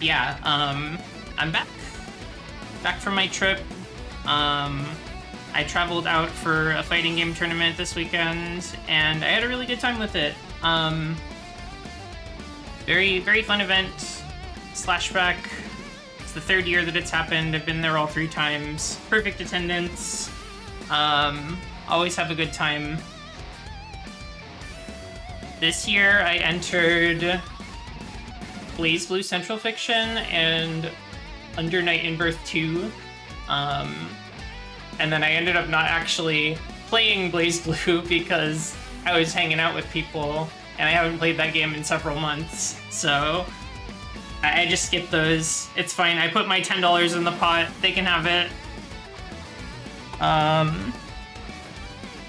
yeah, I'm back from my trip. I traveled out for a fighting game tournament this weekend, and I had a really good time with it. Very fun event. Slashback. It's the third year that it's happened. I've been there all 3 times. Perfect attendance. Always have a good time. This year I entered Blaze Blue Central Fiction and Under Night in Birth 2. And then I ended up not actually playing Blaze Blue because I was hanging out with people, and I haven't played that game in several months, so I just skipped those. It's fine. I put my $10 in the pot. They can have it.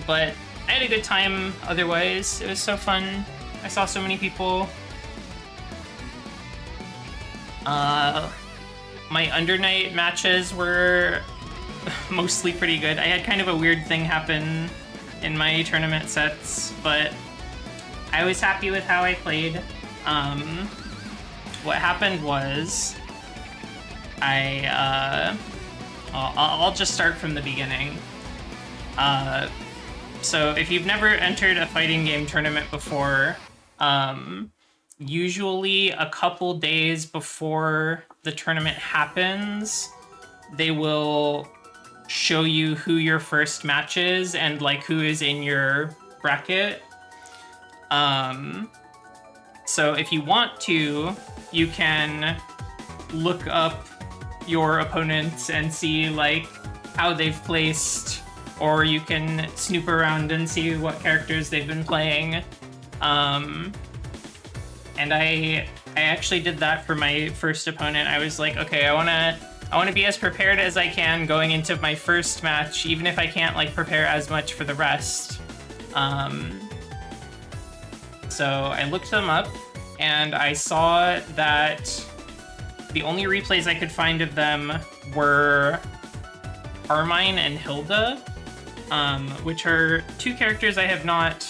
But I had a good time otherwise. It was so fun. I saw so many people. My Undernight matches were mostly pretty good. I had kind of a weird thing happen in my tournament sets, but I was happy with how I played. What happened was I'll just start from the beginning. So if you've never entered a fighting game tournament before, usually a couple days before the tournament happens, they will show you who your first match is and like who is in your bracket. So if you want to, you can look up your opponents and see like how they've placed, or you can snoop around and see what characters they've been playing. And I actually did that for my first opponent. I was like, okay, I want to be as prepared as I can going into my first match, even if I can't like prepare as much for the rest. So I looked them up, and I saw that the only replays I could find of them were Carmine and Hilda, which are 2 characters I have not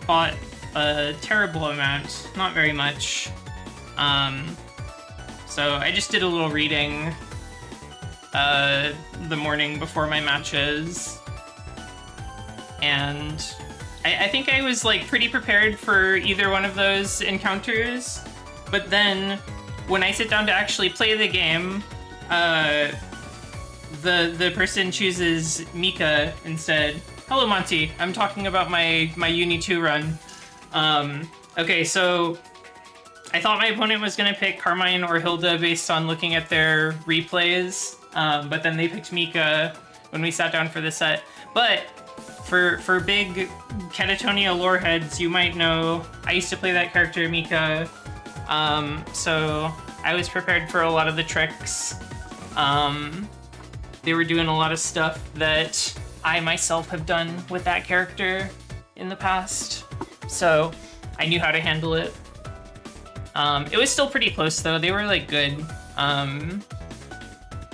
fought a terrible amount, not very much. So I just did a little reading the morning before my matches, and I think I was like pretty prepared for either one of those encounters, but then when I sit down to actually play the game, the person chooses Mika instead. Hello, Monty. I'm talking about my Uni 2 run. Okay, so I thought my opponent was going to pick Carmine or Hilda based on looking at their replays, but then they picked Mika when we sat down for the set. But for big Catatonia lore heads, you might know I used to play that character, Mika, so I was prepared for a lot of the tricks. They were doing a lot of stuff that I myself have done with that character in the past, so I knew how to handle it. It was still pretty close though. They were like good. I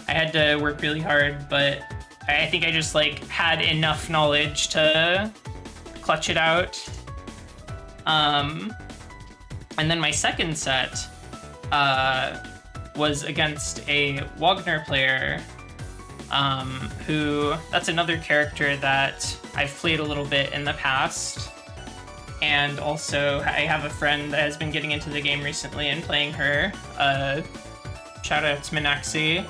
had to work really hard, but I think I just like had enough knowledge to clutch it out. And then my second set was against a Wagner player, who, that's another character that I've played a little bit in the past. And also, I have a friend that has been getting into the game recently and playing her. Shout out to Minaxi.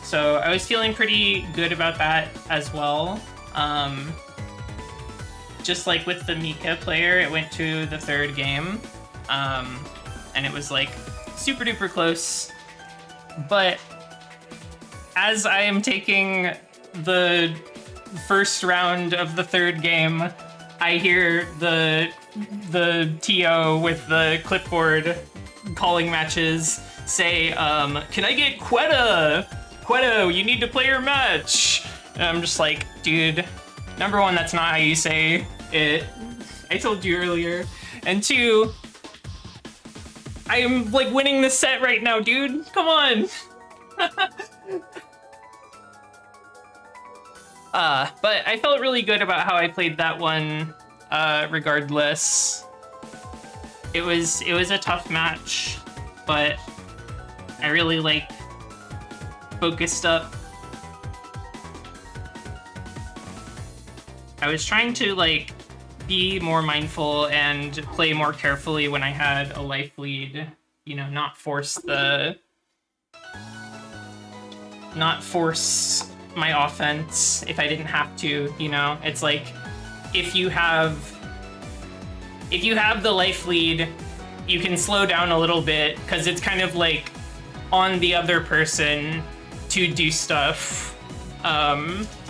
So I was feeling pretty good about that as well. Just like with the Mika player, it went to the 3rd game. And it was like super duper close. But as I am taking the first round of the 3rd game, I hear the TO with the clipboard calling matches say, can I get Quetta? Quetta, you need to play your match. And I'm just like, dude, number 1, that's not how you say it. I told you earlier. And 2, I am like winning the set right now, dude. Come on. But I felt really good about how I played that one, regardless. it was a tough match, but I really like focused up. I was trying to like be more mindful and play more carefully when I had a life lead, you know, not force my offense if I didn't have to, you know. It's like if you have the life lead, you can slow down a little bit because it's kind of like on the other person to do stuff,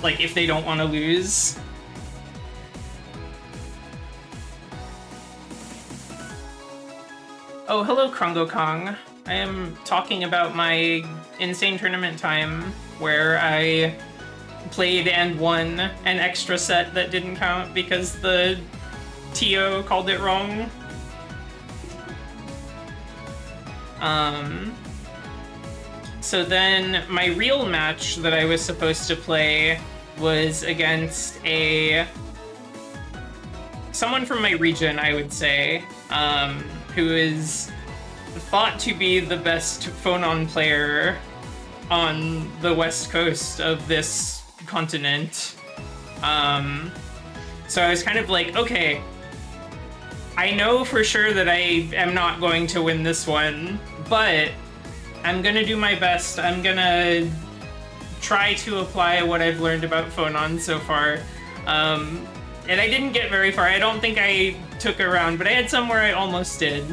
like if they don't want to lose. Oh, hello, Krungo Kong. I am talking about my insane tournament time where I played and won an extra set that didn't count because the TO called it wrong. So then my real match that I was supposed to play was against someone from my region, I would say, who is thought to be the best Phonon player on the west coast of this continent. So I was kind of like, okay, I know for sure that I am not going to win this one, but I'm gonna do my best. I'm gonna try to apply what I've learned about Phonon so far. And I didn't get very far. I don't think I took a round, but I had some where I almost did.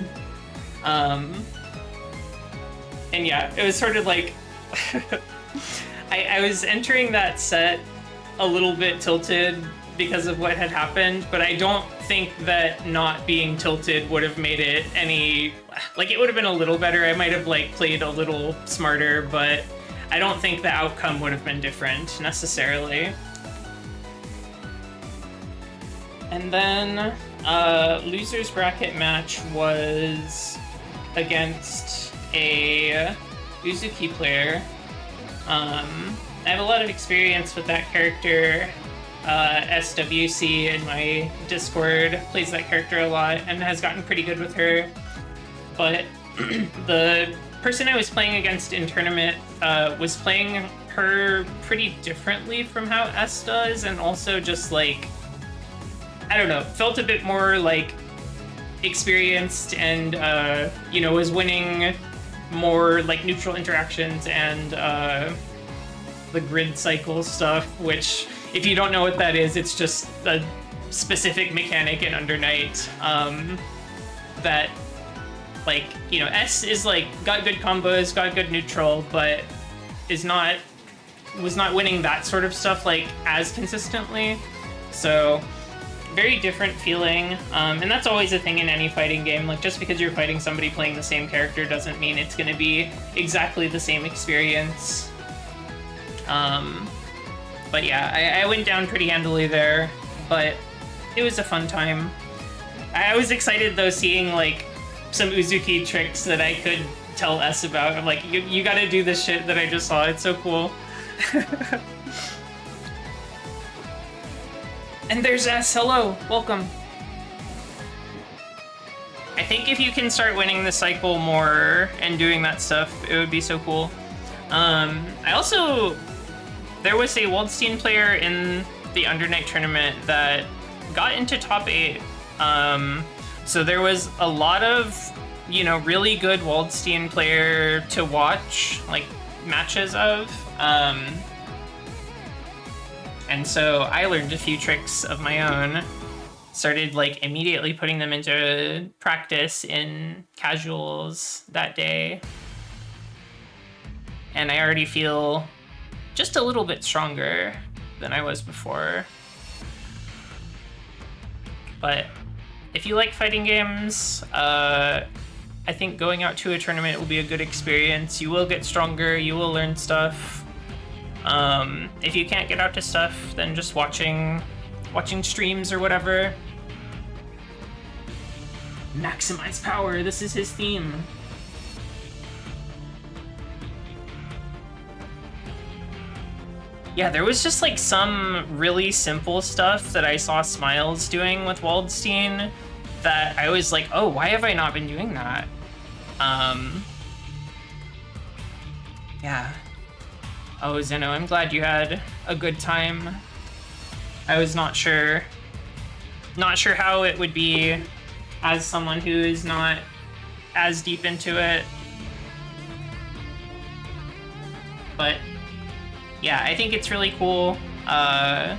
And yeah, it was sort of like... I was entering that set a little bit tilted because of what had happened, but I don't think that not being tilted would have made it any... Like, it would have been a little better. I might have, like, played a little smarter, but I don't think the outcome would have been different, necessarily. And then, loser's bracket match was against a Uzuki player. I have a lot of experience with that character. SWC in my Discord plays that character a lot and has gotten pretty good with her. But the person I was playing against in tournament was playing her pretty differently from how S does, and also just like, I don't know, felt a bit more like experienced and, you know, was winning more like neutral interactions and the grid cycle stuff, which if you don't know what that is, it's just a specific mechanic in Under Night that, like, you know, S is like got good combos, got good neutral, but was not winning that sort of stuff like as consistently. So very different feeling, and that's always a thing in any fighting game. Like, just because you're fighting somebody playing the same character doesn't mean it's going to be exactly the same experience. But yeah, I went down pretty handily there, but it was a fun time. I was excited though, seeing like some Uzuki tricks that I could tell S about. I'm like, you gotta do this shit that I just saw, it's so cool. And there's S, hello, welcome. I think if you can start winning the cycle more and doing that stuff, it would be so cool. There was a Waldstein player in the Under Night tournament that got into top 8. So there was a lot of, you know, really good Waldstein player to watch, like, matches of. And so I learned a few tricks of my own, started like immediately putting them into practice in casuals that day. And I already feel just a little bit stronger than I was before. But if you like fighting games, I think going out to a tournament will be a good experience. You will get stronger, you will learn stuff. If you can't get out to stuff, then just watching streams or whatever. Maximize power, this is his theme. Yeah, there was just like some really simple stuff that I saw Smiles doing with Waldstein that I was like, oh, why have I not been doing that? Yeah. Oh, Zeno, I'm glad you had a good time. I was not sure how it would be as someone who is not as deep into it. But yeah, I think it's really cool. I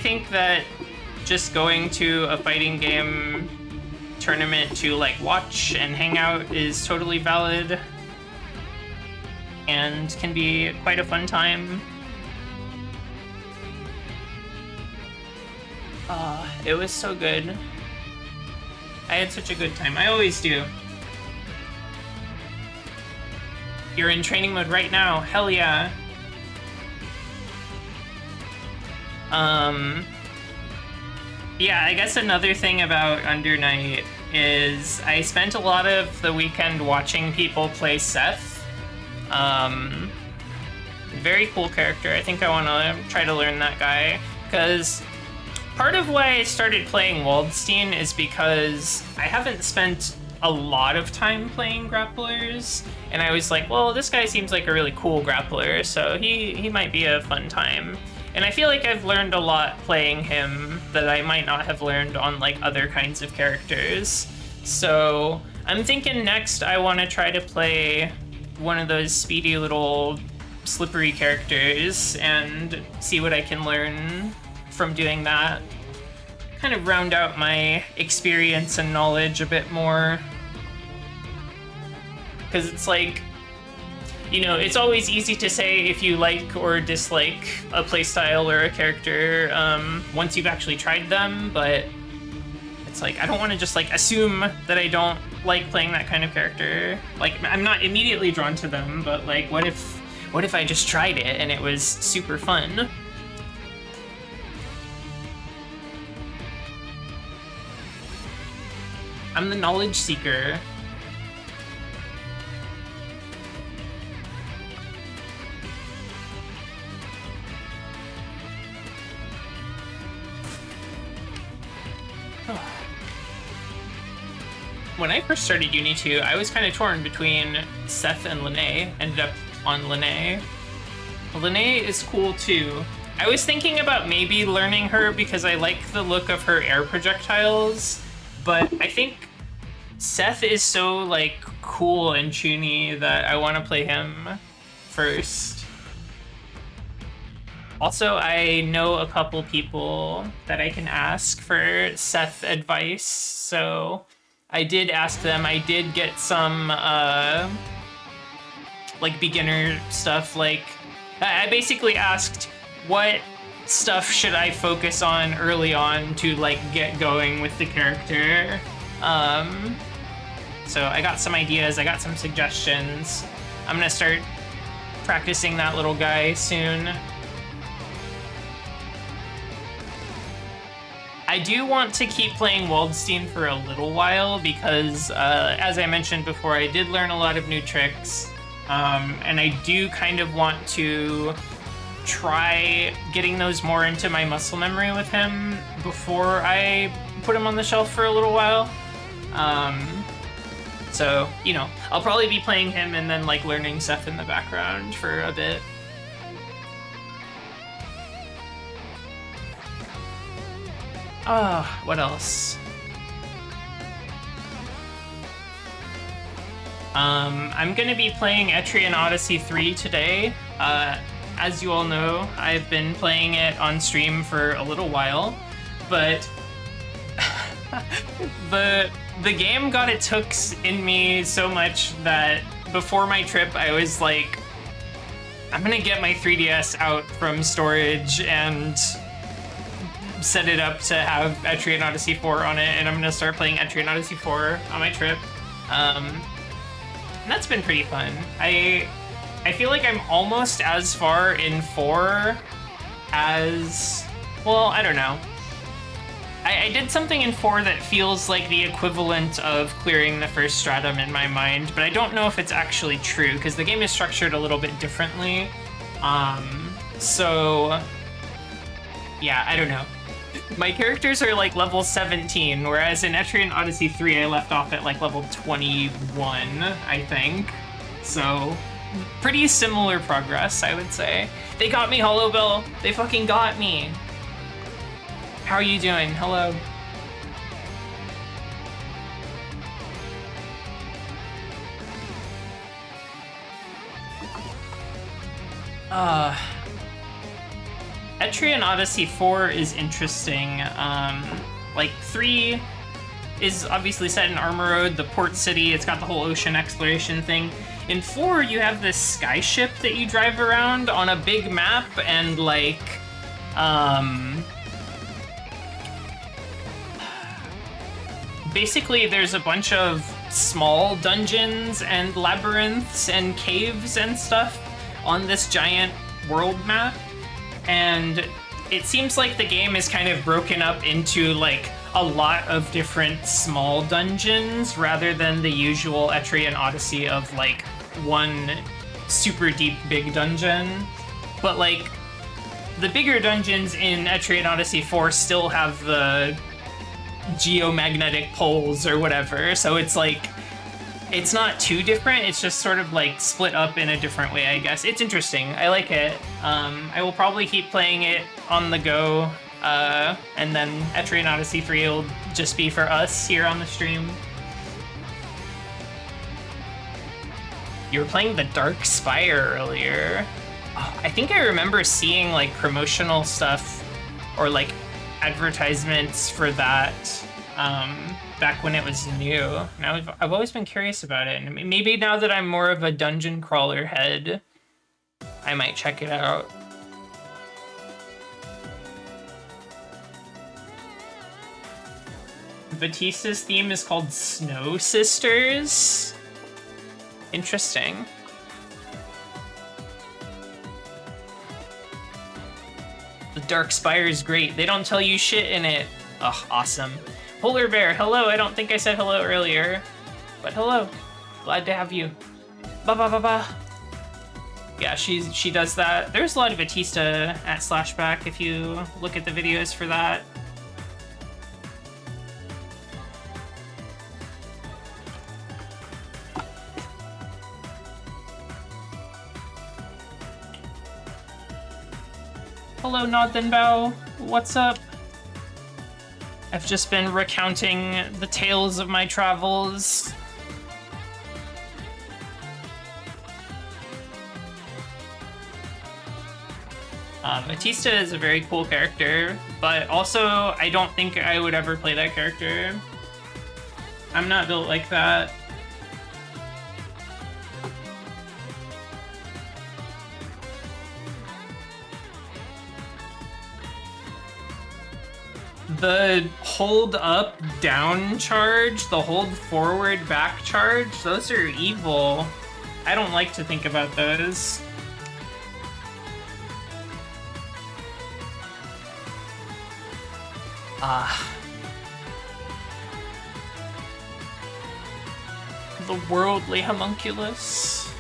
think that just going to a fighting game tournament to like watch and hang out is totally valid and can be quite a fun time. It was so good. I had such a good time. I always do. You're in training mode right now. Hell yeah. Yeah, I guess another thing about Under Night is I spent a lot of the weekend watching people play Seth. Very cool character. I think I want to try to learn that guy, because part of why I started playing Waldstein is because I haven't spent a lot of time playing grapplers, and I was like, well, this guy seems like a really cool grappler, so he might be a fun time. And I feel like I've learned a lot playing him that I might not have learned on like other kinds of characters. So I'm thinking next I want to try to play one of those speedy little slippery characters and see what I can learn from doing that. Kind of round out my experience and knowledge a bit more. Because it's like, you know, it's always easy to say if you like or dislike a playstyle or a character once you've actually tried them, but it's like, I don't want to just like assume that I don't like playing that kind of character. Like, I'm not immediately drawn to them, but like, what if I just tried it and it was super fun? I'm the knowledge seeker. When I first started Uni 2, I was kind of torn between Seth and Lene. Ended up on Lene. Lene is cool too. I was thinking about maybe learning her because I like the look of her air projectiles, but I think Seth is so like cool and toony that I want to play him first. Also, I know a couple people that I can ask for Seth advice, so I did ask them. I did get some like beginner stuff. Like, I basically asked what stuff should I focus on early on to like get going with the character. So I got some ideas, I got some suggestions. I'm gonna start practicing that little guy soon. I do want to keep playing Waldstein for a little while because, as I mentioned before, I did learn a lot of new tricks, and I do kind of want to try getting those more into my muscle memory with him before I put him on the shelf for a little while. So, you know, I'll probably be playing him and then like learning Seth in the background for a bit. What else? I'm gonna be playing Etrian Odyssey 3 today. As you all know, I've been playing it on stream for a little while, but the game got its hooks in me so much that before my trip, I was like, I'm gonna get my 3DS out from storage and set it up to have Etrian Odyssey 4 on it, and I'm gonna start playing Etrian Odyssey 4 on my trip. And that's been pretty fun. I feel like I'm almost as far in 4 as, well, I don't know. I did something in 4 that feels like the equivalent of clearing the first stratum in my mind, but I don't know if it's actually true, because the game is structured a little bit differently. So, yeah, I don't know. My characters are like level 17, whereas in Etrian Odyssey 3 I left off at like level 21, I think. So, pretty similar progress, I would say. They got me, Hollowbill! They fucking got me! How are you doing? Hello. Etrian Odyssey 4 is interesting. Like, 3 is obviously set in Armor Road, the port city, it's got the whole ocean exploration thing. In 4, you have this skyship that you drive around on a big map, and, like, basically there's a bunch of small dungeons and labyrinths and caves and stuff on this giant world map, and it seems like the game is kind of broken up into like a lot of different small dungeons rather than the usual Etrian Odyssey of like one super deep big dungeon. But like the bigger dungeons in Etrian Odyssey 4 still have the geomagnetic poles or whatever, so it's like it's not too different, it's just sort of like split up in a different way, I guess. It's interesting. I like it. I will probably keep playing it on the go, and then Etrian Odyssey 3 will just be for us here on the stream. You were playing the Dark Spire earlier. Oh, I think I remember seeing like promotional stuff or like advertisements for that back when it was new. Now I've always been curious about it, and maybe now that I'm more of a dungeon crawler head, I might check it out. Batista's theme is called Snow Sisters. Interesting. The Dark Spire is great. They don't tell you shit in it. Oh, awesome. Polar Bear, hello. I don't think I said hello earlier, but hello. Glad to have you. Ba. Yeah, she does that. There's a lot of Batista at Slashback if you look at the videos for that. Hello, Noddenbow. What's up? I've just been recounting the tales of my travels. Batista is a very cool character, but also I don't think I would ever play that character. I'm not built like that. The hold up down charge, the hold forward back charge, those are evil. I don't like to think about those. The worldly homunculus.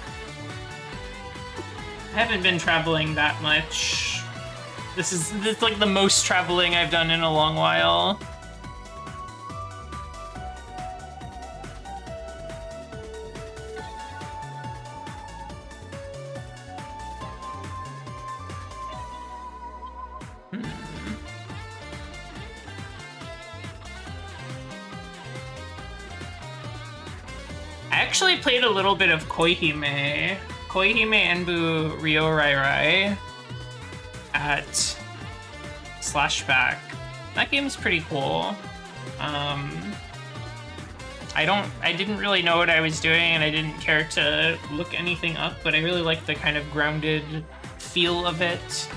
I haven't been traveling that much. This is like the most traveling I've done in a long while. I actually played a little bit of Koihime Enbu Ryo Rai Rai at Slashback. That game's pretty cool. I didn't really know what I was doing, and I didn't care to look anything up, but I really like the kind of grounded feel of it.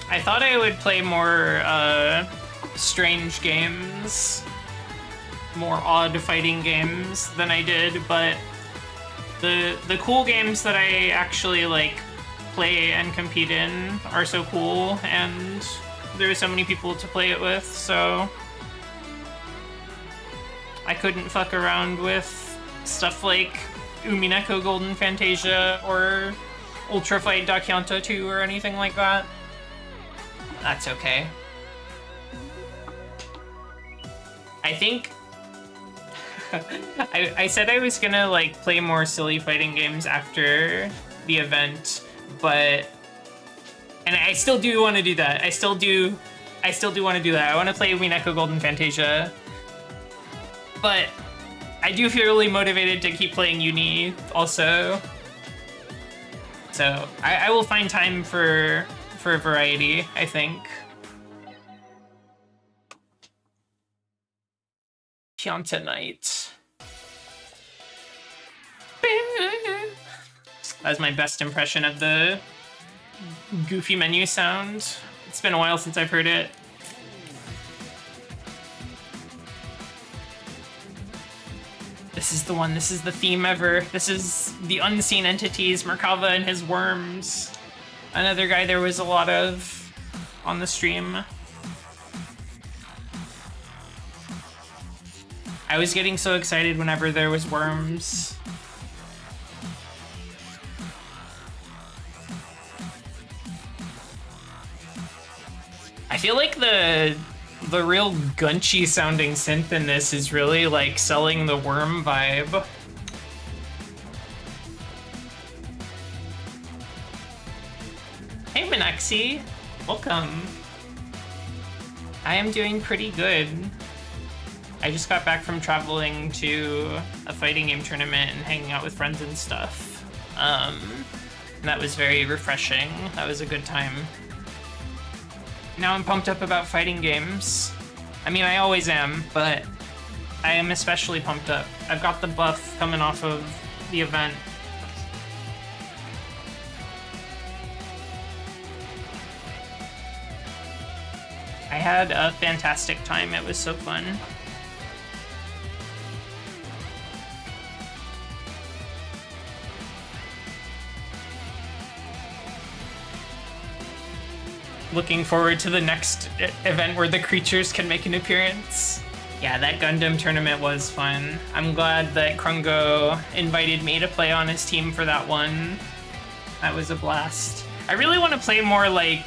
I thought I would play more strange games, more odd fighting games than I did, but the cool games that I actually like play and compete in are so cool, and there's so many people to play it with, so I couldn't fuck around with stuff like Umineko Golden Fantasia or Ultra Fight Dakianto 2 or anything like that. That's okay. I think I said I was gonna like play more silly fighting games after the event, but I still do want to do that. I still do want to do that. I want to play Umineko Golden Fantasia, but I do feel really motivated to keep playing Uni also. So I will find time for variety, I think. Pianta Knight. That was my best impression of the goofy menu sound. It's been a while since I've heard it. This is the one, this is the theme ever. This is the unseen entities, Merkava and his worms. Another guy there was a lot of on the stream. I was getting so excited whenever there was worms. I feel like the real gunchy sounding synth in this is really like selling the worm vibe. Hey Minaxi, welcome. I am doing pretty good. I just got back from traveling to a fighting game tournament and hanging out with friends and stuff. And that was very refreshing. That was a good time. Now I'm pumped up about fighting games. I mean, I always am, but I am especially pumped up. I've got the buff coming off of the event. I had a fantastic time. It was so fun. Looking forward to the next event where the creatures can make an appearance. Yeah, that Gundam tournament was fun. I'm glad that Krungo invited me to play on his team for that one. That was a blast. I really want to play more like...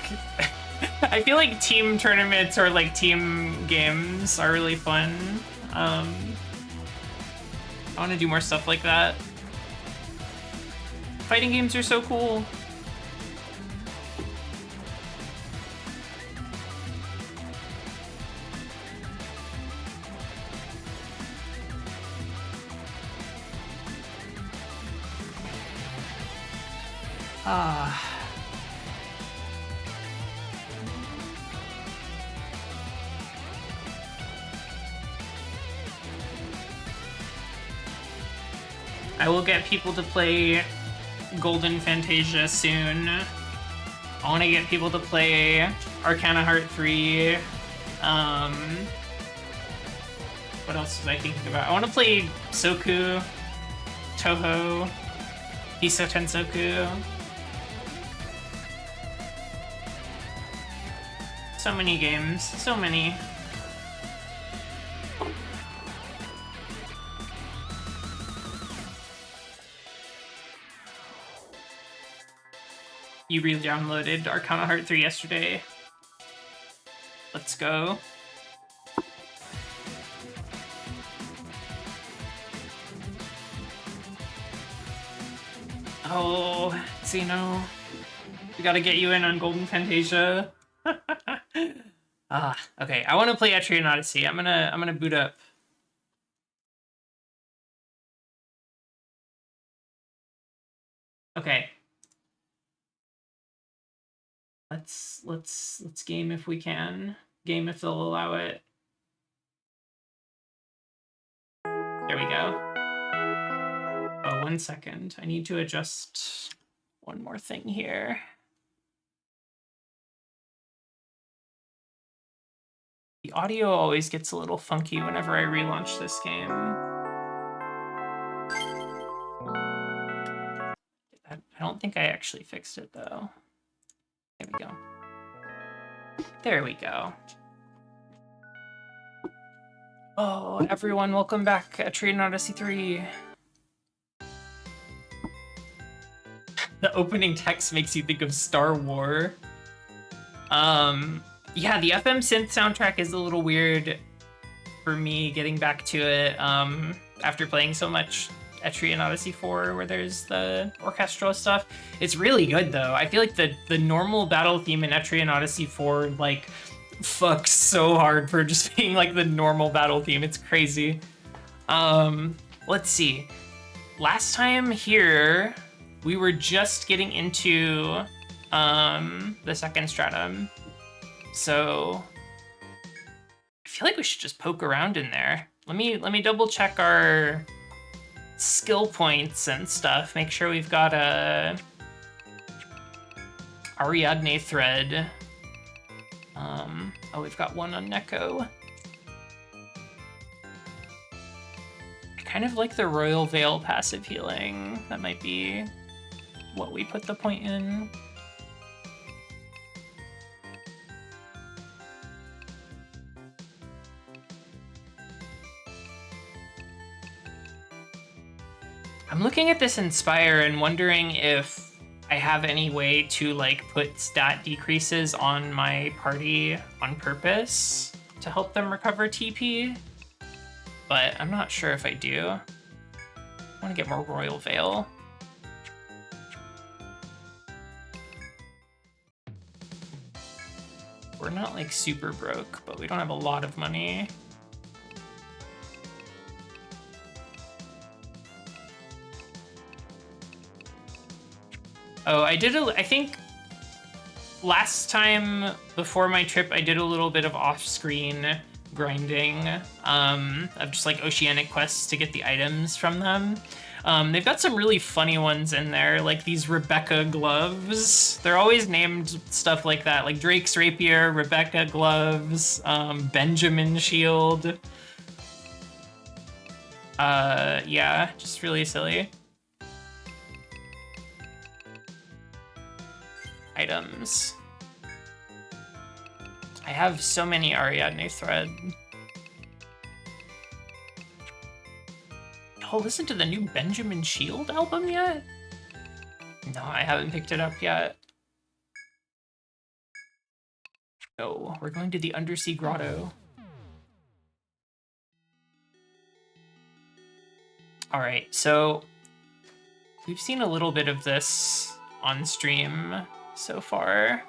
I feel like team tournaments or like team games are really fun. I want to do more stuff like that. Fighting games are so cool. I will get people to play Golden Fantasia soon. I want to get people to play Arcana Heart 3. What else was I thinking about? I want to play Soku, Toho, Hiso Tensoku. So many games, so many. You re-downloaded Arcana Heart 3 yesterday. Let's go. Oh, Xeno. We gotta get you in on Golden Fantasia. Okay. I want to play Etrian Odyssey. I'm gonna boot up. Okay. Let's game if we can. Game if they'll allow it. There we go. Oh, 1 second. I need to adjust one more thing here. The audio always gets a little funky whenever I relaunch this game. I don't think I actually fixed it though. There we go. There we go. Oh, everyone, welcome back. Etrian Odyssey 3. The opening text makes you think of Star War. Yeah, the FM synth soundtrack is a little weird for me getting back to it after playing so much Etrian Odyssey 4 where there's the orchestral stuff. It's really good though. I feel like the normal battle theme in Etrian Odyssey 4 like fucks so hard for just being like the normal battle theme. It's crazy. Let's see. Last time here, we were just getting into the second stratum. So I feel like we should just poke around in there. Let me double check our skill points and stuff. Make sure we've got a Ariadne thread. Oh, we've got one on Neko. I kind of like the Royal Veil passive healing. That might be what we put the point in. I'm looking at this Inspire and wondering if I have any way to like put stat decreases on my party on purpose to help them recover TP, but I'm not sure if I do. I want to get more Royal Veil. We're not like super broke, but we don't have a lot of money. Oh, I think last time before my trip, I did a little bit of off-screen grinding of just like oceanic quests to get the items from them. They've got some really funny ones in there, like these Rebecca gloves. They're always named stuff like that, like Drake's Rapier, Rebecca gloves, Benjamin shield. Yeah, just really silly. Items. I have so many Ariadne thread. Oh, listen to the new Benjamin Shield album yet? No, I haven't picked it up yet. Oh, we're going to the Undersea Grotto. All right, so we've seen a little bit of this on stream so far.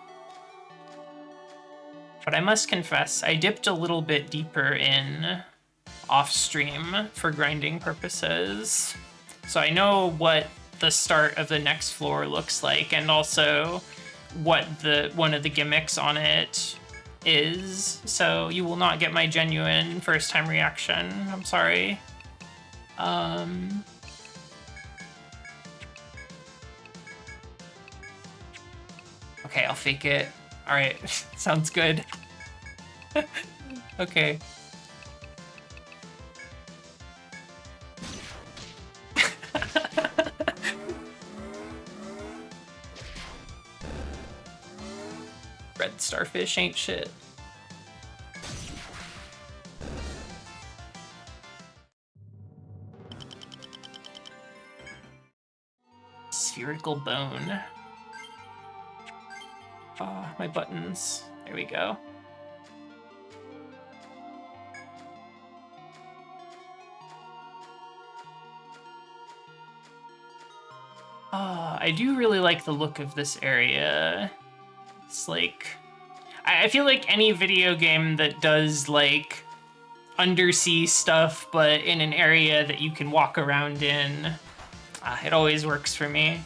But I must confess, I dipped a little bit deeper in off stream for grinding purposes. So I know what the start of the next floor looks like, and also what one of the gimmicks on it is. So you will not get my genuine first time reaction. I'm sorry. Okay, I'll fake it. All right, sounds good. Okay. Red starfish ain't shit. Spherical bone. Ah, my buttons. There we go. I do really like the look of this area. It's like, I feel like any video game that does like undersea stuff, but in an area that you can walk around in, it always works for me.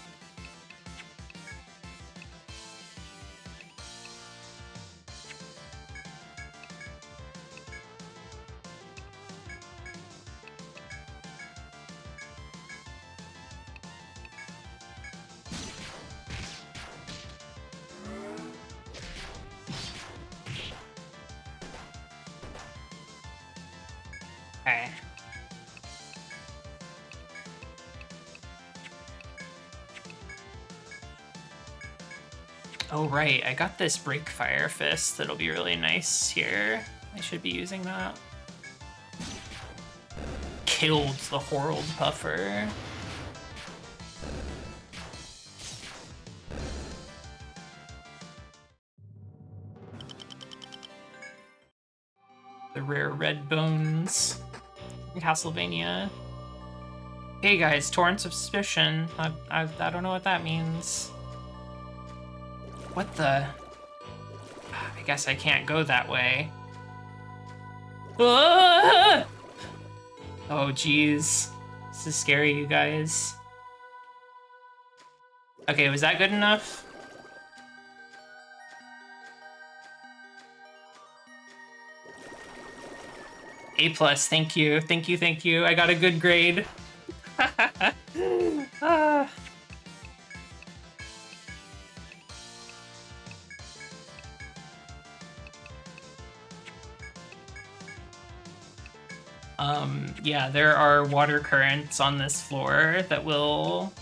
Okay. Oh, right. I got this Break Fire Fist that'll be really nice here. I should be using that. Killed the Horld Puffer. The rare red bones in Castlevania. Hey guys, Torrents of Suspicion. I don't know what that means. What the? I guess I can't go that way. Ah! Oh geez. This is scary, you guys. Okay, was that good enough? A+, thank you, thank you, thank you. I got a good grade. Ah. Yeah, there are water currents on this floor that will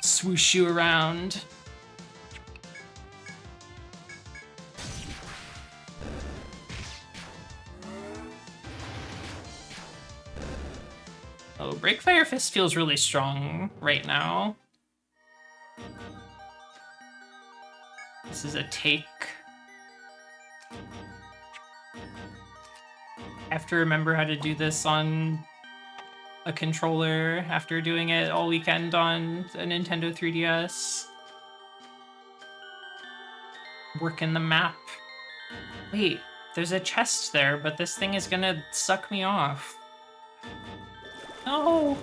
swoosh you around. Oh, Breakfire Fist feels really strong right now. This is a take. I have to remember how to do this on a controller after doing it all weekend on a Nintendo 3DS. Working the map. Wait, there's a chest there, but this thing is gonna suck me off. No!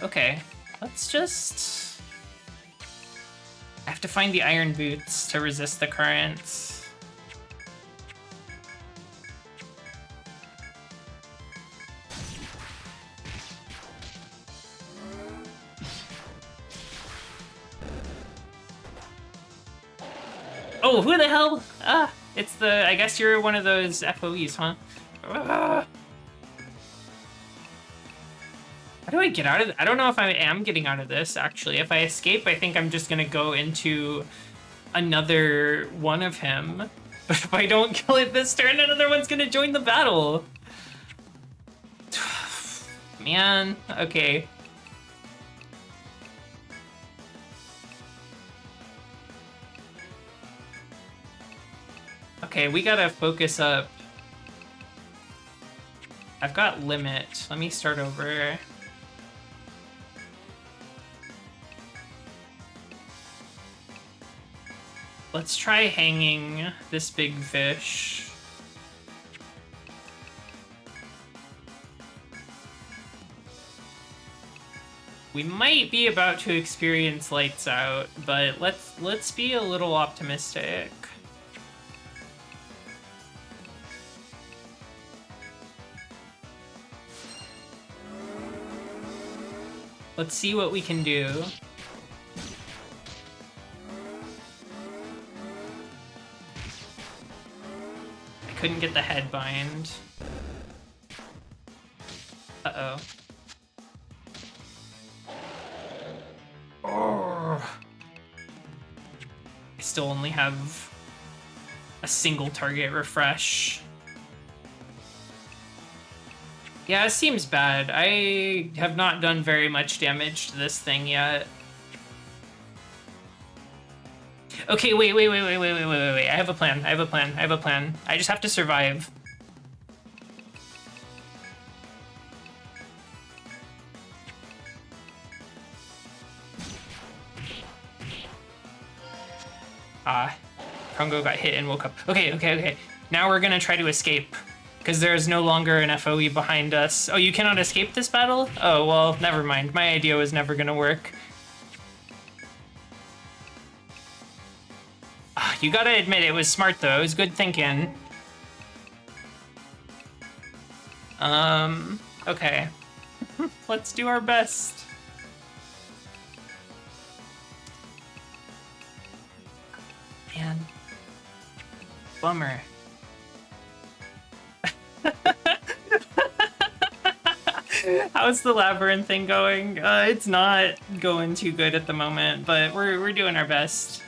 Okay. Let's just... I have to find the iron boots to resist the currents. Oh, who the hell? Ah, it's the... I guess you're one of those FOEs, huh? Ah. How do I get out of it? I don't know if I am getting out of this, actually. If I escape, I think I'm just gonna go into another one of him. But if I don't kill it this turn, another one's gonna join the battle. Man, okay. Okay, we gotta focus up. I've got limit. Let me start over. Let's try hanging this big fish. We might be about to experience lights out, but let's be a little optimistic. Let's see what we can do. Couldn't get the head bind. Uh-oh. Oh. I still only have a single target refresh. Yeah, it seems bad. I have not done very much damage to this thing yet. Okay, wait. I have a plan. I just have to survive. Kongo got hit and woke up. Okay. Now we're gonna try to escape, because there is no longer an FOE behind us. Oh, you cannot escape this battle? Oh, well, never mind. My idea was never gonna work. You gotta admit, it was smart, though. It was good thinking. Okay. Let's do our best. Man. Bummer. How's the labyrinth thing going? It's not going too good at the moment, but we're doing our best.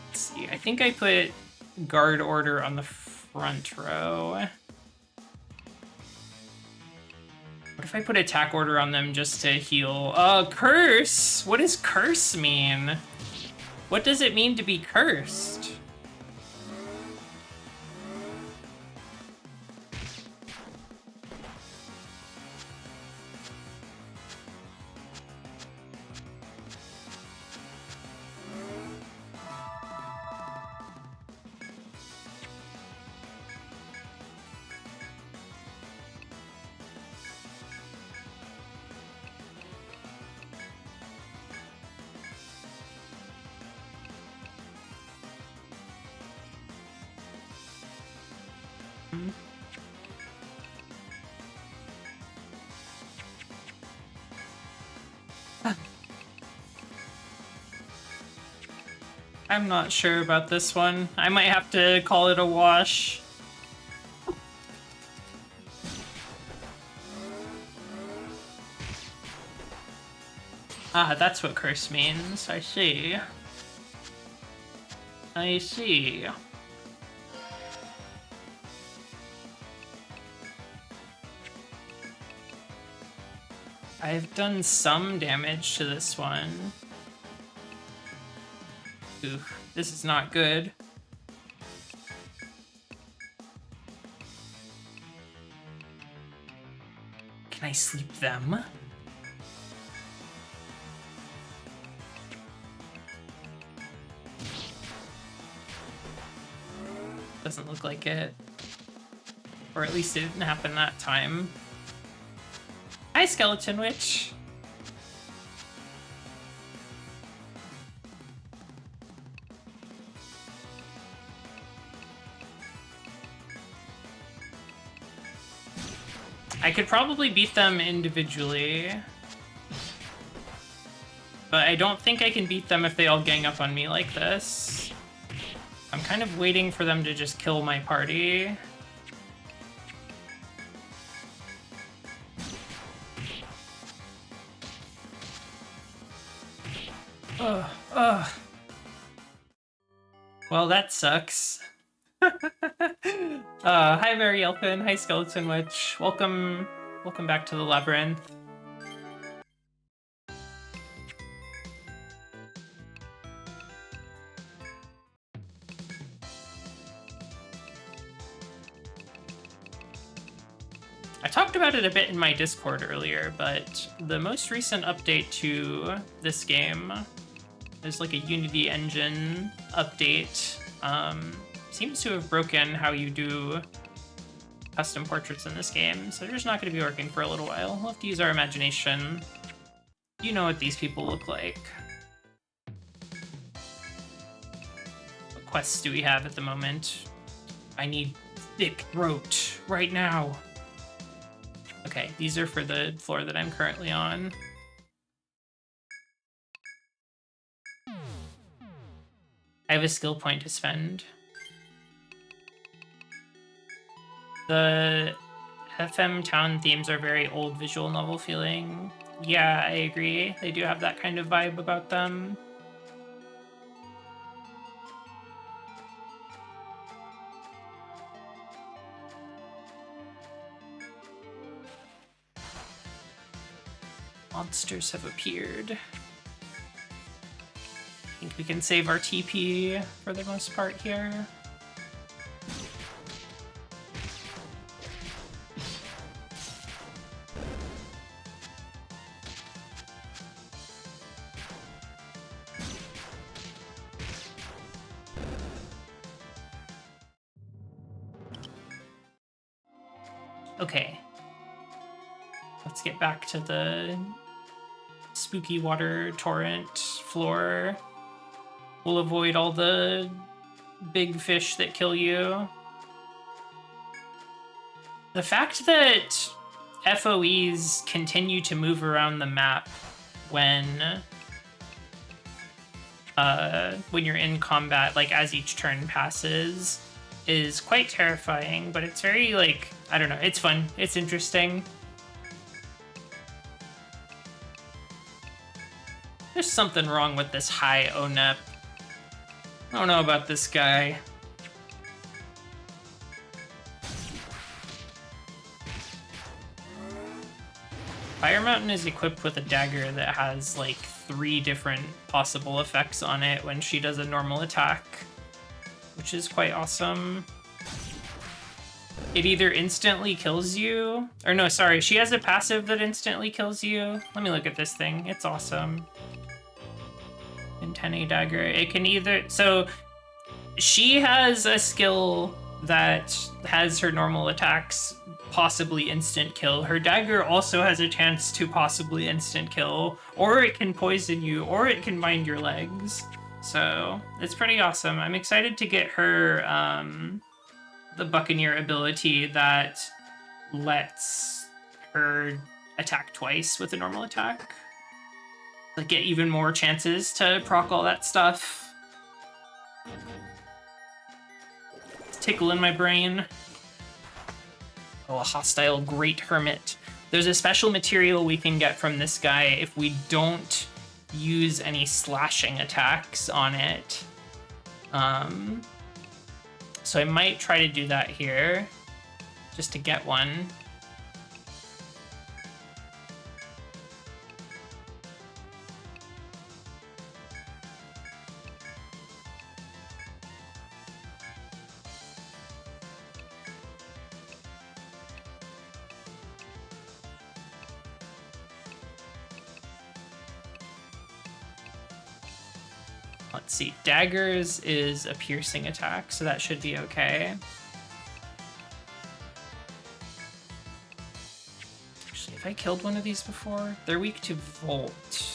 Let's see. I think I put guard order on the front row. What if if I put attack order on them just to heal? Curse? What does curse mean? What does it mean to be cursed? I'm not sure about this one. I might have to call it a wash. Ah, that's what curse means. I see. I see. I've done some damage to this one. Ooh, this is not good. Can I sleep them? Doesn't look like it. Or at least it didn't happen that time. Hi, Skeleton Witch. I could probably beat them individually. But I don't think I can beat them if they all gang up on me like this. I'm kind of waiting for them to just kill my party. Ugh. Well, that sucks. Hi, Mary Elfin. Hi, Skeleton Witch. Welcome back to the labyrinth. I talked about it a bit in my Discord earlier, but the most recent update to this game is like a Unity engine update. Seems to have broken how you do custom portraits in this game, so they're just not going to be working for a little while. We'll have to use our imagination. You know what these people look like. What quests do we have at the moment? I need thick throat right now. Okay, these are for the floor that I'm currently on. I have a skill point to spend. The FM town themes are very old visual novel feeling. Yeah, I agree. They do have that kind of vibe about them. Monsters have appeared. I think we can save our TP for the most part here. Okay. Let's get back to the spooky water torrent floor. We'll avoid all the big fish that kill you. The fact that FOEs continue to move around the map when you're in combat, like as each turn passes, is quite terrifying, but it's very, like, I don't know, it's fun, it's interesting. There's something wrong with this high ONEP. I don't know about this guy. Fire Mountain is equipped with a dagger that has like 3 different possible effects on it when she does a normal attack, which is quite awesome. It either instantly kills you, or no, sorry, she has a passive that instantly kills you. Let me look at this thing. It's awesome. Antennae dagger. It can either, so she has a skill that has her normal attacks possibly instant kill. Her dagger also has a chance to possibly instant kill, or it can poison you, or it can bind your legs. So it's pretty awesome. I'm excited to get her the Buccaneer ability that lets her attack twice with a normal attack. Like, get even more chances to proc all that stuff. It's tickle in my brain. Oh, a hostile Great Hermit. There's a special material we can get from this guy if we don't use any slashing attacks on it. So I might try to do that here, just to get one. Let's see, daggers is a piercing attack, so that should be okay. Actually, have I killed one of these before? They're weak to Volt.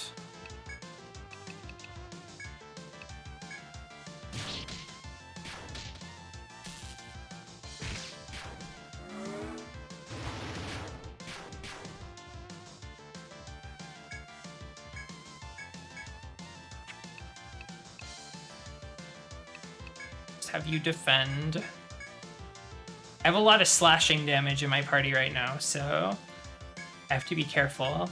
Have you defend. I have a lot of slashing damage in my party right now, so I have to be careful.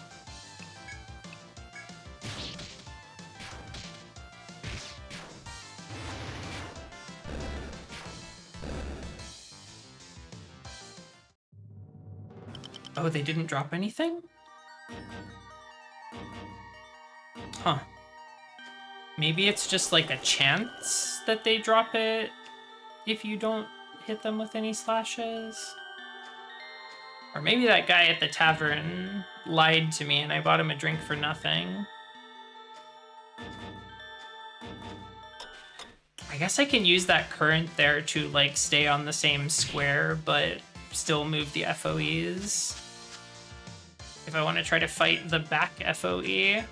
Oh, they didn't drop anything? Huh. Maybe it's just like a chance that they drop it if you don't hit them with any slashes. Or maybe that guy at the tavern lied to me and I bought him a drink for nothing. I guess I can use that current there to like stay on the same square but still move the FOEs. If I want to try to fight the back FOE.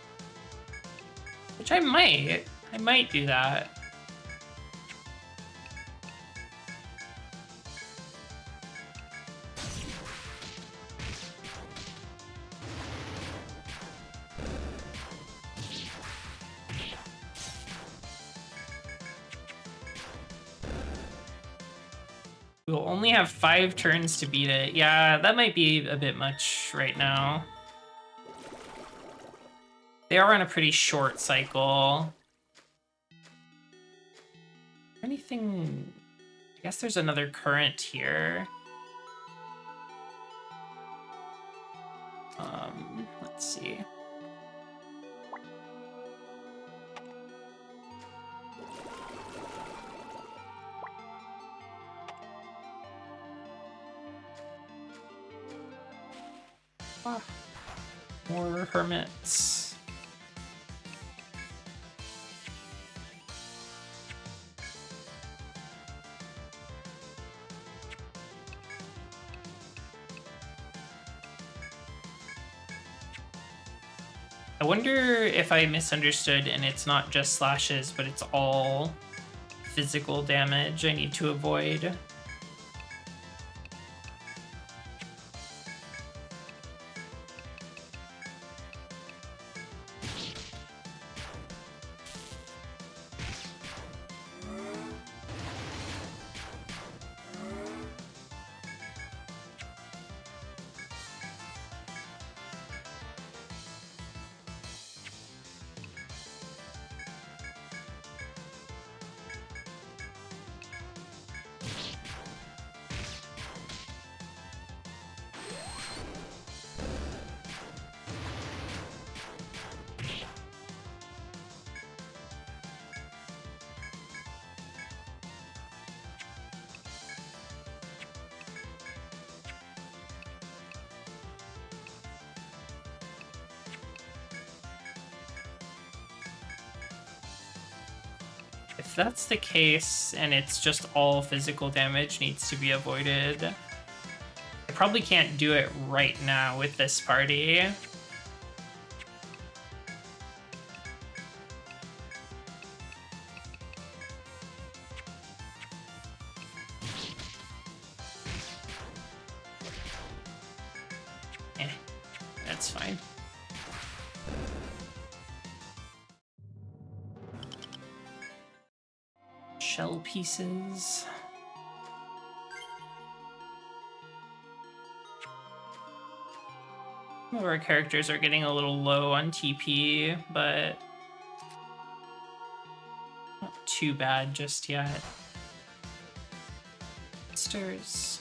Which I might do that. We'll only have 5 turns to beat it. Yeah, that might be a bit much right now. They are on a pretty short cycle. Anything... I guess there's another current here. Let's see. Ah, more hermits. I wonder if I misunderstood and it's not just slashes, but it's all physical damage I need to avoid. If that's the case, and it's just all physical damage needs to be avoided, I probably can't do it right now with this party. That's fine. Shell pieces. Some of our characters are getting a little low on TP, but not too bad just yet. Monsters.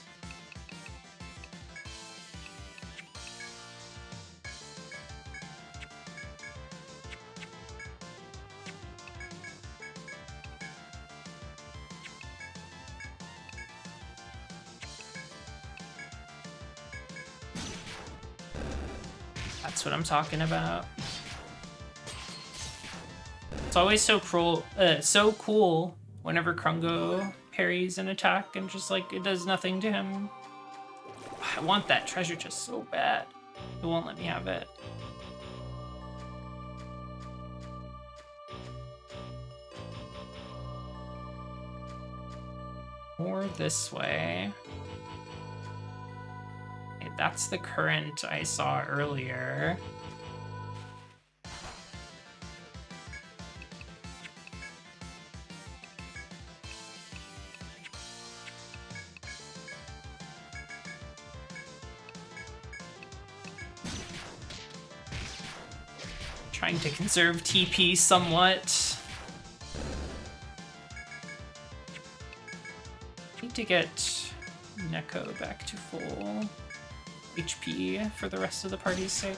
That's what I'm talking about. It's always so cool whenever Krungo parries an attack and just like it does nothing to him. I want that treasure chest so bad. It won't let me have it. More this way. Okay, that's the current I saw earlier. Trying to conserve TP somewhat. Need to get Neko back to full HP for the rest of the party's sake.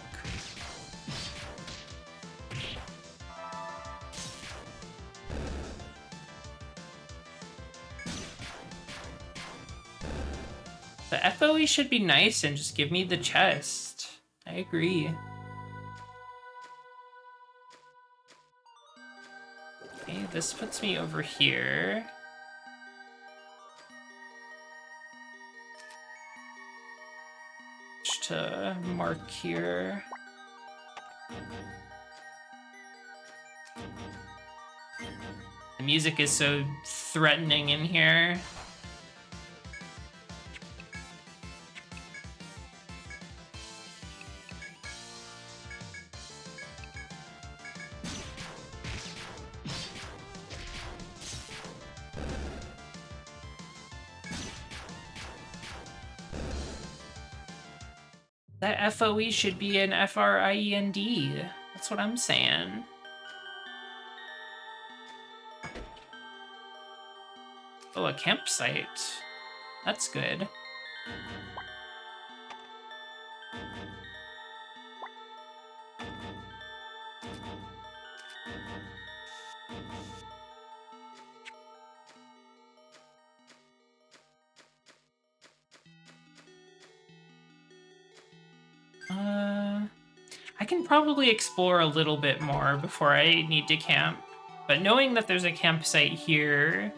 The FOE should be nice and just give me the chest. I agree. Okay, this puts me over here. To mark here. The music is so threatening in here. That FOE should be an FRIEND. That's what I'm saying. Oh, a campsite. That's good. I can probably explore a little bit more before I need to camp, but knowing that there's a campsite here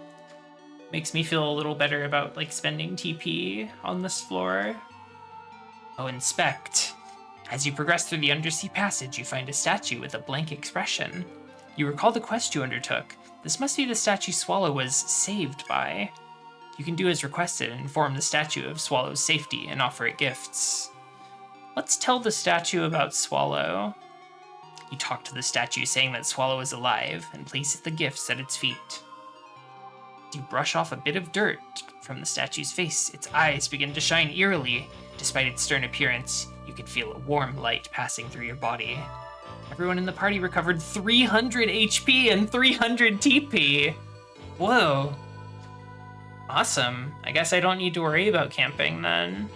makes me feel a little better about like spending TP on this floor. Oh, inspect. As you progress through the undersea passage, you find a statue with a blank expression. You recall the quest you undertook. This must be the statue Swallow was saved by. You can do as requested and inform the statue of Swallow's safety and offer it gifts. Let's tell the statue about Swallow. You talk to the statue saying that Swallow is alive and place the gifts at its feet. You brush off a bit of dirt from the statue's face. Its eyes begin to shine eerily. Despite its stern appearance, you can feel a warm light passing through your body. Everyone in the party recovered 300 HP and 300 TP. Whoa. Awesome. I guess I don't need to worry about camping then.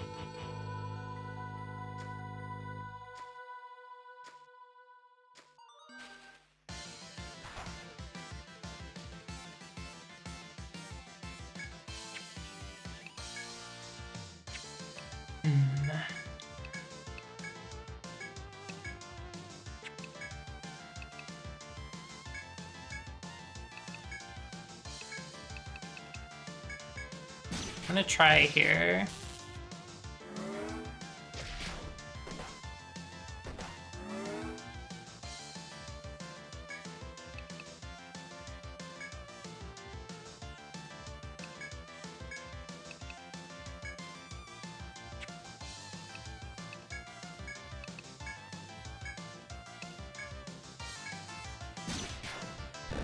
gonna try here.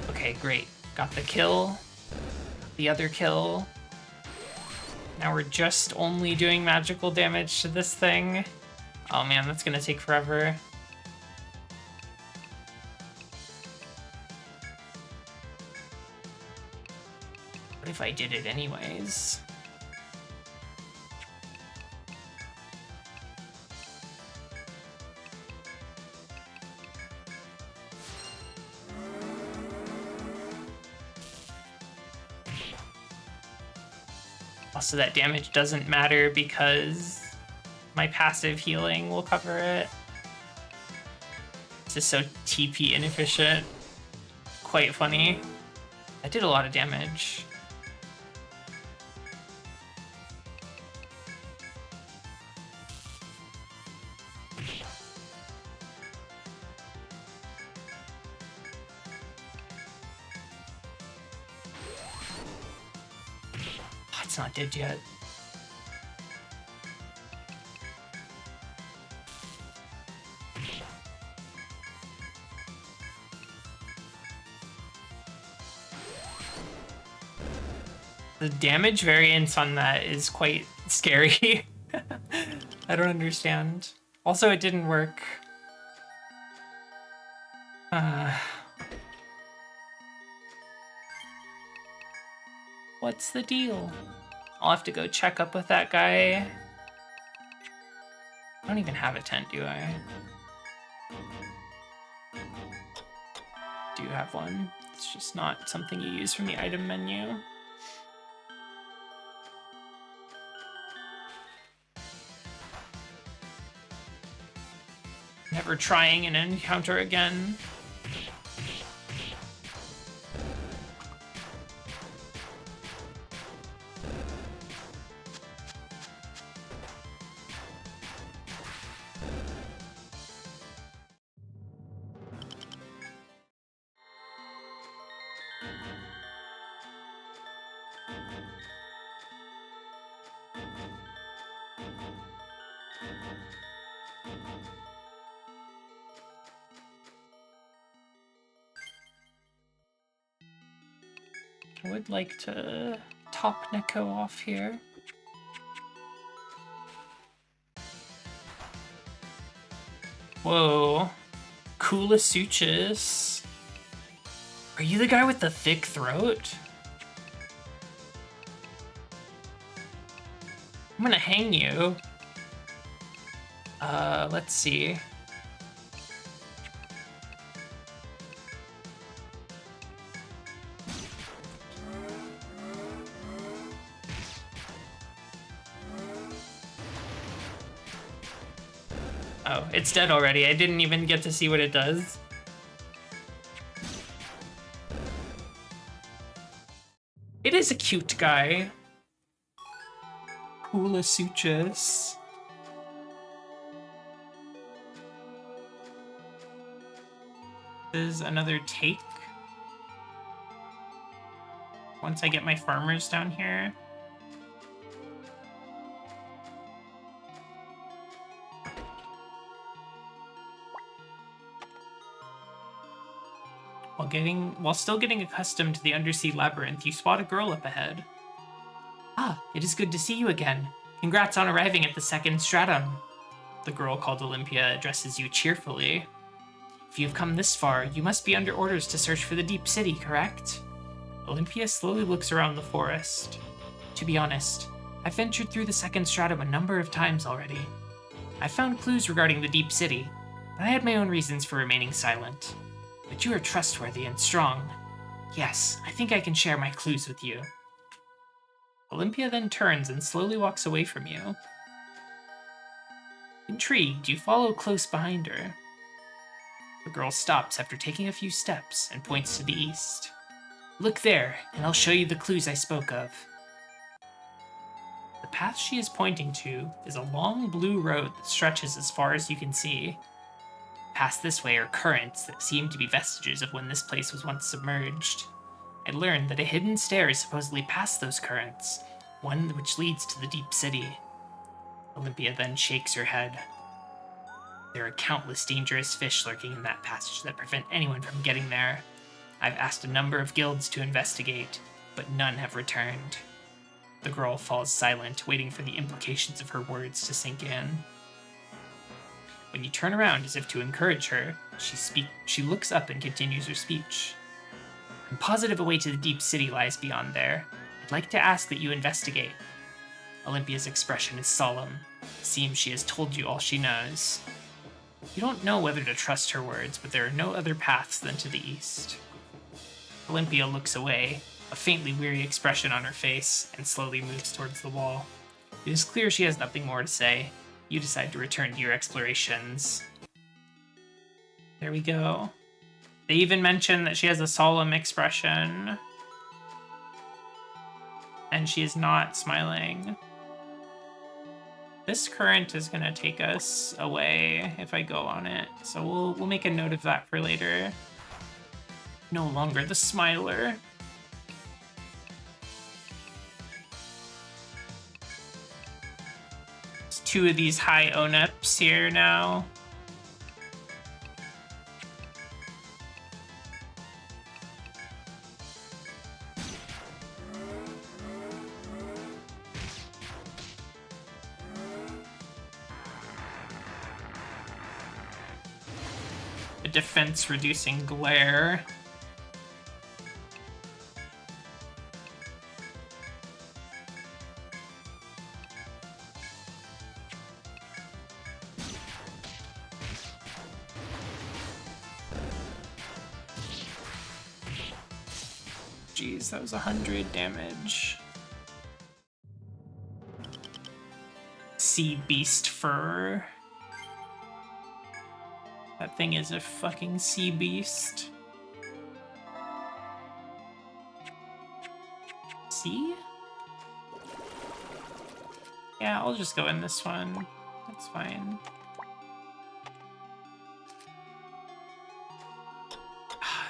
Okay, great. Got the kill. The other kill. Now we're just only doing magical damage to this thing. Oh man, that's gonna take forever. What if I did it anyways? Also, that damage doesn't matter because my passive healing will cover it. This is so TP inefficient. Quite funny. I did a lot of damage. Oh, it's not dead yet. The damage variance on that is quite scary. I don't understand. Also, it didn't work. What's the deal? I'll have to go check up with that guy. I don't even have a tent, do I? Do have one. It's just not something you use from the item menu. Never trying an encounter again. I would like to top Neko off here. Whoa. Coolasuchus. Are you the guy with the thick throat? I'm gonna hang you. Let's see. Oh, it's dead already. I didn't even get to see what it does. It is a cute guy. Coolasuchus. This is another take. Once I get my farmers down here. While still getting accustomed to the undersea labyrinth, you spot a girl up ahead. Ah, it is good to see you again. Congrats on arriving at the second stratum. The girl called Olympia addresses you cheerfully. If you've come this far, you must be under orders to search for the deep city, correct? Olympia slowly looks around the forest. To be honest, I've ventured through the second stratum a number of times already. I've found clues regarding the deep city, but I had my own reasons for remaining silent. But you are trustworthy and strong. Yes, I think I can share my clues with you. Olympia then turns and slowly walks away from you. Intrigued, you follow close behind her. The girl stops after taking a few steps and points to the east. Look there, and I'll show you the clues I spoke of. The path she is pointing to is a long blue road that stretches as far as you can see. Past this way are currents that seem to be vestiges of when this place was once submerged. I learned that a hidden stair is supposedly past those currents, one which leads to the deep city. Olympia then shakes her head. There are countless dangerous fish lurking in that passage that prevent anyone from getting there. I've asked a number of guilds to investigate, but none have returned. The girl falls silent, waiting for the implications of her words to sink in. When you turn around as if to encourage her, she looks up and continues her speech. I'm positive a way to the deep city lies beyond there. I'd like to ask that you investigate. Olympia's expression is solemn. It seems she has told you all she knows. You don't know whether to trust her words, but there are no other paths than to the east. Olympia looks away, a faintly weary expression on her face, and slowly moves towards the wall. It is clear she has nothing more to say. You decide to return to your explorations. There we go. They even mention that she has a solemn expression. And she is not smiling. This current is gonna take us away if I go on it. So we'll make a note of that for later. No longer the smiler. There's two of these high onups here now. A defense reducing glare. Jeez, that was 100 damage. Sea beast fur. That thing is a fucking sea beast. Sea? Yeah, I'll just go in this one. That's fine.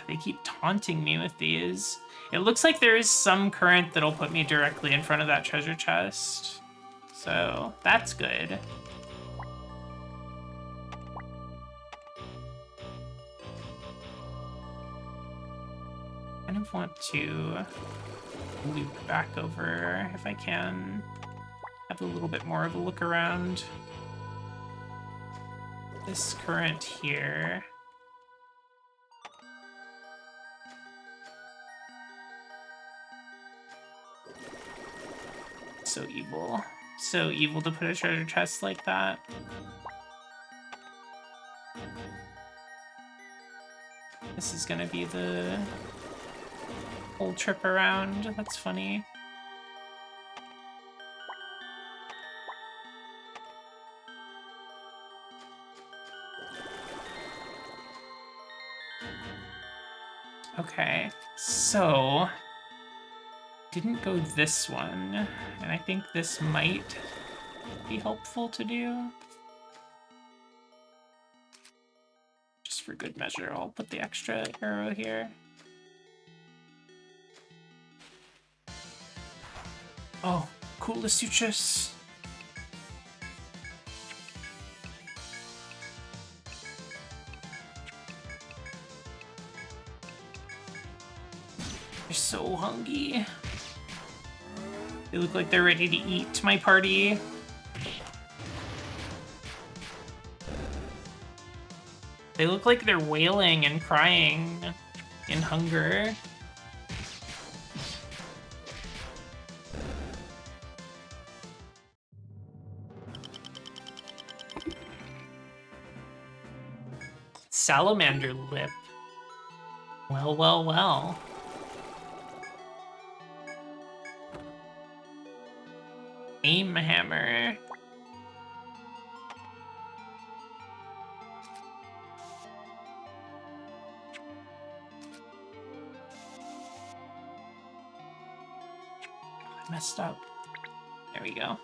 They keep taunting me with these. It looks like there is some current that'll put me directly in front of that treasure chest. So, that's good. I kind of want to loop back over if I can. Have a little bit more of a look around. This current here. So evil. So evil to put a treasure chest like that. This is gonna be the whole trip around. That's funny. Okay, so didn't go this one, and I think this might be helpful to do. Just for good measure, I'll put the extra arrow here. Oh, cool the sutures. They're so hungry. They look like they're ready to eat my party. They look like they're wailing and crying in hunger. Salamander lip. Well, well, well. Aim hammer. I messed up. There we go.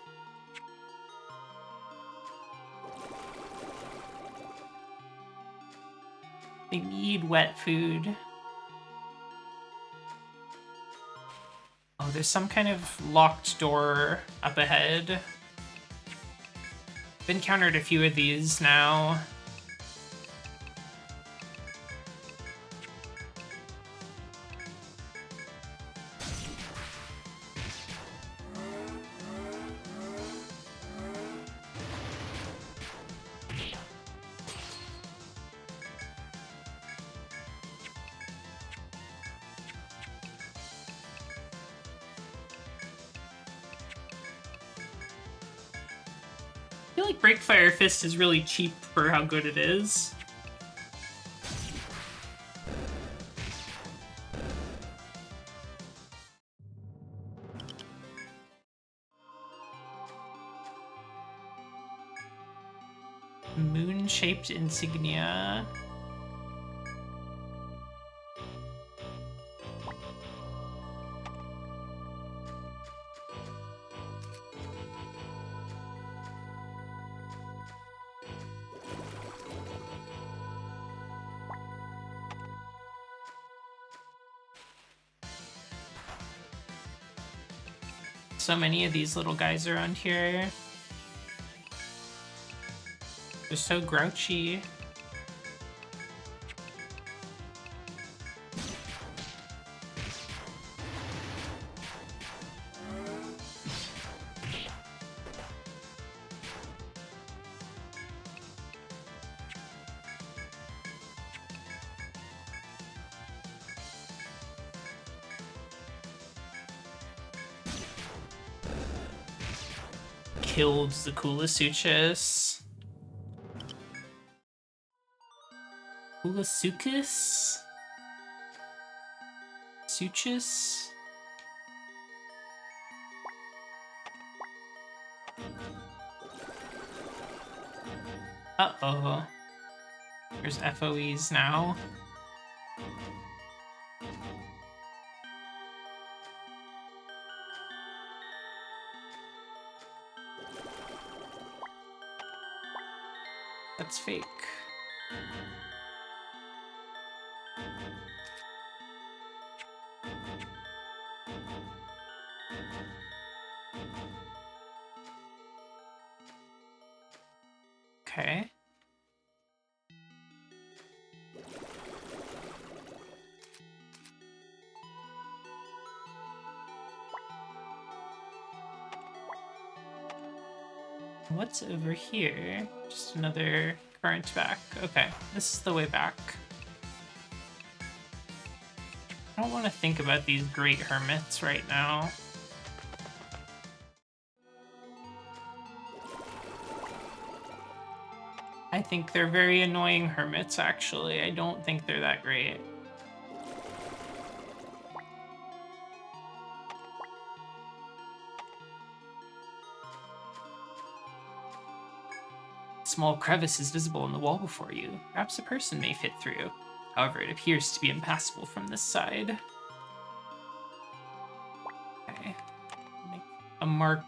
They need wet food. Oh, there's some kind of locked door up ahead. I've encountered a few of these now. I feel like Breakfire Fist is really cheap for how good it is. Moon-shaped insignia. So many of these little guys around here. They're so grouchy. Killed the Kulasuchus. Kulasuchus? Suchus? Uh-oh. There's FOEs now. That's fake. Okay. What's over here? Just another current back. Okay, this is the way back. I don't want to think about these great hermits right now. I think they're very annoying hermits, actually. I don't think they're that great. A small crevice is visible in the wall before you. Perhaps a person may fit through. However, it appears to be impassable from this side. Okay. Make a mark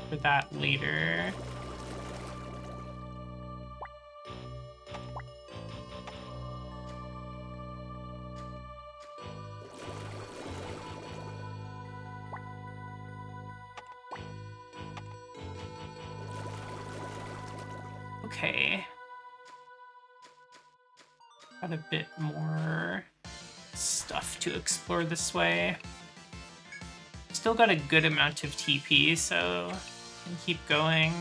for that later. Okay. Got a bit more stuff to explore this way. Still got a good amount of TP, so can keep going.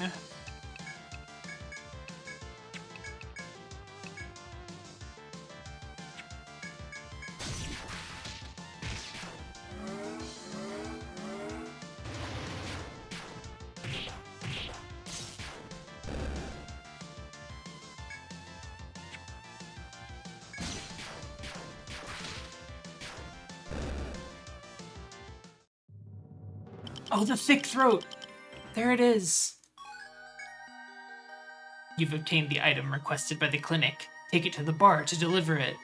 Oh, the thick throat! There it is! You've obtained the item requested by the clinic. Take it to the bar to deliver it.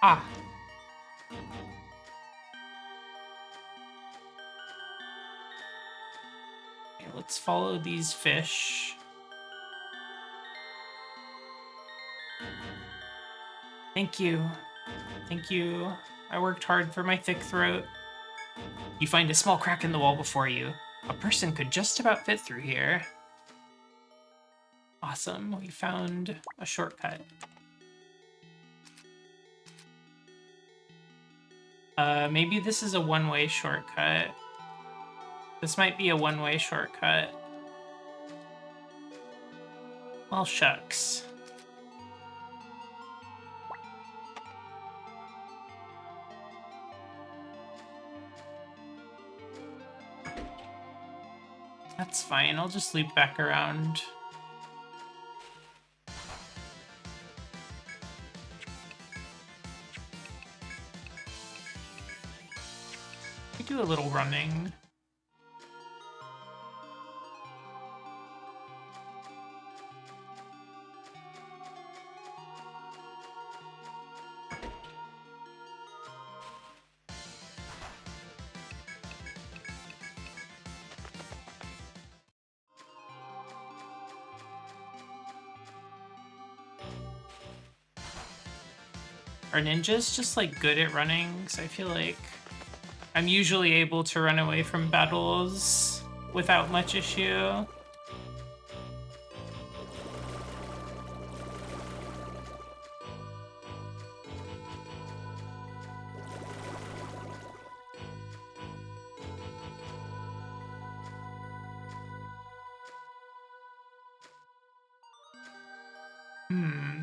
Ah. let's follow these fish. Thank you. Thank you. I worked hard for my thick throat. You find a small crack in the wall before you. A person could just about fit through here. Awesome, we found a shortcut. Maybe this is a one-way shortcut. This might be a one-way shortcut. Well, shucks. That's fine, I'll just loop back around. We do a little running. Are ninjas just like good at running? Because I feel like I'm usually able to run away from battles without much issue.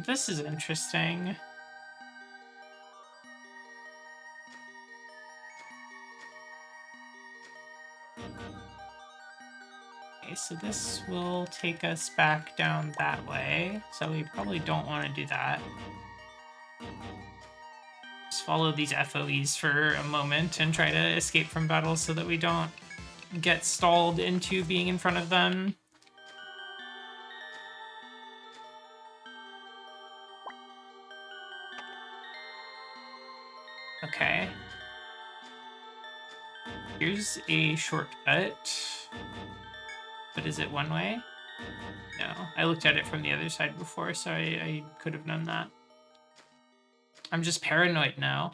This is interesting. Okay, so this will take us back down that way, so we probably don't want to do that. Just follow these FOEs for a moment and try to escape from battles so that we don't get stalled into being in front of them. Okay. Here's a shortcut. But is it one way? No. I looked at it from the other side before, so I could have known that. I'm just paranoid now.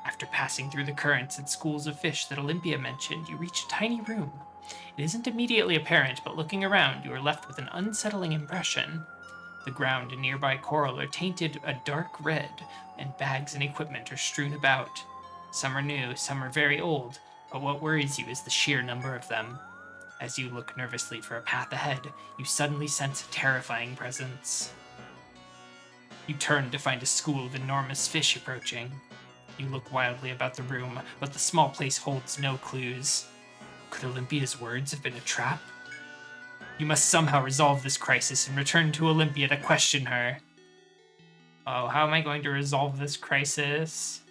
After passing through the currents and schools of fish that Olympia mentioned, you reach a tiny room. It isn't immediately apparent, but looking around, you are left with an unsettling impression. The ground and nearby coral are tainted a dark red, and bags and equipment are strewn about. Some are new, some are very old, but what worries you is the sheer number of them. As you look nervously for a path ahead, you suddenly sense a terrifying presence. You turn to find a school of enormous fish approaching. You look wildly about the room, but the small place holds no clues. Could Olympia's words have been a trap? You must somehow resolve this crisis and return to Olympia to question her. Oh, how am I going to resolve this crisis?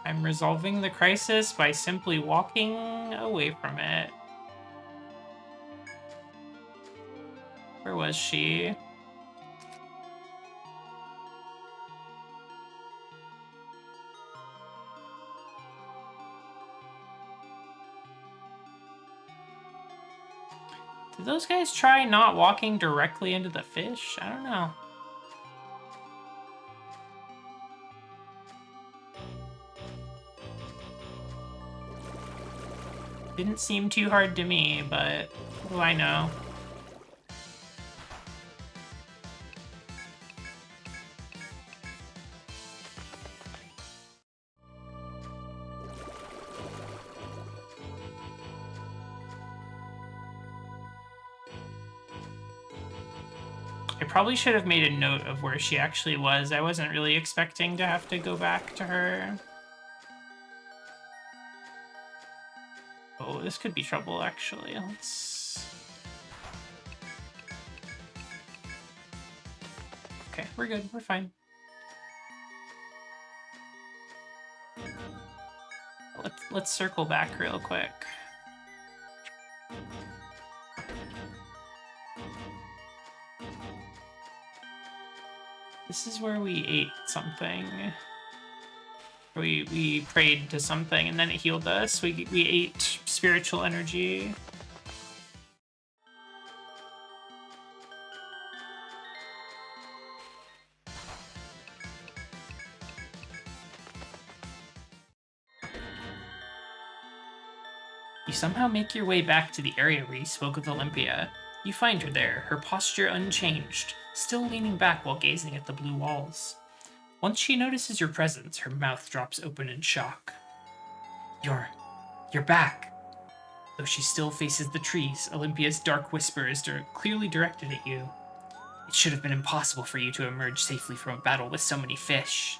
I'm resolving the crisis by simply walking away from it. Where was she? Did those guys try not walking directly into the fish? I don't know. Didn't seem too hard to me, but what do I know? I probably should have made a note of where she actually was. I wasn't really expecting to have to go back to her. Oh, this could be trouble, actually. Let's... Okay, we're good. We're fine. Let's circle back real quick. This is where we ate something. We prayed to something and then it healed us. We ate spiritual energy. You somehow make your way back to the area where you spoke with Olympia. You find her there, her posture unchanged, still leaning back while gazing at the blue walls. Once she notices your presence, her mouth drops open in shock. You're back. Though she still faces the trees, Olympia's dark whisper is clearly directed at you. It should have been impossible for you to emerge safely from a battle with so many fish.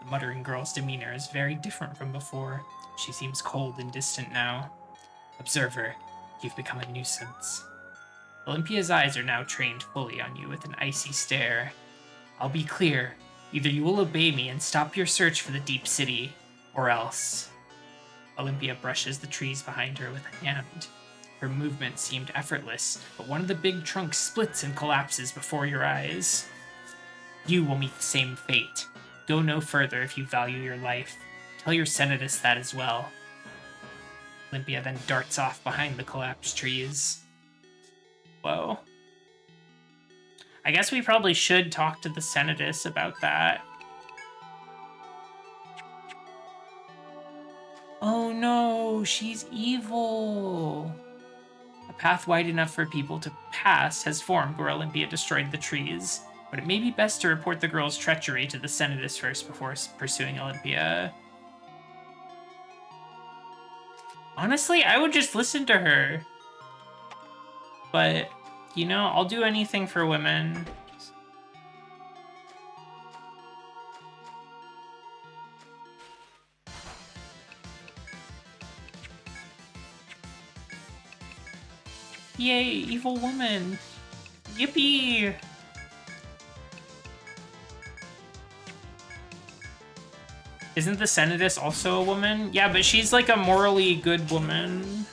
The muttering girl's demeanor is very different from before. She seems cold and distant now. Observer, you've become a nuisance. Olympia's eyes are now trained fully on you with an icy stare. I'll be clear. Either you will obey me and stop your search for the deep city, or else. Olympia brushes the trees behind her with a hand. Her movement seemed effortless, but one of the big trunks splits and collapses before your eyes. You will meet the same fate. Go no further if you value your life. Tell your Senatus that as well. Olympia then darts off behind the collapsed trees. Whoa. I guess we probably should talk to the Senatus about that. Oh no, she's evil. A path wide enough for people to pass has formed where Olympia destroyed the trees, but it may be best to report the girl's treachery to the Senatus first before pursuing Olympia. Honestly, I would just listen to her. But, you know, I'll do anything for women. Yay, evil woman. Yippee! Isn't the Senatus also a woman? Yeah, but she's like a morally good woman.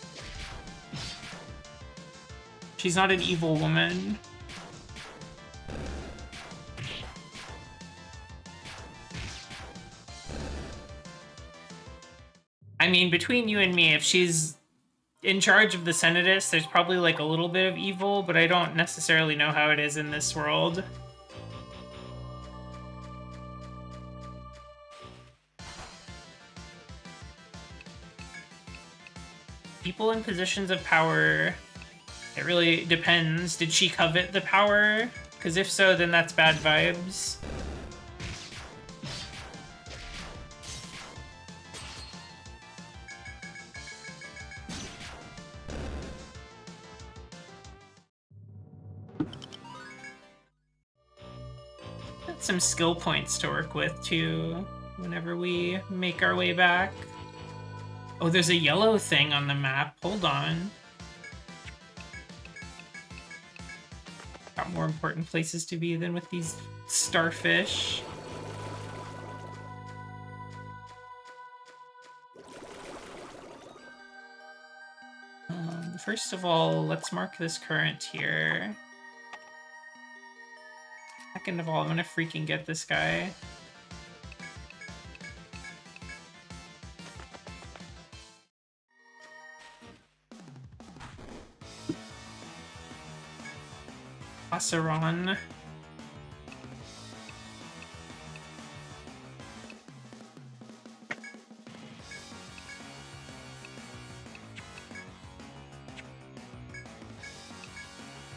She's not an evil woman. I mean, between you and me, if she's in charge of the Senatus, there's probably like a little bit of evil, but I don't necessarily know how it is in this world. People in positions of power, it really depends. Did she covet the power? Because if so, then that's bad vibes. Got some skill points to work with too, whenever we make our way back. Oh, there's a yellow thing on the map. Hold on. Got more important places to be than with these starfish. First of all, let's mark this current here. Second of all, I'm gonna freaking get this guy. Asaron.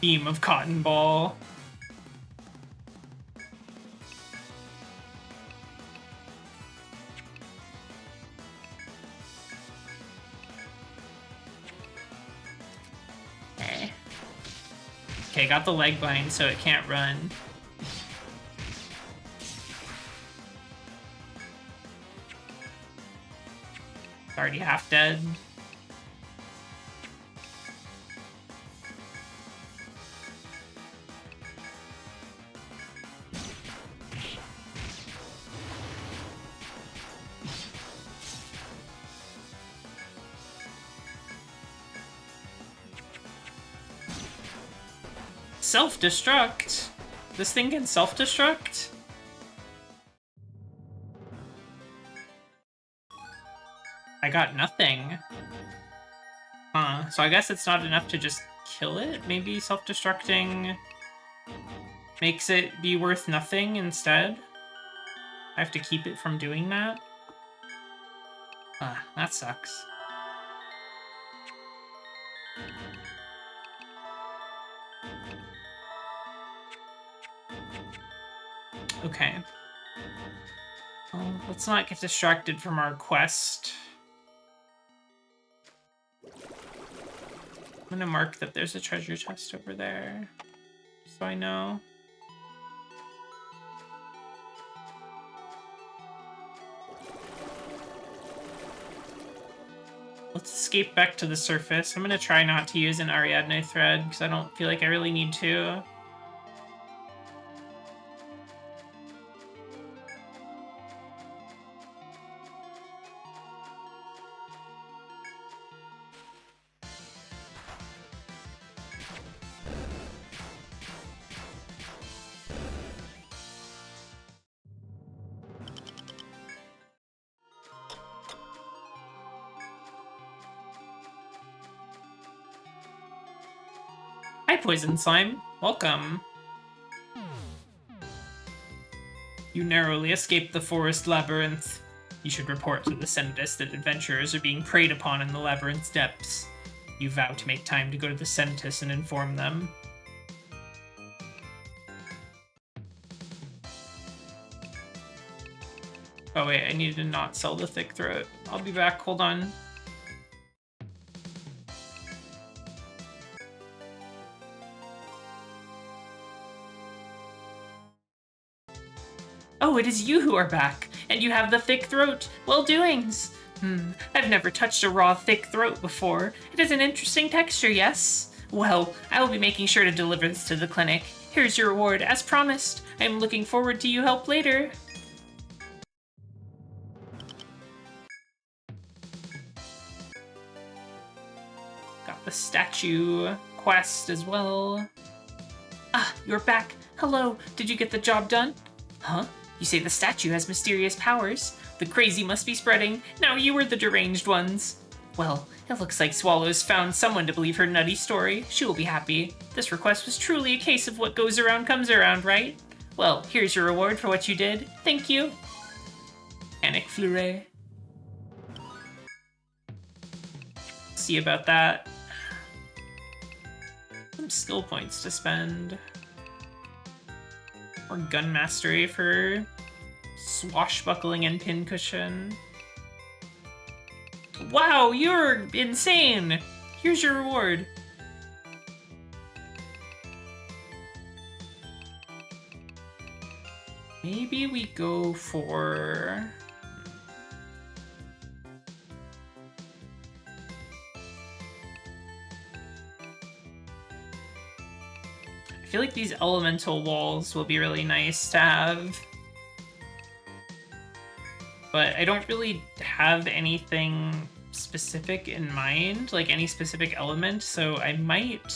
Theme of Cotton Ball. Okay, got the leg bind so it can't run. It's already half dead. Self-destruct? This thing can self-destruct? I got nothing. Huh. So I guess it's not enough to just kill it? Maybe self-destructing makes it be worth nothing instead? I have to keep it from doing that? That sucks. Okay. Well, let's not get distracted from our quest. I'm gonna mark that there's a treasure chest over there, so I know. Let's escape back to the surface. I'm gonna try not to use an Ariadne thread, because I don't feel like I really need to. Hi, Poison Slime. Welcome. You narrowly escaped the forest labyrinth. You should report to the Senatus that adventurers are being preyed upon in the labyrinth's depths. You vow to make time to go to the Senatus and inform them. Oh wait, I need to not sell the thick throat. I'll be back, hold on. Oh, it is you who are back, and you have the thick throat. Well doings. I've never touched a raw thick throat before. It has an interesting texture, yes? Well, I will be making sure to deliver this to the clinic. Here's your reward, as promised. I am looking forward to you help later. Got the statue quest as well. Ah, you're back. Hello, did you get the job done? Huh? You say the statue has mysterious powers? The crazy must be spreading. Now you are the deranged ones. Well, it looks like Swallow's found someone to believe her nutty story. She will be happy. This request was truly a case of what goes around comes around, right? Well, here's your reward for what you did. Thank you. Panic Fleuret. See about that. Some skill points to spend. Or gun mastery for swashbuckling and pincushion. Wow, you're insane! Here's your reward. Maybe we go for... I feel like these elemental walls will be really nice to have. But I don't really have anything specific in mind, like any specific element, so I might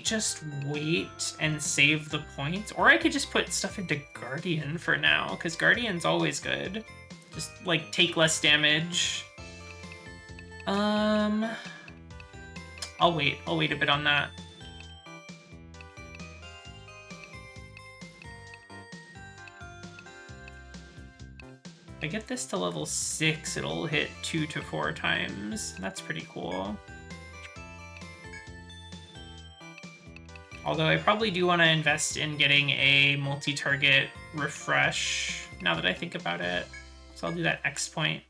just wait and save the points. Or I could just put stuff into Guardian for now, because Guardian's always good. Just, like, take less damage. I'll wait a bit on that. If I get this to level 6, it'll hit 2 to 4 times. That's pretty cool. Although I probably do want to invest in getting a multi-target refresh, now that I think about it. So I'll do that next point.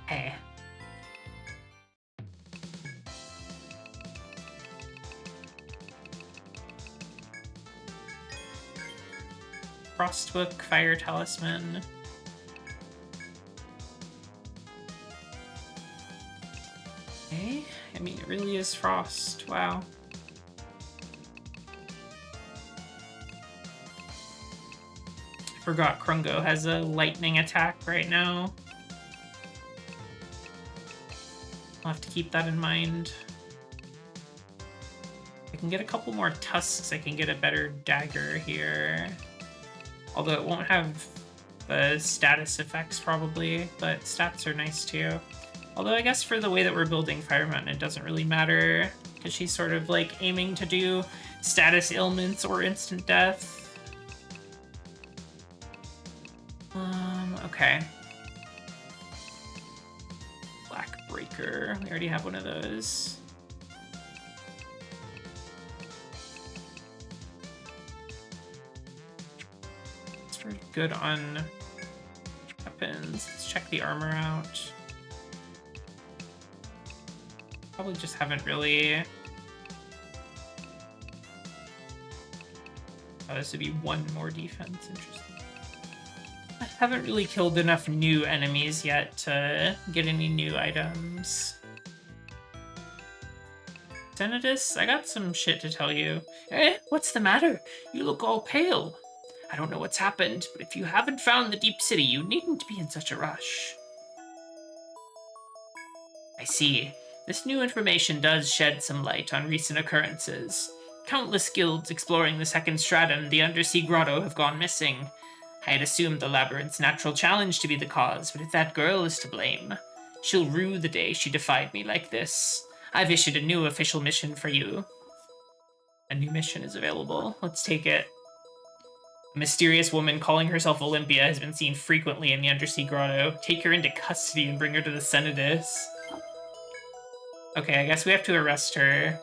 Hey. Frostbook, Fire Talisman. Okay, I mean, it really is Frost. Wow. I forgot Krungo has a lightning attack right now. I'll have to keep that in mind. I I can get a couple more tusks, I can get a better dagger here. Although it won't have the status effects probably, but stats are nice too. Although I guess for the way that we're building Fire Mountain, it doesn't really matter, because she's sort of like aiming to do status ailments or instant death. Okay. Black Breaker, we already have one of those. We're good on weapons. Let's check the armor out. Probably just haven't really... Oh, this would be one more defense. Interesting. I haven't really killed enough new enemies yet to get any new items. Senadus, I got some shit to tell you. What's the matter? You look all pale. I don't know what's happened, but if you haven't found the Deep City, you needn't be in such a rush. I see. This new information does shed some light on recent occurrences. Countless guilds exploring the second stratum, the undersea grotto, have gone missing. I had assumed the labyrinth's natural challenge to be the cause, but if that girl is to blame, she'll rue the day she defied me like this. I've issued a new official mission for you. A new mission is available. Let's take it. A mysterious woman calling herself Olympia has been seen frequently in the undersea grotto. Take her into custody and bring her to the Senadus. Okay, I guess we have to arrest her.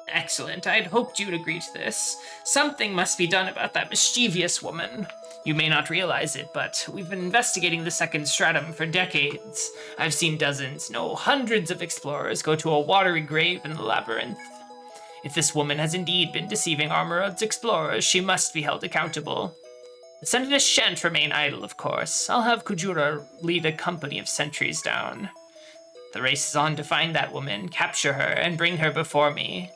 Excellent. I'd hoped you'd agree to this. Something must be done about that mischievous woman. You may not realize it, but we've been investigating the second stratum for decades. I've seen dozens, no, hundreds of explorers go to a watery grave in the labyrinth. If this woman has indeed been deceiving Armorod's explorers, she must be held accountable. The Senators shan't remain idle, of course. I'll have Kujura lead a company of sentries down. The race is on to find that woman, capture her, and bring her before me.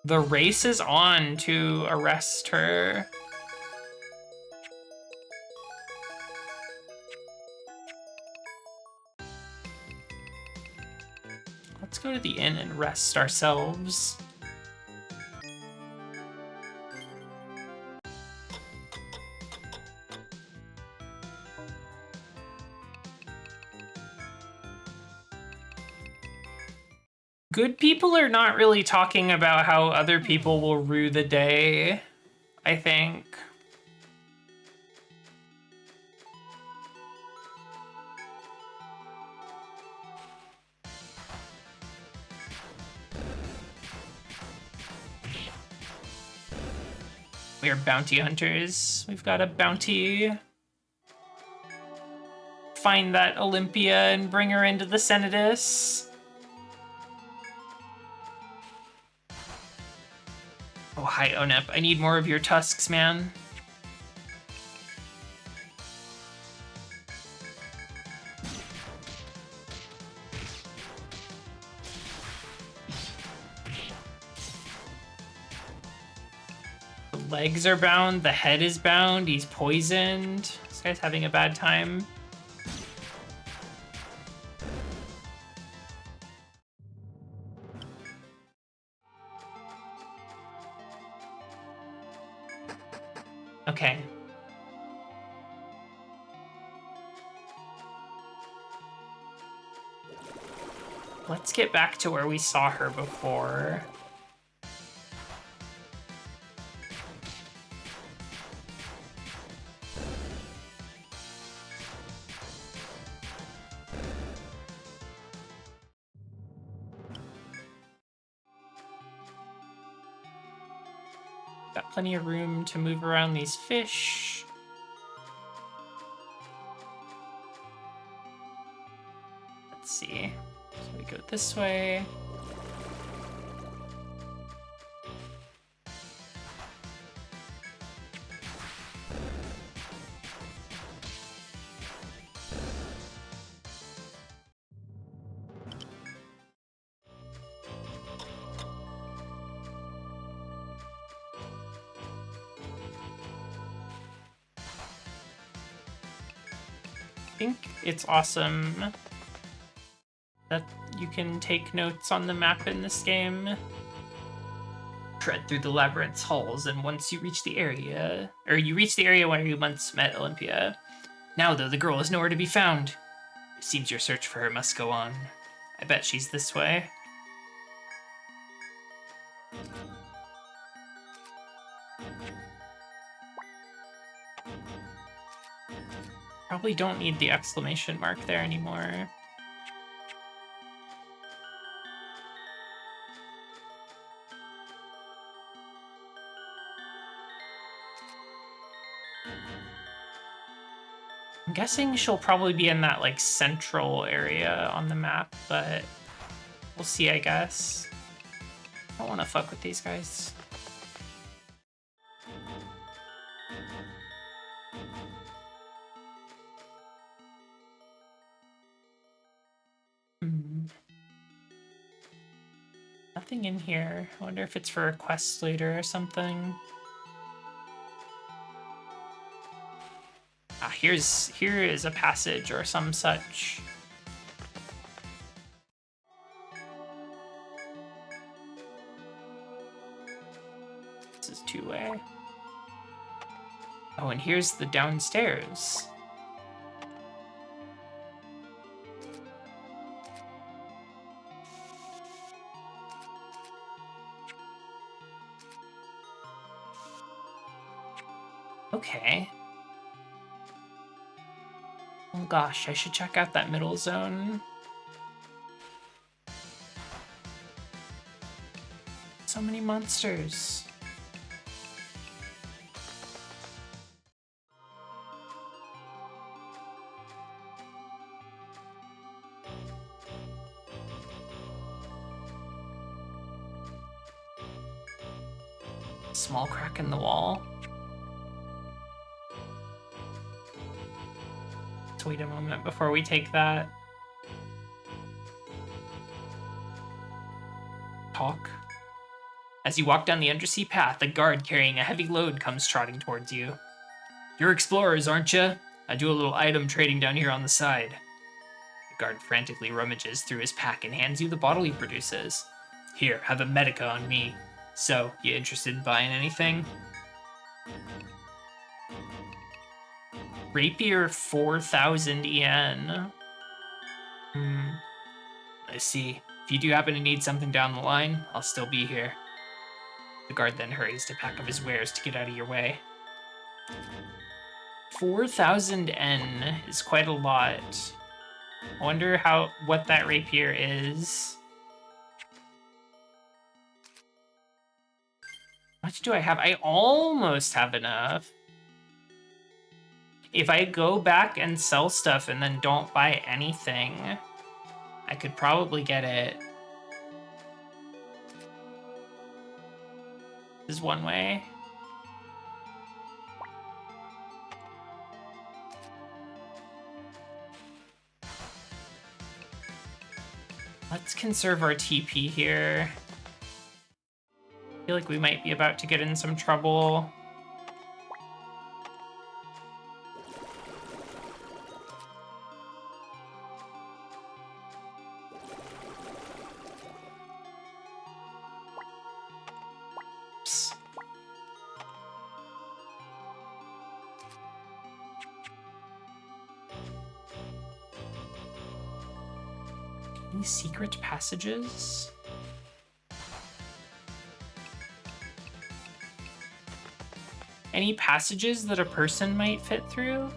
The race is on to arrest her. Let's go to the inn and rest ourselves. Good people are not really talking about how other people will rue the day, I think. We are bounty hunters. We've got a bounty. Find that Olympia and bring her into the Senadus. Oh, hi, Onep. I need more of your tusks, man. The legs are bound, the head is bound, he's poisoned. This guy's having a bad time. Okay. Let's get back to where we saw her before. Got plenty of room to move around these fish. Let's see. So we go this way. I think it's awesome that you can take notes on the map in this game. Tread through the labyrinth's halls, and once you reach the area, where you once met Olympia. Now, though, the girl is nowhere to be found. It seems your search for her must go on. I bet she's this way. Probably don't need the exclamation mark there anymore. I'm guessing she'll probably be in that, like, central area on the map, but we'll see, I guess. I don't want to fuck with these guys. Nothing in here. I wonder if it's for a quest later or something. Ah, here is a passage or some such. This is two-way. Oh, and here's the downstairs. Okay. Oh gosh, I should check out that middle zone. So many monsters. Small crack in the wall. Let's wait a moment before we take that. Talk. As you walk down the undersea path, a guard carrying a heavy load comes trotting towards you. You're explorers, aren't you? I do a little item trading down here on the side. The guard frantically rummages through his pack and hands you the bottle he produces. Here, have a medica on me. So, you interested in buying anything? Rapier 4,000 yen. I see. If you do happen to need something down the line, I'll still be here. The guard then hurries to pack up his wares to get out of your way. 4,000 N is quite a lot. I wonder what that rapier is. How much do I have? I almost have enough. If I go back and sell stuff and then don't buy anything, I could probably get it. This is one way. Let's conserve our TP here. I feel like we might be about to get in some trouble. Oops. Any secret passages? Any passages that a person might fit through?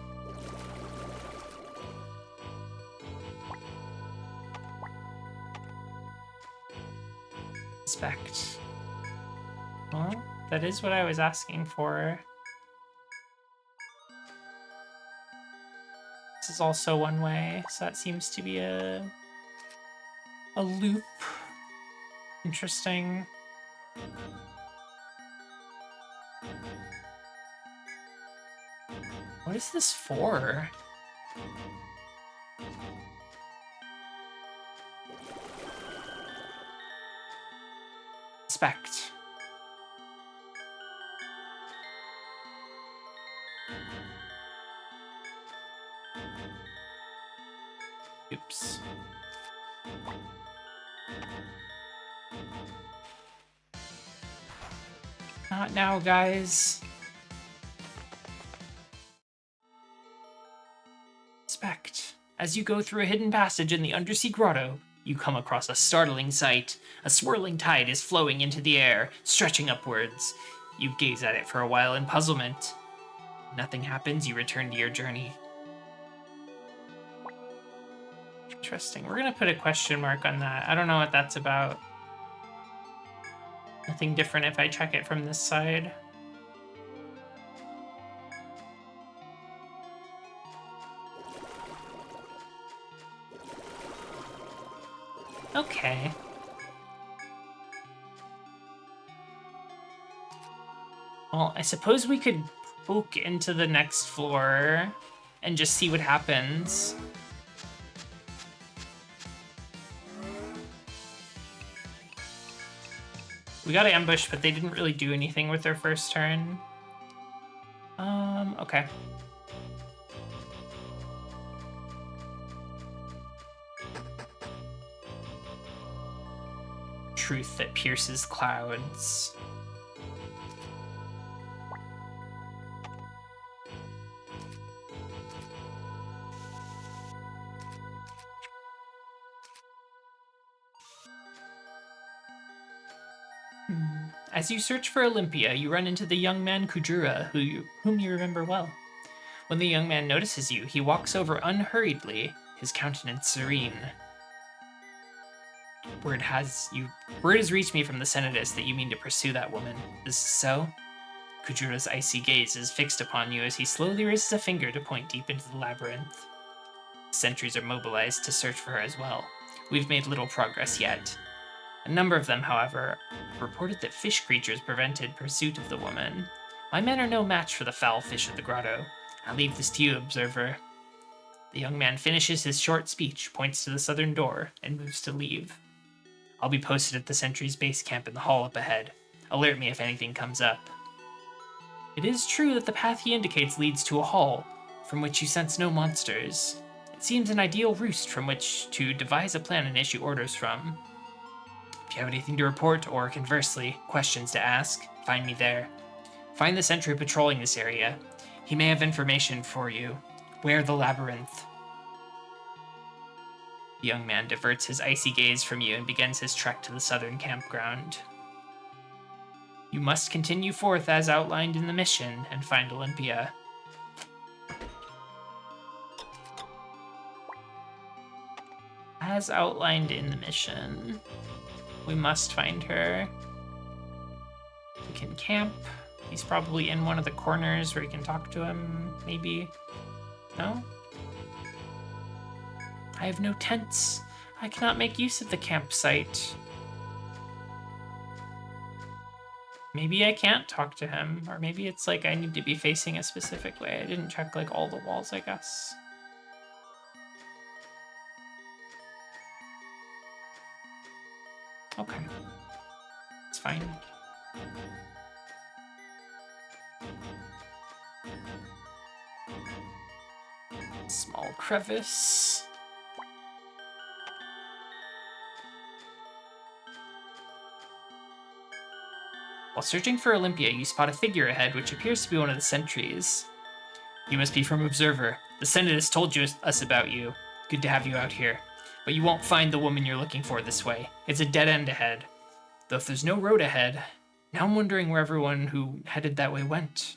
Inspect. Well, that is what I was asking for. This is also one way, so that seems to be a loop. Interesting. What is this for? Inspect. Oops. Not now, guys. Inspect. As you go through a hidden passage in the undersea grotto, you come across a startling sight. A swirling tide is flowing into the air, stretching upwards. You gaze at it for a while in puzzlement. Nothing happens, you return to your journey. Interesting. We're gonna put a question mark on that. I don't know what that's about. Nothing different if I check it from this side. Okay. Well, I suppose we could poke into the next floor and just see what happens. We got ambushed, but they didn't really do anything with their first turn. Okay. Truth that pierces clouds. As you search for Olympia, you run into the young man Kujura, whom you remember well. When the young man notices you, he walks over unhurriedly, his countenance serene. Word has reached me from the Senatist that you mean to pursue that woman. Is this so? Kujura's icy gaze is fixed upon you as he slowly raises a finger to point deep into the labyrinth. Sentries are mobilized to search for her as well. We've made little progress yet. A number of them, however, reported that fish creatures prevented pursuit of the woman. My men are no match for the foul fish of the grotto. I leave this to you, observer. The young man finishes his short speech, points to the southern door, and moves to leave. I'll be posted at the sentry's base camp in the hall up ahead. Alert me if anything comes up. It is true that the path he indicates leads to a hall, from which you sense no monsters. It seems an ideal roost from which to devise a plan and issue orders from. If you have anything to report, or conversely, questions to ask, find me there. Find the sentry patrolling this area. He may have information for you. Where the labyrinth? The young man diverts his icy gaze from you and begins his trek to the southern campground. You must continue forth as outlined in the mission and find Olympia. As outlined in the mission, we must find her. We can camp. He's probably in one of the corners where you can talk to him, maybe. No? I have no tents. I cannot make use of the campsite. Maybe I can't talk to him, or maybe it's like I need to be facing a specific way. I didn't check like all the walls, I guess. Okay. It's fine. Small crevice. While searching for Olympia, you spot a figure ahead, which appears to be one of the sentries. You must be from Observer. The Senatist told us about you. Good to have you out here. But you won't find the woman you're looking for this way. It's a dead end ahead. Though if there's no road ahead, now I'm wondering where everyone who headed that way went.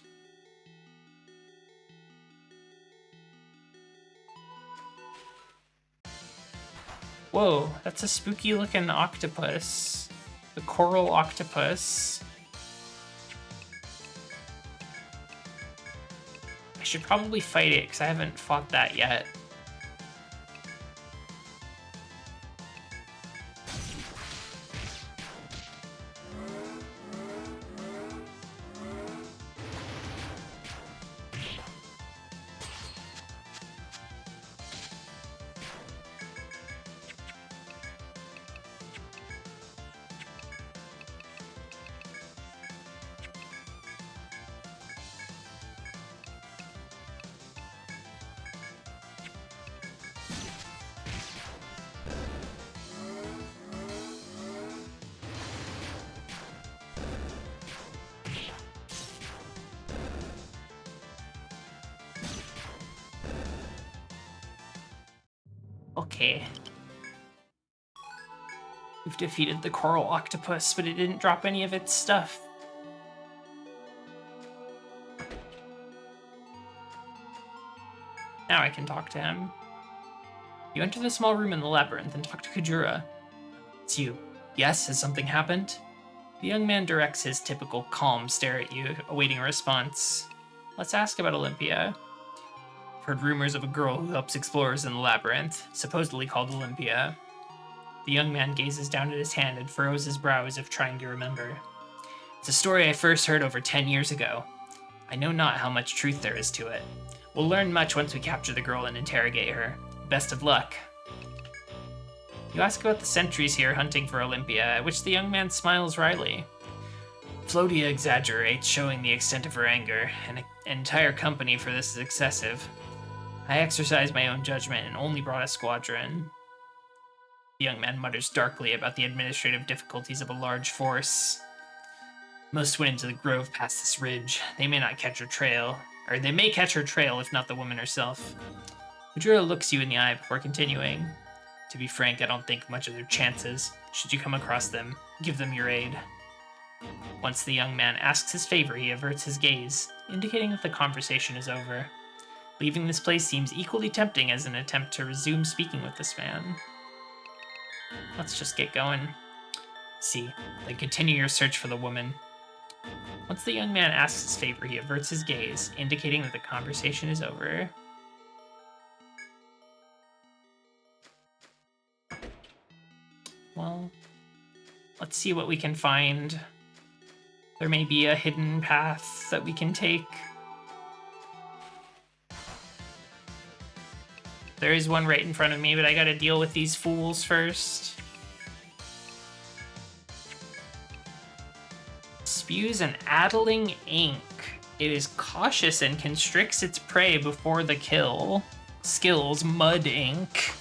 Whoa, that's a spooky looking octopus. The coral octopus. I should probably fight it, because I haven't fought that yet. Okay. We've defeated the coral octopus, but it didn't drop any of its stuff. Now I can talk to him. You enter the small room in the labyrinth and talk to Kujura. It's you. Yes, has something happened? The young man directs his typical calm stare at you, awaiting a response. Let's ask about Olympia. I've heard rumors of a girl who helps explorers in the labyrinth, supposedly called Olympia. The young man gazes down at his hand and furrows his brow as if trying to remember. It's a story I first heard over 10 years ago. I know not how much truth there is to it. We'll learn much once we capture the girl and interrogate her. Best of luck. You ask about the sentries here hunting for Olympia, at which the young man smiles wryly. Floatia exaggerates, showing the extent of her anger. An entire company for this is excessive. I exercised my own judgment and only brought a squadron. The young man mutters darkly about the administrative difficulties of a large force. Most went into the grove past this ridge. They may catch her trail if not the woman herself. Kujura looks you in the eye before continuing. To be frank, I don't think much of their chances. Should you come across them, give them your aid. Once the young man asks his favor, he averts his gaze, indicating that the conversation is over. Leaving this place seems equally tempting as an attempt to resume speaking with this man. Let's just get going. See, then continue your search for the woman. Once the young man asks his favor, he averts his gaze, indicating that the conversation is over. Well, let's see what we can find. There may be a hidden path that we can take. There is one right in front of me, but I gotta deal with these fools first. Spews an addling ink. It is cautious and constricts its prey before the kill. Skills, mud ink.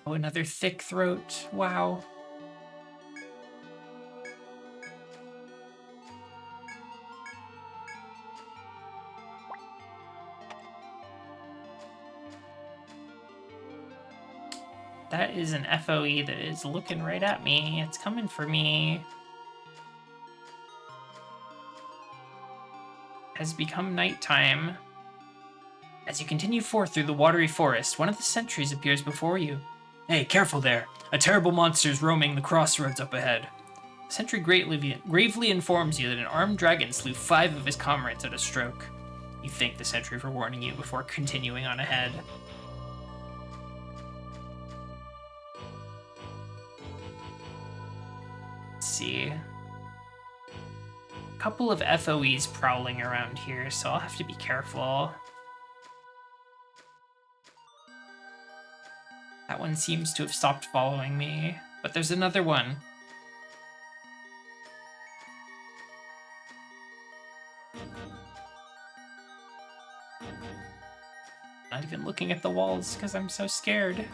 Oh, another thick throat. Wow. That is an FOE that is looking right at me. It's coming for me. Has become nighttime. As you continue forth through the watery forest, one of the sentries appears before you. Hey, careful there. A terrible monster is roaming the crossroads up ahead. The sentry gravely informs you that an armed dragon slew 5 of his comrades at a stroke. You thank the sentry for warning you before continuing on ahead. Let's see. A couple of FOEs prowling around here, so I'll have to be careful. That one seems to have stopped following me, but there's another one. Not even looking at the walls because I'm so scared.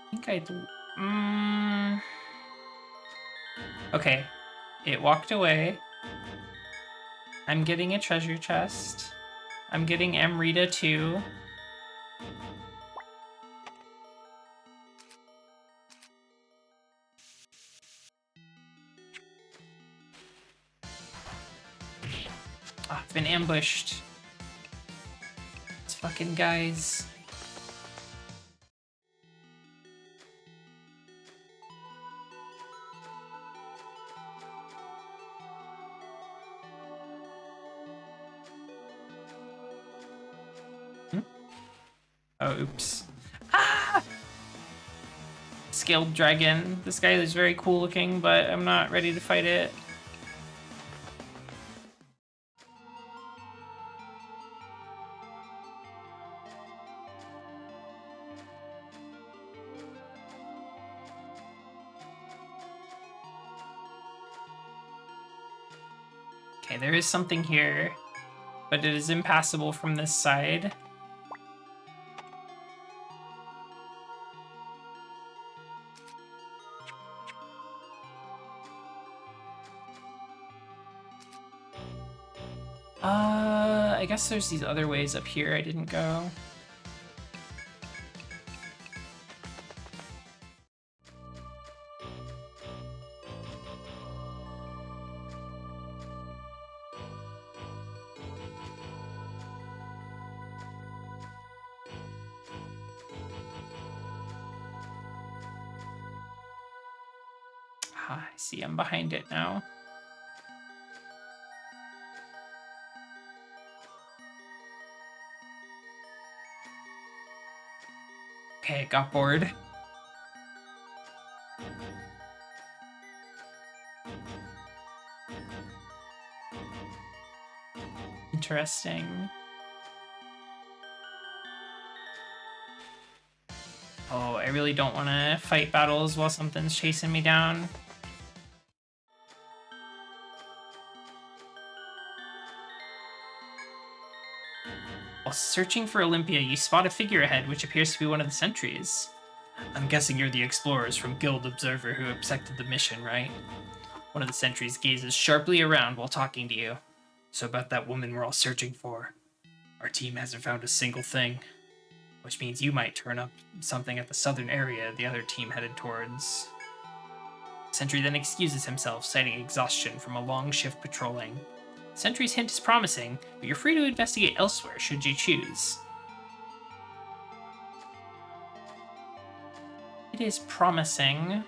I think Okay. It walked away. I'm getting a treasure chest. I'm getting Amrita too. Oh, I've been ambushed. It's fucking guys. Oh, oops. scaled dragon. This guy is very cool looking, but I'm not ready to fight it. Okay, there is something here, but it is impassable from this side. I guess there's these other ways up here I didn't go. Ah, I see, I'm behind it now. Okay, got bored. Interesting. Oh, I really don't want to fight battles while something's chasing me down. While searching for Olympia, you spot a figurehead which appears to be one of the sentries. I'm guessing you're the explorers from Guild Observer who accepted the mission, right? One of the sentries gazes sharply around while talking to you. So about that woman we're all searching for. Our team hasn't found a single thing, which means you might turn up something at the southern area the other team headed towards. Sentry then excuses himself, citing exhaustion from a long shift patrolling. Sentry's hint is promising, but you're free to investigate elsewhere should you choose. It is promising.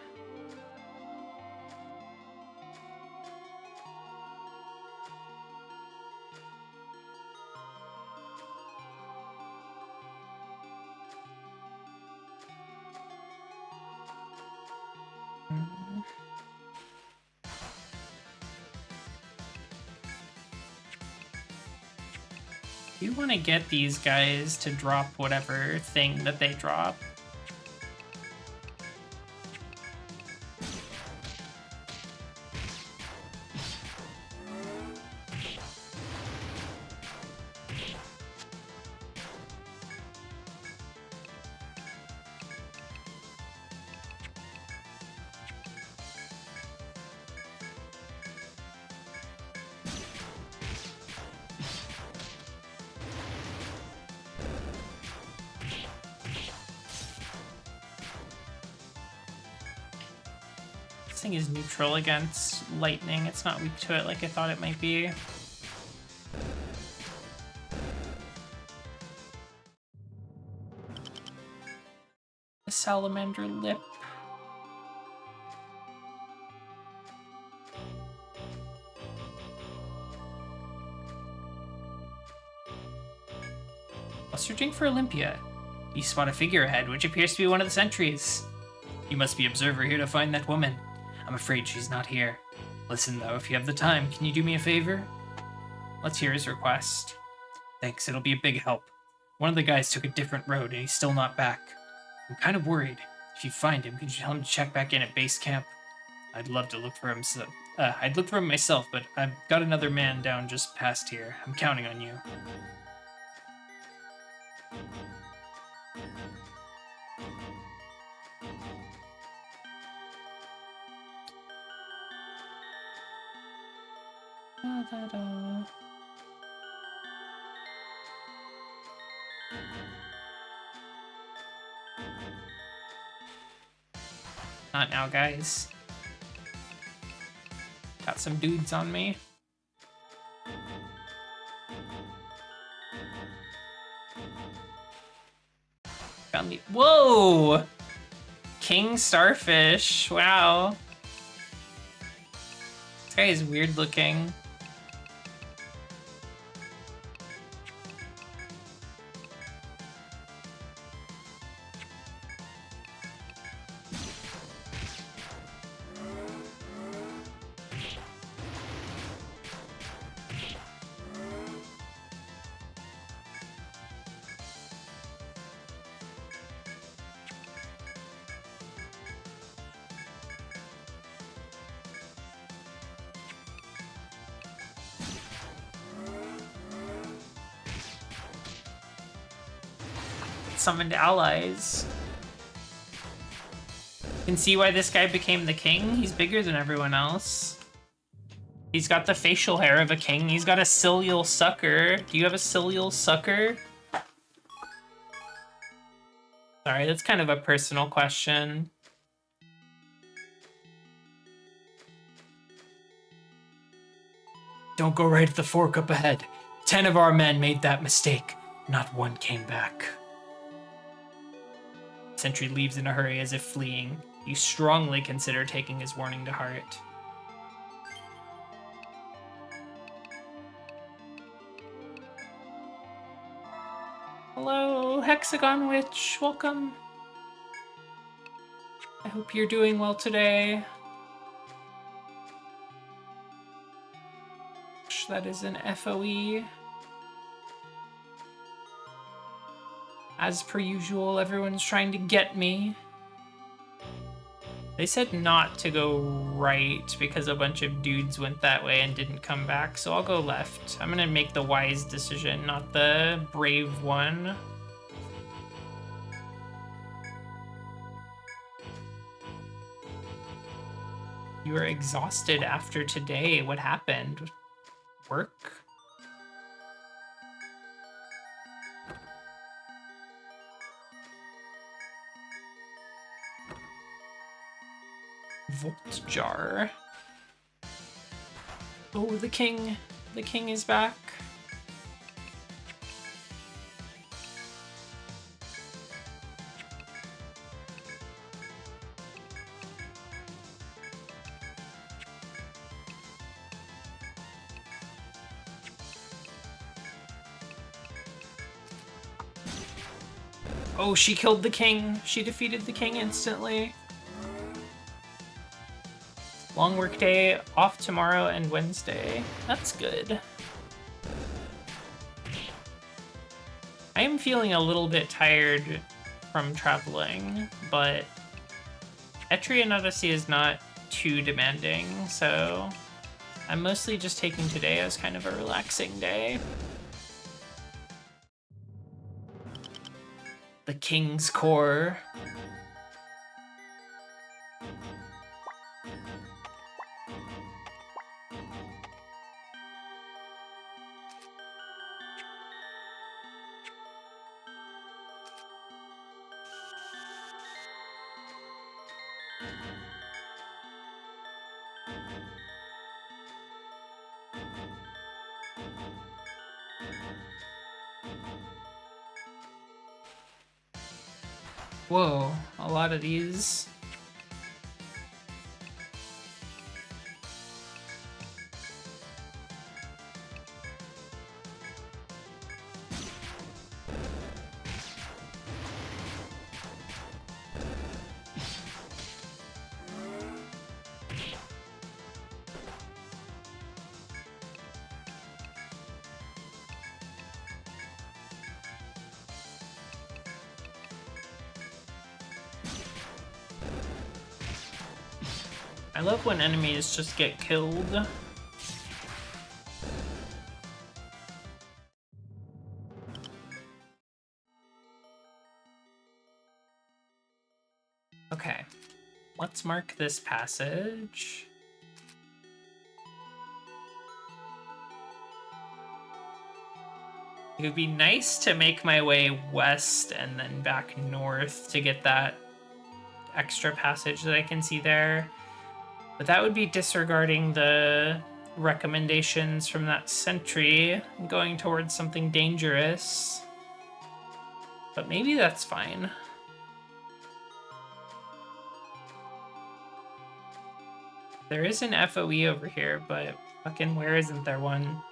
You want to get these guys to drop whatever thing that they drop. This thing is neutral against lightning. It's not weak to it like I thought it might be. A salamander lip. While searching for Olympia, you spot a figurehead which appears to be one of the sentries. You must be Observer here to find that woman. I'm afraid she's not here. Listen though, if you have the time, can you do me a favor? Let's hear his request. Thanks, it'll be a big help. One of the guys took a different road and he's still not back. I'm kind of worried. If you find him, could you tell him to check back in at base camp? I'd love to look for him. I'd look for him myself, but I've got another man down just past here. I'm counting on you. Not now, guys. Got some dudes on me. Found the— Whoa! King Starfish. Wow. This guy is weird looking. summoned allies. You can see why this guy became the king. He's bigger than everyone else. He's got the facial hair of a king. He's got a cilial sucker. Do you have a cilial sucker? Sorry, that's kind of a personal question. Don't go right at the fork up ahead. 10 of our men made that mistake. Not one came back. Sentry leaves in a hurry as if fleeing. You strongly consider taking his warning to heart. Hello, Hexagon Witch. Welcome. I hope you're doing well today. That is an FOE. As per usual, everyone's trying to get me. They said not to go right because a bunch of dudes went that way and didn't come back, so I'll go left. I'm gonna make the wise decision, not the brave one. You are exhausted after today. What happened? Work? Volt jar. Oh, the king. The king is back. Oh, she killed the king. She defeated the king instantly. Long work day, off tomorrow and Wednesday. That's good. I am feeling a little bit tired from traveling, but Etrian Odyssey is not too demanding, so I'm mostly just taking today as kind of a relaxing day. The King's Core. Whoa, a lot of these. I love when enemies just get killed. Okay, let's mark this passage. It would be nice to make my way west and then back north to get that extra passage that I can see there. But that would be disregarding the recommendations from that sentry and going towards something dangerous. But maybe that's fine. There is an FOE over here, but fucking where isn't there one?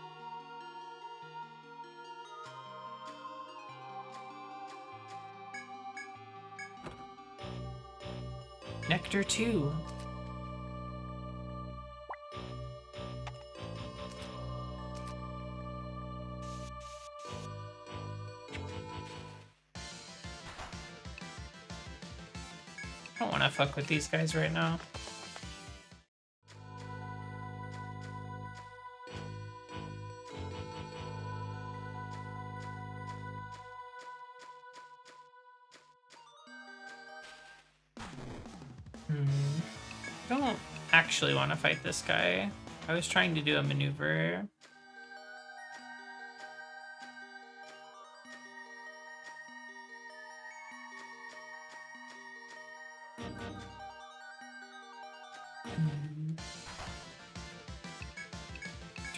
Nectar 2. I don't want to fuck with these guys right now. I don't actually want to fight this guy. I was trying to do a maneuver.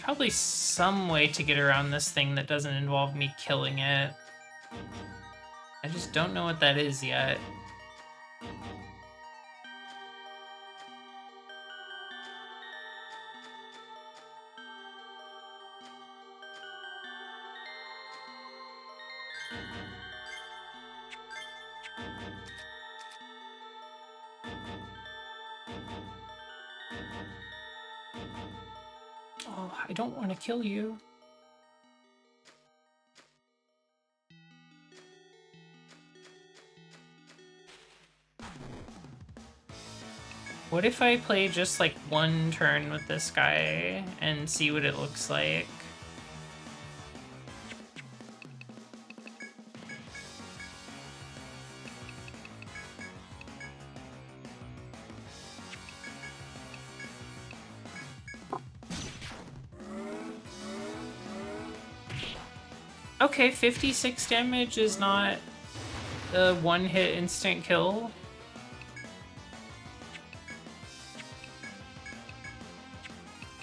Probably some way to get around this thing that doesn't involve me killing it. I just don't know what that is yet. Oh, I don't want to kill you. What if I play just like one turn with this guy and see what it looks like? Okay, 56 damage is not a one-hit instant kill.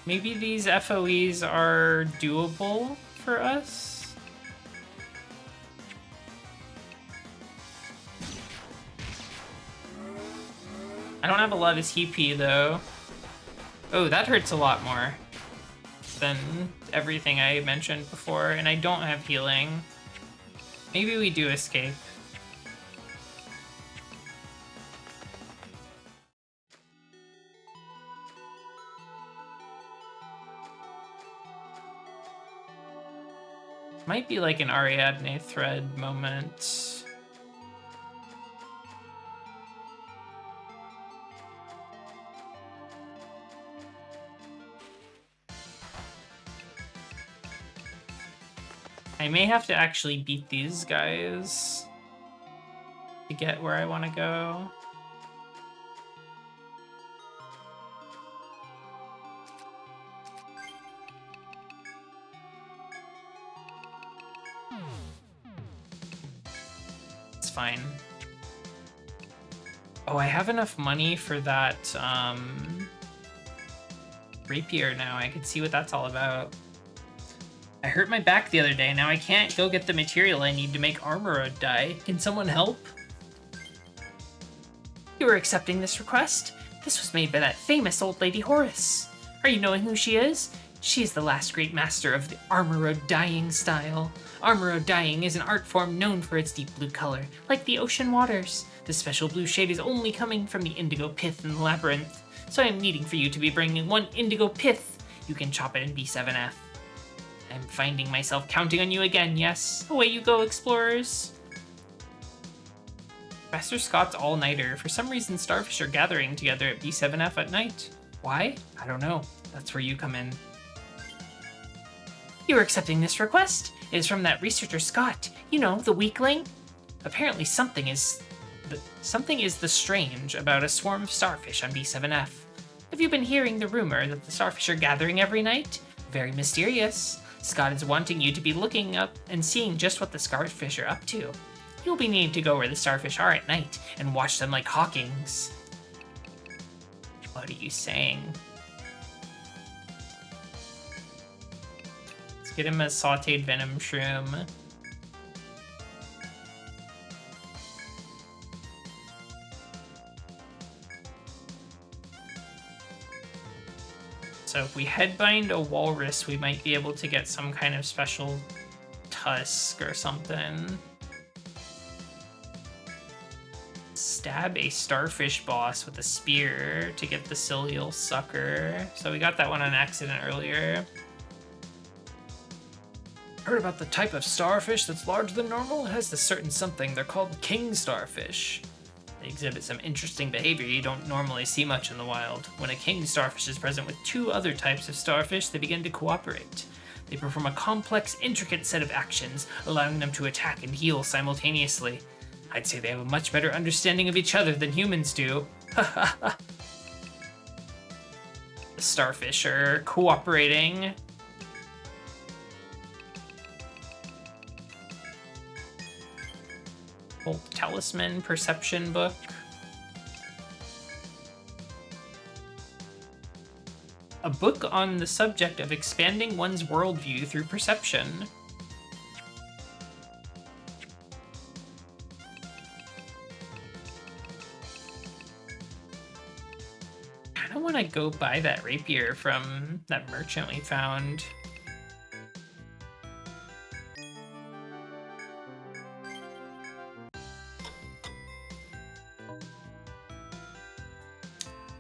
Maybe these FOEs are doable for us? I don't have a lot of TP though. Oh, that hurts a lot more than everything I mentioned before, and I don't have healing. Maybe we do escape. Might be like an Ariadne thread moment. I may have to actually beat these guys to get where I want to go. It's fine. Oh, I have enough money for that rapier now. I can see what that's all about. I hurt my back the other day. Now I can't go get the material I need to make armor dye. Can someone help? You are accepting this request? This was made by that famous old lady Horace. Are you knowing who she is? She is the last great master of the armor dyeing style. Armor dyeing is an art form known for its deep blue color, like the ocean waters. The special blue shade is only coming from the indigo pith in the labyrinth, so I am needing for you to be bringing 1 indigo pith. You can chop it in B7F. I'm finding myself counting on you again, yes. Away you go, explorers. Professor Scott's all-nighter. For some reason, starfish are gathering together at B7F at night. Why? I don't know. That's where you come in. You are accepting this request? It is from that researcher Scott. You know, the weakling? Apparently something is the strange about a swarm of starfish on B7F. Have you been hearing the rumor that the starfish are gathering every night? Very mysterious. Scott is wanting you to be looking up and seeing just what the starfish are up to. You'll be needing to go where the starfish are at night and watch them like Hawkings. What are you saying? Let's get him a sauteed venom shroom. So if we headbind a walrus, we might be able to get some kind of special tusk or something. Stab a starfish boss with a spear to get the cilial sucker. So we got that one on accident earlier. Heard about the type of starfish that's larger than normal? It has this certain something. They're called king starfish. They exhibit some interesting behavior you don't normally see much in the wild. When a king starfish is present with 2 other types of starfish, they begin to cooperate. They perform a complex, intricate set of actions, allowing them to attack and heal simultaneously. I'd say they have a much better understanding of each other than humans do. The starfish are cooperating. Old talisman perception book. A book on the subject of expanding one's worldview through perception. I don't want to go buy that rapier from that merchant we found.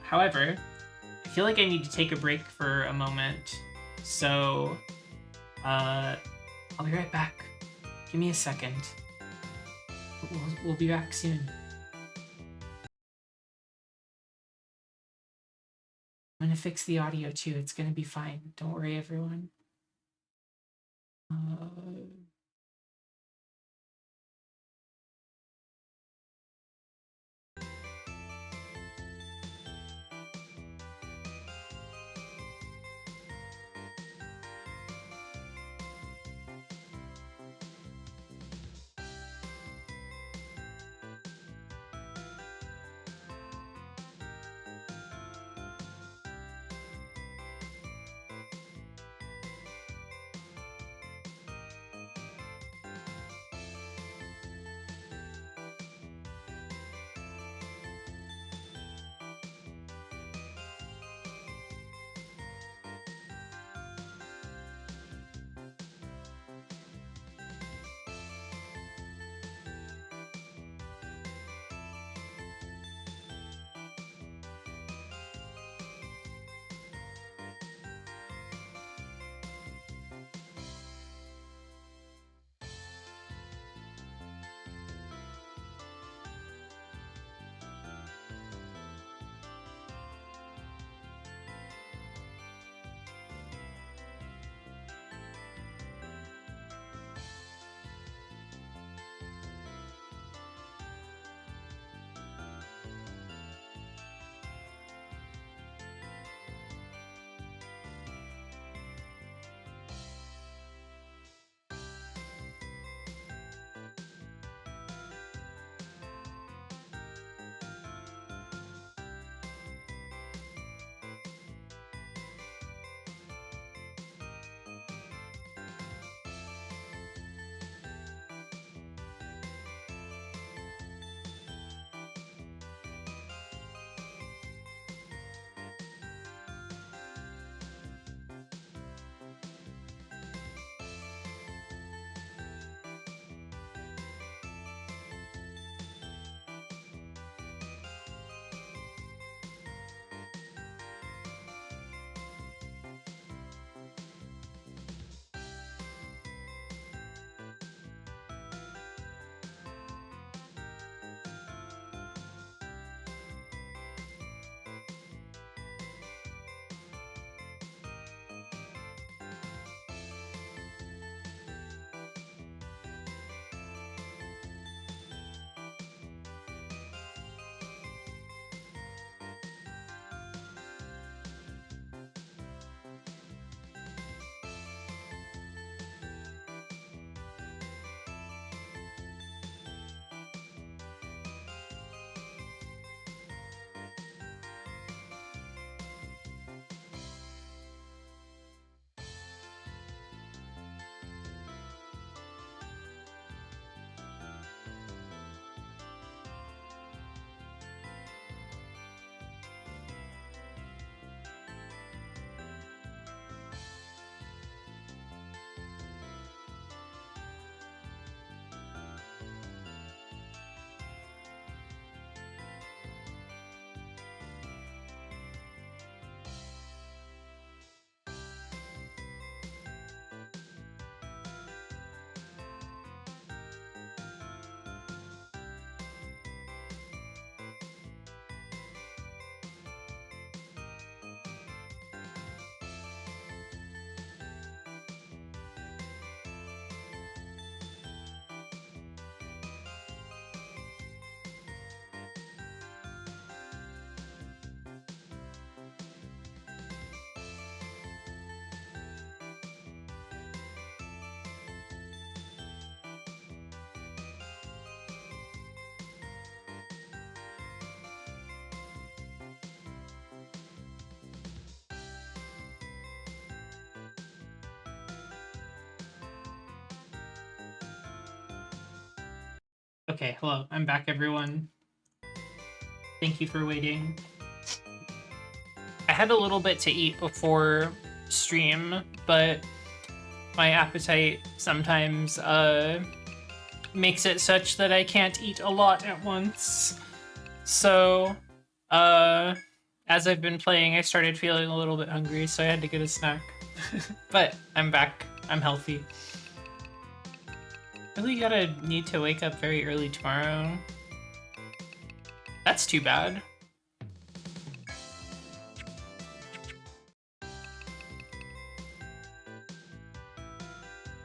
However, I feel like I need to take a break for a moment, so I'll be right back. Give me a second. We'll be back soon. I'm gonna fix the audio too. It's gonna be fine. Don't worry, everyone. Okay, hello. I'm back, everyone. Thank you for waiting. I had a little bit to eat before stream, but my appetite sometimes makes it such that I can't eat a lot at once. So, as I've been playing, I started feeling a little bit hungry, so I had to get a snack. But I'm back. I'm healthy. Really gotta need to wake up very early tomorrow. That's too bad.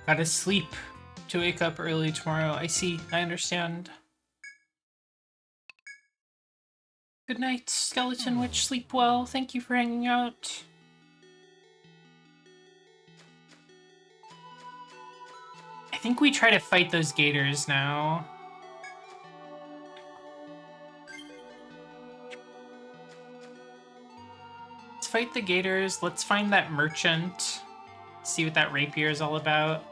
Gotta sleep to wake up early tomorrow. I see. I understand. Good night, Skeleton Witch. Sleep well. Thank you for hanging out. I think we try to fight those gators now. Let's fight the gators. Let's find that merchant. See what that rapier is all about.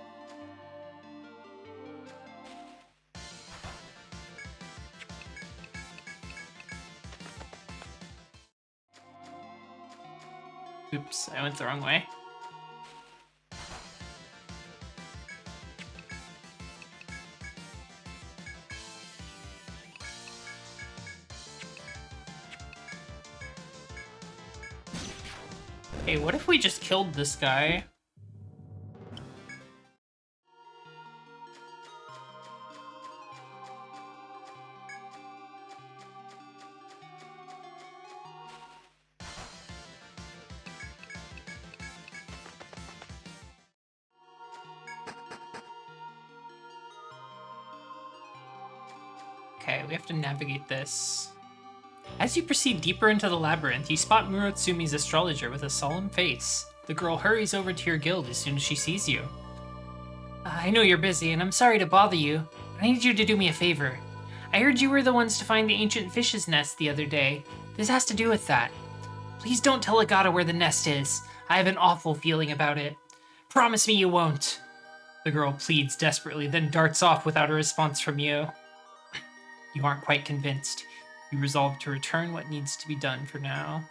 Oops, I went the wrong way. Hey, what if we just killed this guy? Okay, we have to navigate this. As you proceed deeper into the labyrinth, you spot Murotsumi's astrologer with a solemn face. The girl hurries over to your guild as soon as she sees you. I know you're busy, and I'm sorry to bother you. I need you to do me a favor. I heard you were the ones to find the ancient fish's nest the other day. This has to do with that. Please don't tell Agata where the nest is. I have an awful feeling about it. Promise me you won't. The girl pleads desperately, then darts off without a response from you. You aren't quite convinced. You resolve to return what needs to be done for now.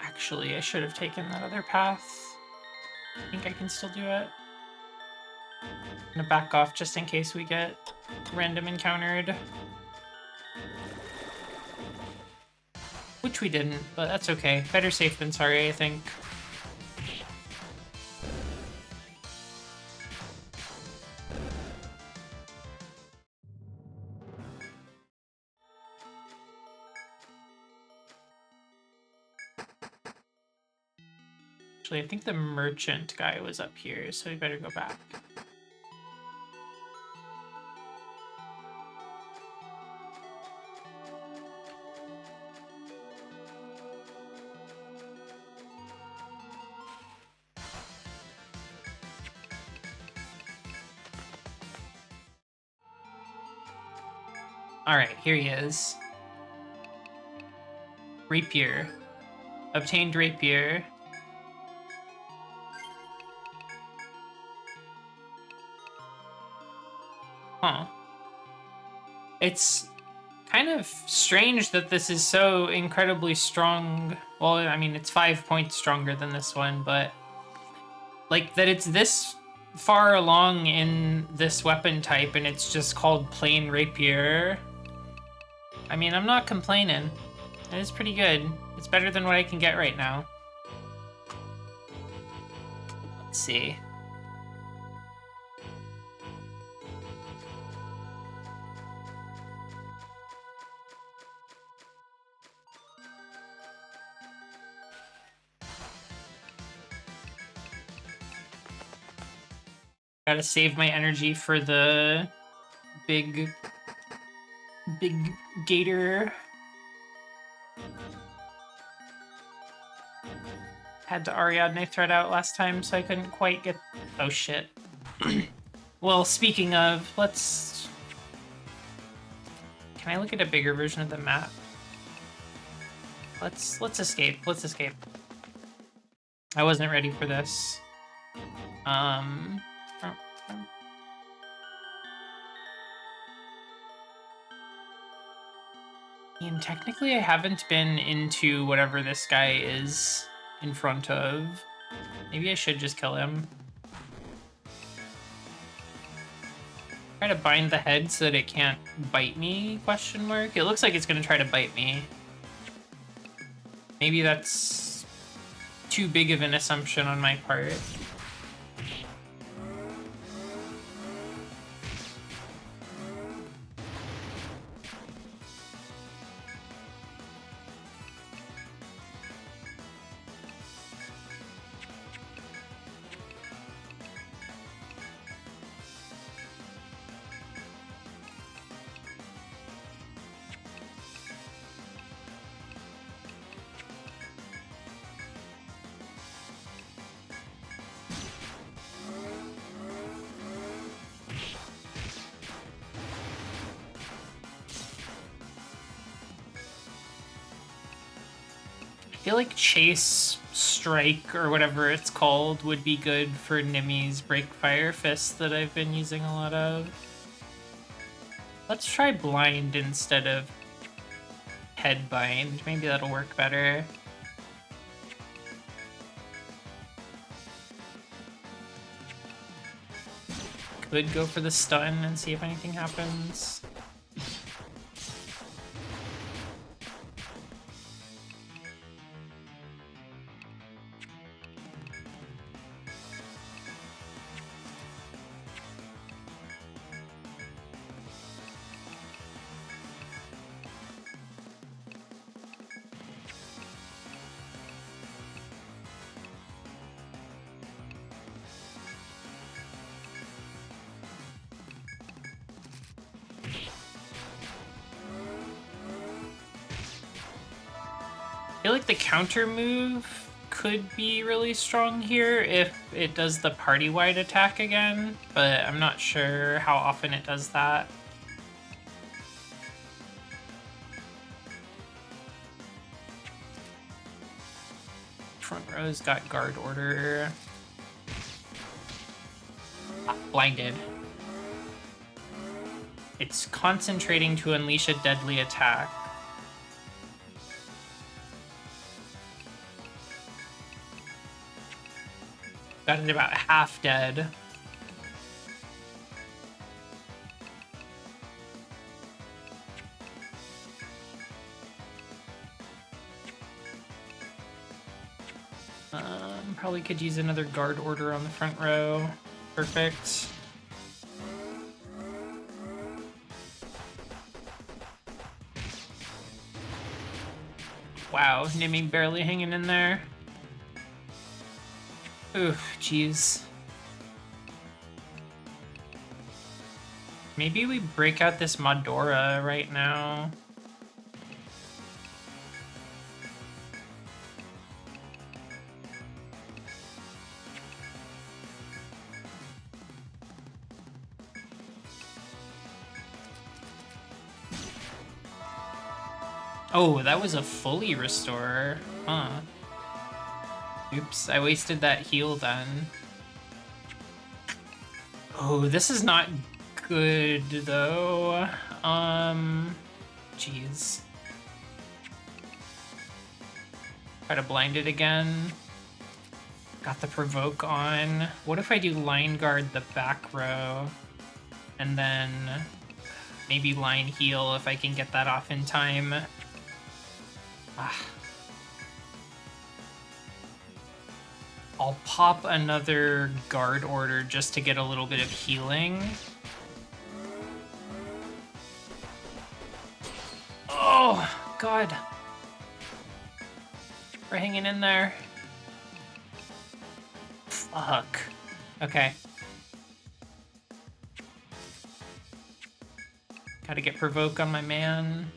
Actually, I should have taken that other path. I think I can still do it. I'm gonna back off just in case we get random encountered. Which we didn't, but that's okay. Better safe than sorry, I think. Actually, I think the merchant guy was up here, so we better go back. Alright, here he is. Rapier. Obtained rapier. Huh. It's kind of strange that this is so incredibly strong. Well, I mean, it's 5 points stronger than this one, but like that it's this far along in this weapon type and it's just called plain rapier. I mean, I'm not complaining. It is pretty good. It's better than what I can get right now. Let's see. Gotta save my energy for the big gator. Had to Ariadne thread out last time, so I couldn't quite get... Oh, shit. Well, speaking of, let's Can I look at a bigger version of the map? Let's escape. Let's escape. I wasn't ready for this. And technically I haven't been into whatever this guy is in front of. Maybe I should just kill him. Try to bind the head so that it can't bite me, question mark. It looks like it's gonna try to bite me. Maybe that's too big of an assumption on my part. I feel like Chase Strike, or whatever it's called, would be good for Nimi's Breakfire Fist that I've been using a lot of. Let's try Blind instead of Headbind. Maybe that'll work better. Could go for the stun and see if anything happens. I feel like the counter move could be really strong here if it does the party-wide attack again, but I'm not sure how often it does that. Front row's got guard order. Blinded. It's concentrating to unleash a deadly attack. Got it about half dead. Probably could use another guard order on the front row. Perfect. Wow, Nimi barely hanging in there. Oof, jeez. Maybe we break out this Madora right now. Oh, that was a fully restore. Huh. Oops, I wasted that heal then. Oh, this is not good though. Jeez. Try to blind it again. Got the provoke on. What if I do line guard the back row? And then maybe line heal if I can get that off in time. Ah. I'll pop another guard order just to get a little bit of healing. Oh, God. We're hanging in there. Fuck. Okay. Gotta get provoke on my man.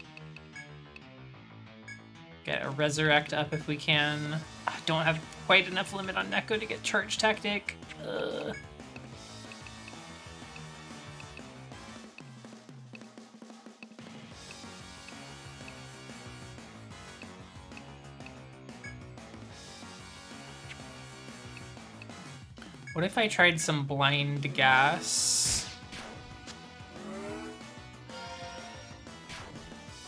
Get a resurrect up if we can. I don't have quite enough limit on Neko to get charge tactic. What if I tried some blind gas?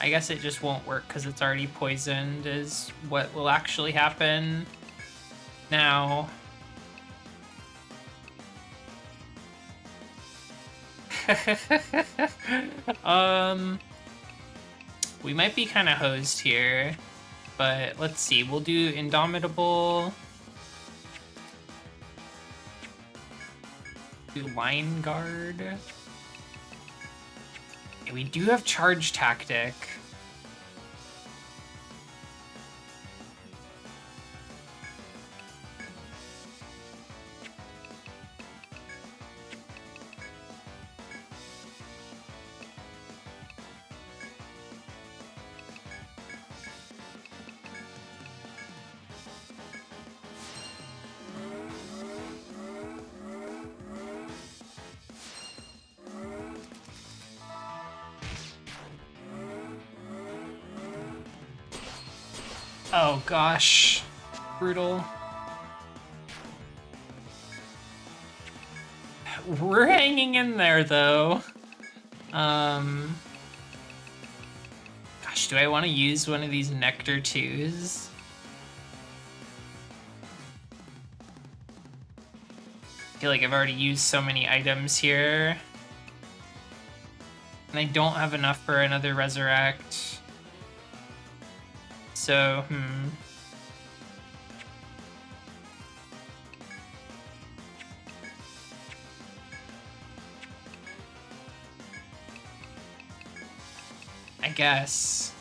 I guess it just won't work because it's already poisoned is what will actually happen now. We might be kind of hosed here, but let's see. We'll do Indomitable. Do Line Guard. Yeah, we do have Charge Tactic. Oh gosh, brutal. We're hanging in there though. Gosh, do I want to use one of these Nectar 2s? I feel like I've already used so many items here. And I don't have enough for another Resurrect. So, I guess.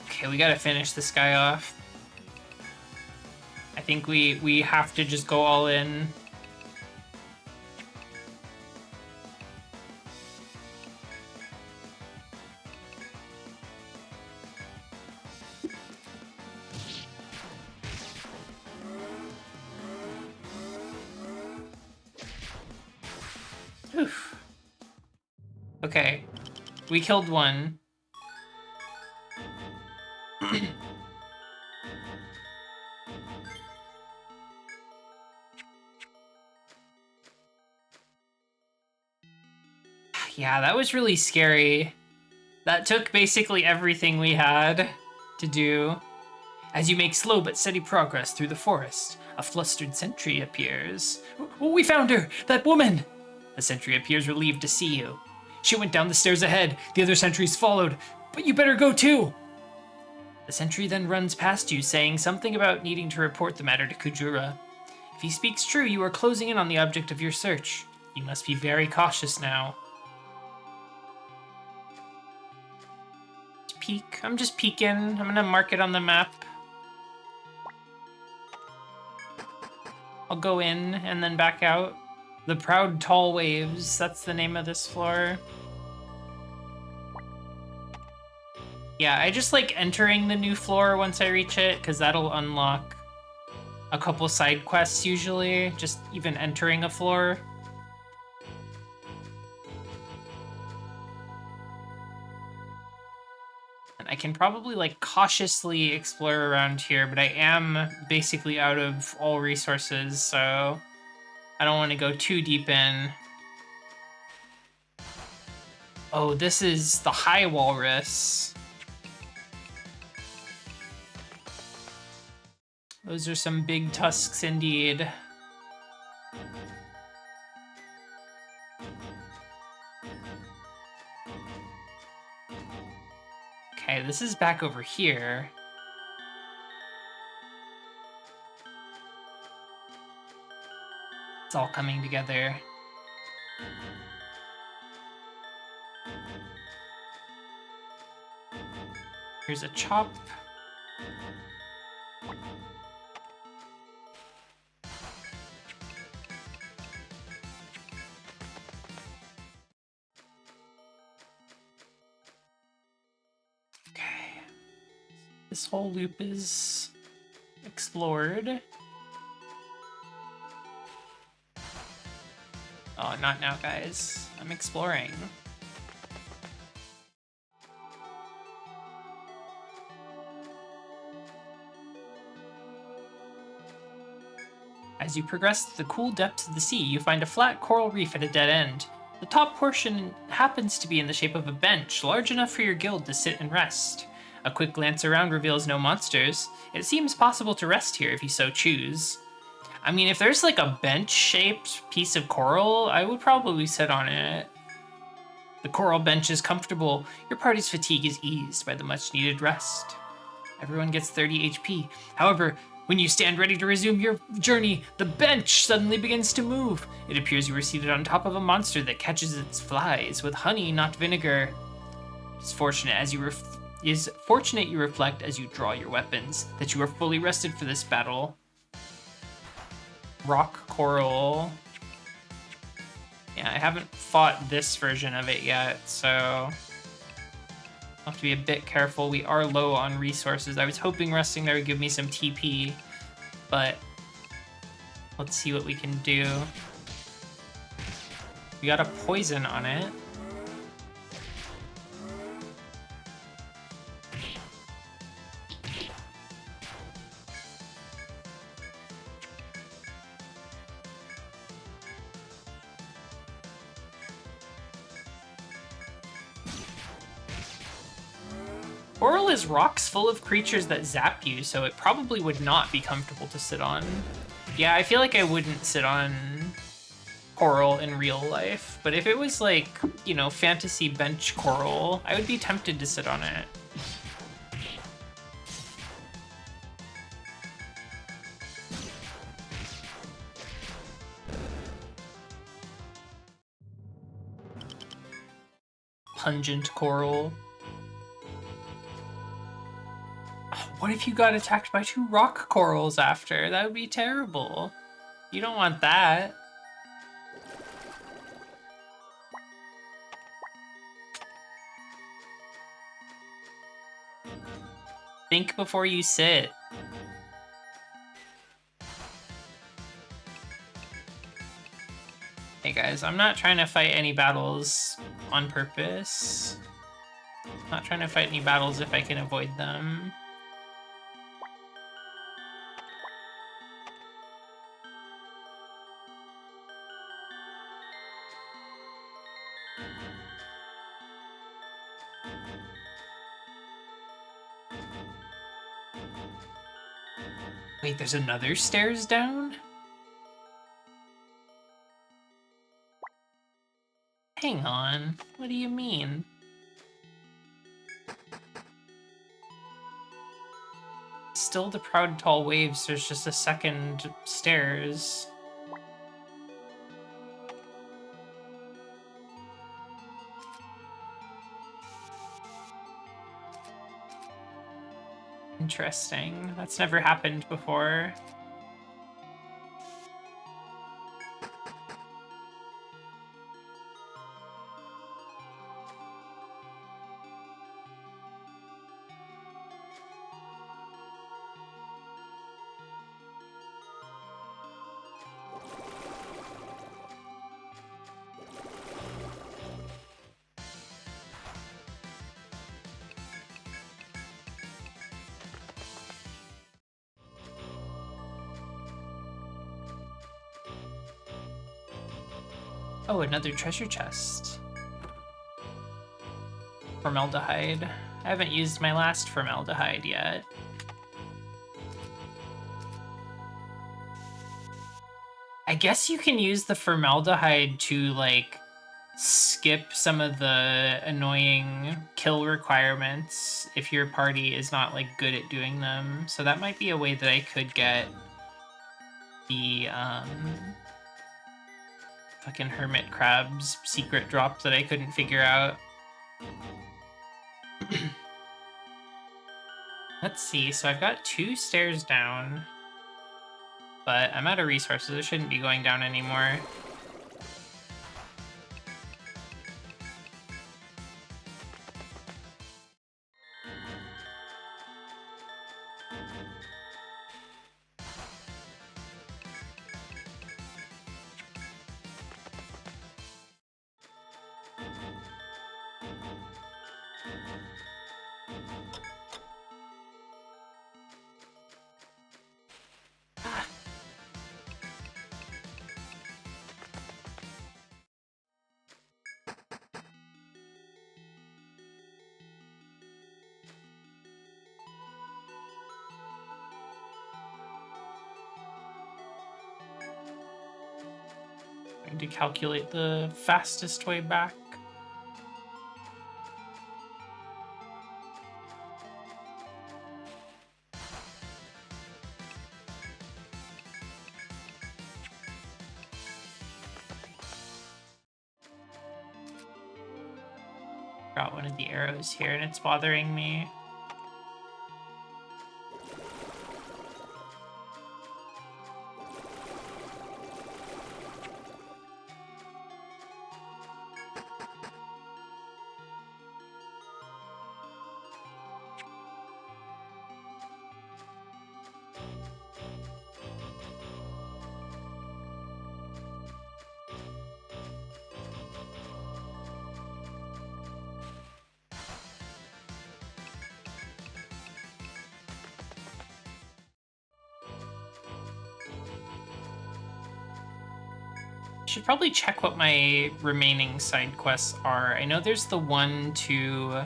Okay, we gotta finish this guy off. I think we have to just go all in. Oof. Okay, we killed one. Yeah, that was really scary. That took basically everything we had to do. As you make slow but steady progress through the forest, a flustered sentry appears. We found her! That woman! The sentry appears relieved to see you. She went down the stairs ahead. The other sentries followed. But you better go too! The sentry then runs past you, saying something about needing to report the matter to Kujura. If he speaks true, you are closing in on the object of your search. You must be very cautious now. Peek. I'm just peeking. I'm gonna mark it on the map. I'll go in and then back out. The Proud Tall Waves, that's the name of this floor. Yeah, I just like entering the new floor once I reach it, because that'll unlock a couple side quests usually, just even entering a floor. I can probably like cautiously explore around here, but I am basically out of all resources, so I don't want to go too deep in. Oh, this is the High Walrus. Those are some big tusks indeed. Okay, this is back over here. It's all coming together. Here's a chop. Okay. This whole loop is explored. Oh, not now, guys. I'm exploring. As you progress to the cool depths of the sea, you find a flat coral reef at a dead end. The top portion happens to be in the shape of a bench, large enough for your guild to sit and rest. A quick glance around reveals no monsters. It seems possible to rest here if you so choose. I mean, if there's like a bench-shaped piece of coral, I would probably sit on it. The coral bench is comfortable. Your party's fatigue is eased by the much-needed rest. Everyone gets 30 HP. However, when you stand ready to resume your journey, the bench suddenly begins to move. It appears you are seated on top of a monster that catches its flies with honey, not vinegar. It's fortunate you reflect as you draw your weapons that you are fully rested for this battle. Rock coral. Yeah, I haven't fought this version of it yet, so I'll have to be a bit careful. We are low on resources. I was hoping resting there would give me some TP, but let's see what we can do. We got a poison on it. Coral is rocks full of creatures that zap you, so it probably would not be comfortable to sit on. Yeah, I feel like I wouldn't sit on coral in real life, but if it was like, you know, fantasy bench coral, I would be tempted to sit on it. Pungent coral. What if you got attacked by 2 rock corals after? That would be terrible. You don't want that. Think before you sit. Hey guys, I'm not trying to fight any battles on purpose. I'm not trying to fight any battles if I can avoid them. Wait, there's another stairs down? Hang on, what do you mean? Still the proud tall waves, there's just a second stairs. Interesting, that's never happened before. Oh, another treasure chest. Formaldehyde. I haven't used my last formaldehyde yet. I guess you can use the formaldehyde to, like, skip some of the annoying kill requirements if your party is not, like, good at doing them. So that might be a way that I could get the, fucking hermit crab's secret drop that I couldn't figure out. Let's see, so I've got 2 stairs down, but I'm out of resources. I shouldn't be going down anymore. Trying to calculate the fastest way back. Got one of the arrows here and it's bothering me. Should probably check what my remaining side quests are. I know there's the one to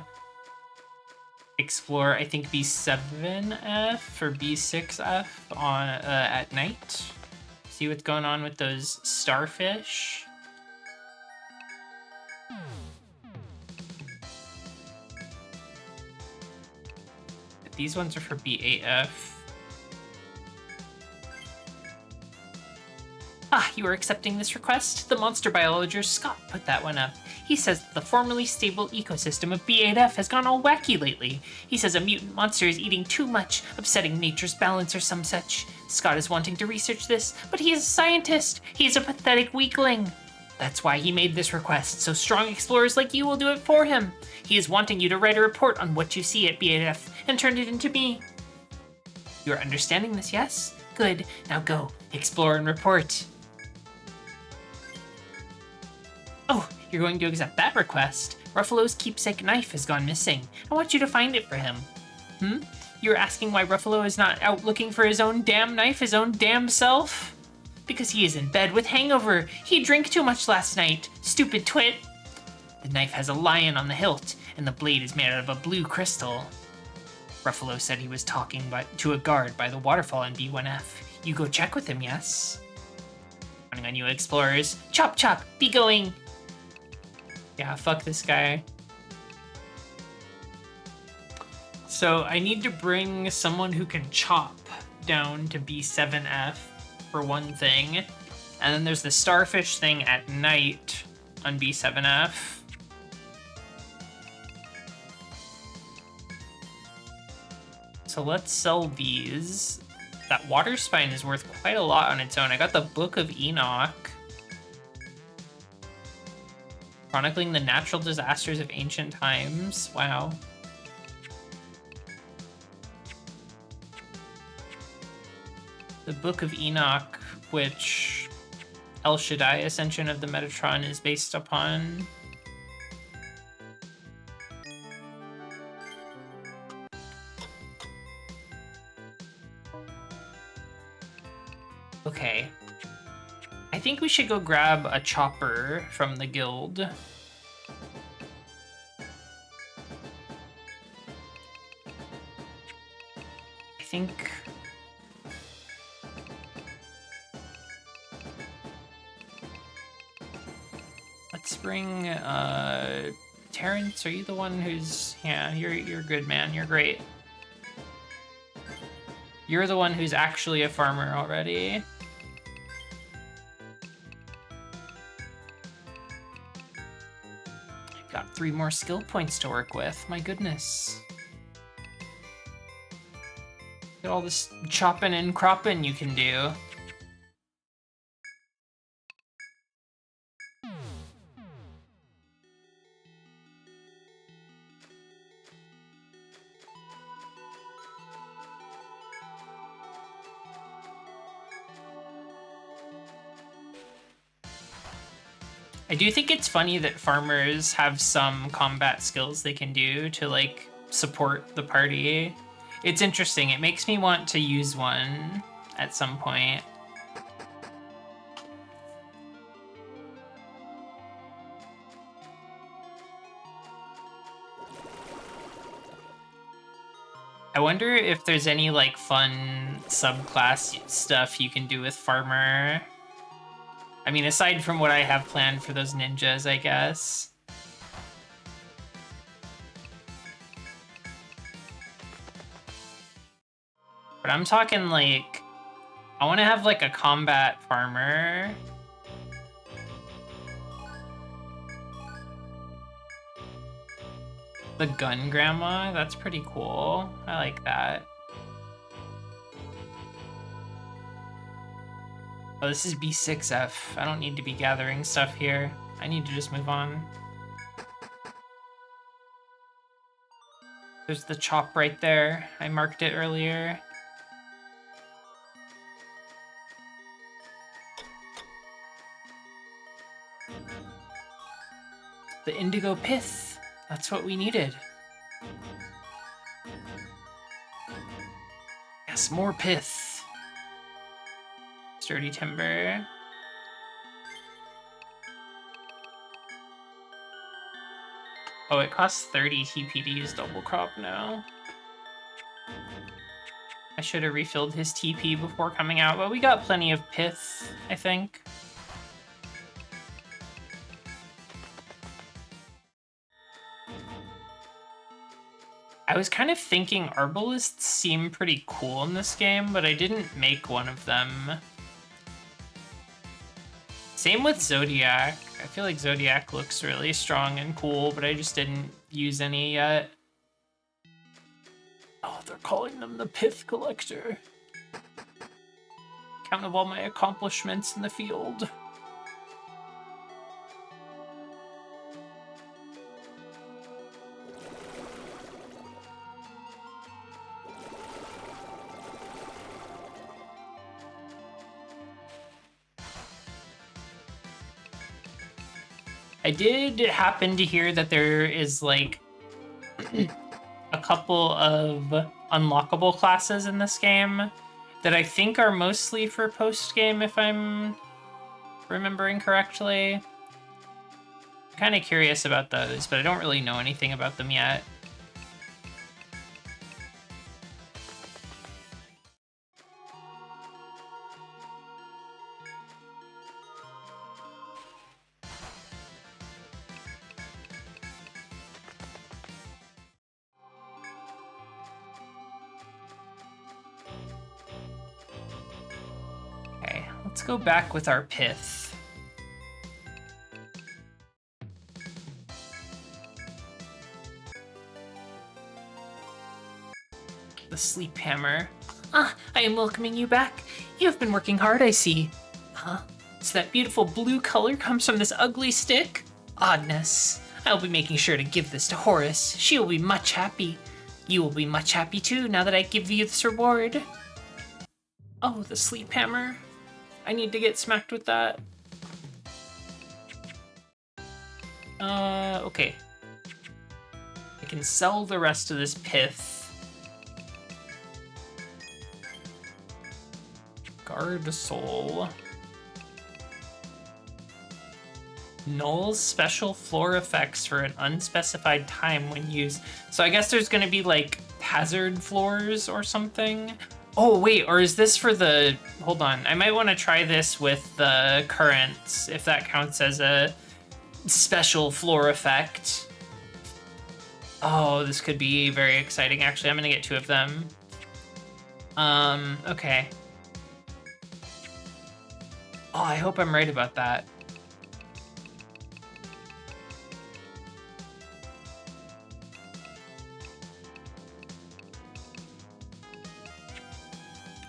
explore, I think B7F or B6F on at night. See what's going on with those starfish. These ones are for B8F. Ah, you are accepting this request? The monster biologist Scott put that one up. He says the formerly stable ecosystem of B8F has gone all wacky lately. He says a mutant monster is eating too much, upsetting nature's balance or some such. Scott is wanting to research this, but he is a scientist. He is a pathetic weakling. That's why he made this request, so strong explorers like you will do it for him. He is wanting you to write a report on what you see at B8F and turn it into me. You are understanding this, yes? Good. Now go, explore and report. Oh, you're going to accept that request? Ruffalo's keepsake knife has gone missing. I want you to find it for him. You're asking why Ruffalo is not out looking for his own damn knife, his own damn self? Because he is in bed with hangover. He drank too much last night. Stupid twit. The knife has a lion on the hilt, and the blade is made out of a blue crystal. Ruffalo said he was talking to a guard by the waterfall in B1F. You go check with him, yes? Counting on you, explorers. Chop chop, be going. Yeah, fuck this guy. So I need to bring someone who can chop down to B7F for one thing. And then there's the starfish thing at night on B7F. So let's sell these. That water spine is worth quite a lot on its own. I got the Book of Enoch. Chronicling the natural disasters of ancient times. Wow. The Book of Enoch, which El Shaddai Ascension of the Metatron is based upon. Okay. I think we should go grab a chopper from the guild. I think... Let's bring, Terrence, are you the one who's... Yeah, you're good, man. You're great. You're the one who's actually a farmer already. I've got 3 more skill points to work with. My goodness. Look at all this chopping and cropping you can do. I do think it's funny that farmers have some combat skills they can do to, like, support the party. It's interesting. It makes me want to use one at some point. I wonder if there's any, like, fun subclass stuff you can do with farmer. I mean, aside from what I have planned for those ninjas, I guess. But I'm talking like, I want to have like a combat farmer. The gun grandma, that's pretty cool. I like that. Oh, this is B6F. I don't need to be gathering stuff here. I need to just move on. There's the chop right there. I marked it earlier. The indigo pith. That's what we needed. Yes, more pith. Sturdy timber. Oh, it costs 30 TP to use double crop now. I should have refilled his TP before coming out, but we got plenty of pith, I think. I was kind of thinking arbalists seem pretty cool in this game, but I didn't make one of them. Same with Zodiac. I feel like Zodiac looks really strong and cool, but I just didn't use any yet. Oh, they're calling them the Pith Collector. Count of all my accomplishments in the field. I did happen to hear that there is like a couple of unlockable classes in this game that I think are mostly for post-game, if I'm remembering correctly. I'm kind of curious about those, but I don't really know anything about them yet. Okay, let's go back with our pith. The sleep hammer. Ah, I am welcoming you back. You have been working hard, I see. Huh? So that beautiful blue color comes from this ugly stick? Oddness. I will be making sure to give this to Horace. She will be much happy. You will be much happy too now that I give you this reward. Oh, the sleep hammer. I need to get smacked with that. Okay. I can sell the rest of this pith. Guard soul. Null special floor effects for an unspecified time when used. So I guess there's gonna be like hazard floors or something. Oh wait, or is this for the, hold on. I might wanna try this with the currents, if that counts as a special floor effect. Oh, this could be very exciting. Actually, I'm gonna get 2 of them. Okay. Oh, I hope I'm right about that.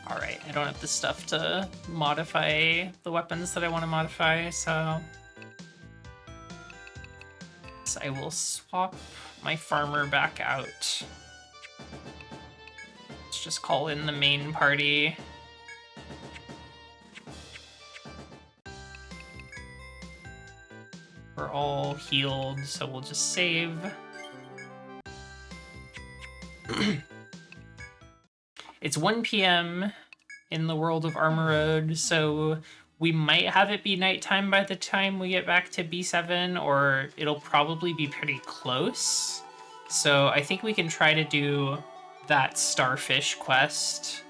All right, I don't have the stuff to modify the weapons that I want to modify, so I will swap my farmer back out. Let's just call in the main party. We're all healed, so we'll just save. It's 1 p.m. in the world of Armor Road, so we might have it be nighttime by the time we get back to B7, or it'll probably be pretty close. So I think we can try to do that starfish quest.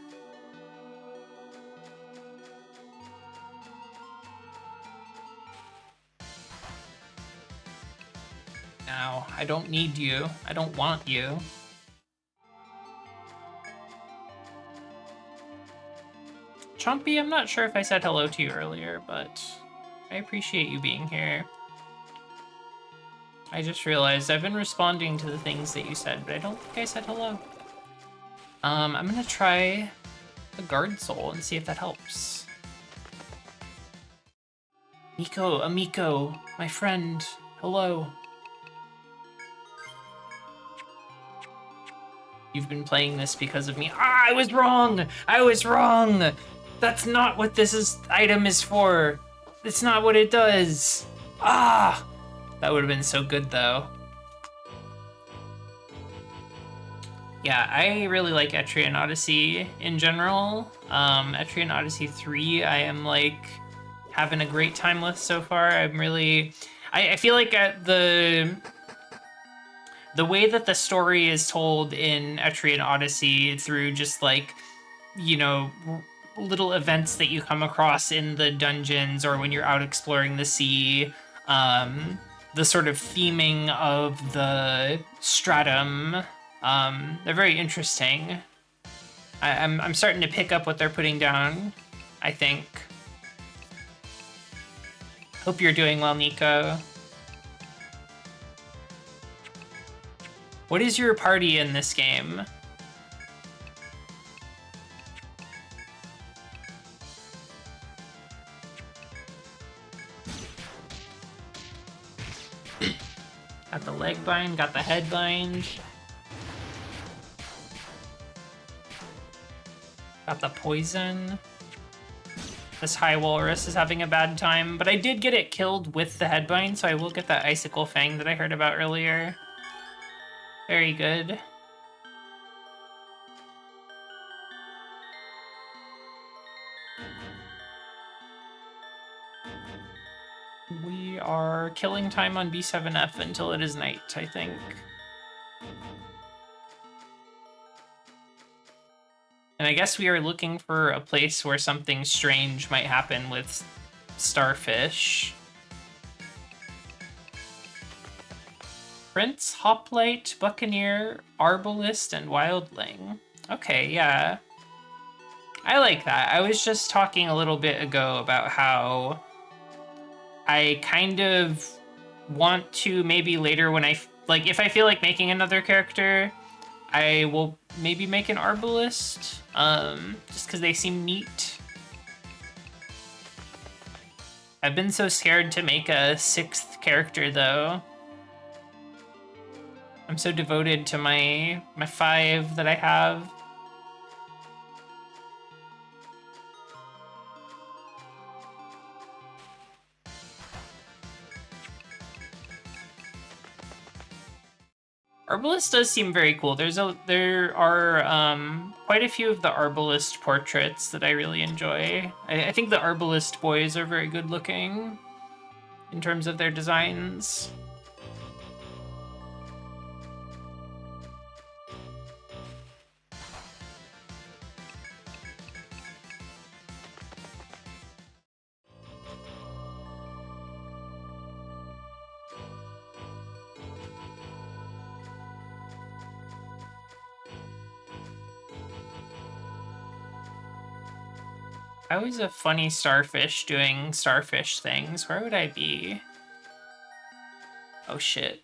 now. I don't need you. I don't want you. Chompy, I'm not sure if I said hello to you earlier, but I appreciate you being here. I just realized I've been responding to the things that you said, but I don't think I said hello. I'm gonna try the guard soul and see if that helps. Amico, my friend, hello. You've been playing this because of me. Ah, I was wrong! I was wrong! That's not what this item is for. It's not what it does. Ah! That would have been so good, though. Yeah, I really like Etrian Odyssey in general. Etrian Odyssey 3, I am, like, having a great time with so far. I'm really... I feel like the way that the story is told in Etrian Odyssey through just, like, you know, little events that you come across in the dungeons or when you're out exploring the sea, the sort of theming of the stratum, they're very interesting. I'm starting to pick up what they're putting down, I think. Hope you're doing well, Nico. What is your party in this game? Got the leg bind, got the head bind. Got the poison. This high walrus is having a bad time, but I did get it killed with the head bind, so I will get that icicle fang that I heard about earlier. Very good. We are killing time on B7F until it is night, I think. And I guess we are looking for a place where something strange might happen with starfish. Prince, Hoplite, Buccaneer, Arbalist, and Wildling. Okay, yeah. I like that. I was just talking a little bit ago about how I kind of want to maybe later when like, if I feel like making another character, I will maybe make an Arbalist, just because they seem neat. I've been so scared to make a 6th character, though. I'm so devoted to my 5 that I have. Arbalist does seem very cool. There are quite a few of the Arbalist portraits that I really enjoy. I think the Arbalist boys are very good looking in terms of their designs. I was a funny starfish doing starfish things. Where would I be? Oh shit.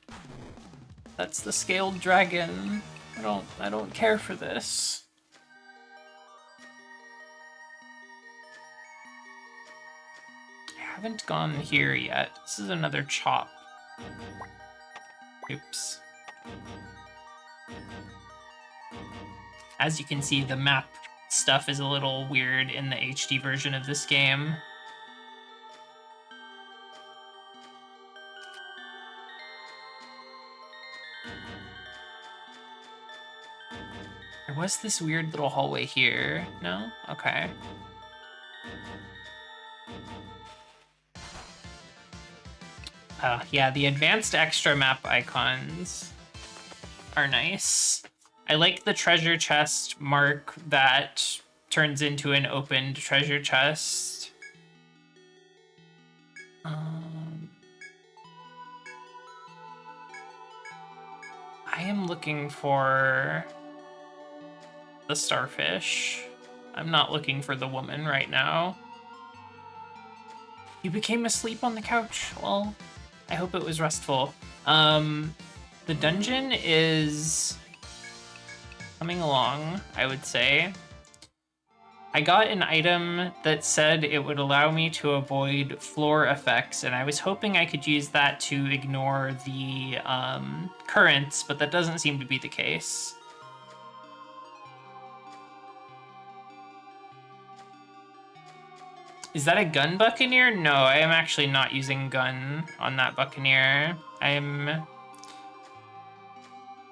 That's the scaled dragon. I don't care for this. I haven't gone here yet. This is another chop. Oops. As you can see, the map stuff is a little weird in the HD version of this game. There was this weird little hallway here. No? Okay. Yeah, the advanced extra map icons are nice. I like the treasure chest mark that turns into an opened treasure chest. I am looking for the starfish. I'm not looking for the woman right now. You became asleep on the couch. Well, I hope it was restful. The dungeon is coming along, I would say. I got an item that said it would allow me to avoid floor effects, and I was hoping I could use that to ignore the currents, but that doesn't seem to be the case. Is that a gun buccaneer? No, I am actually not using gun on that buccaneer.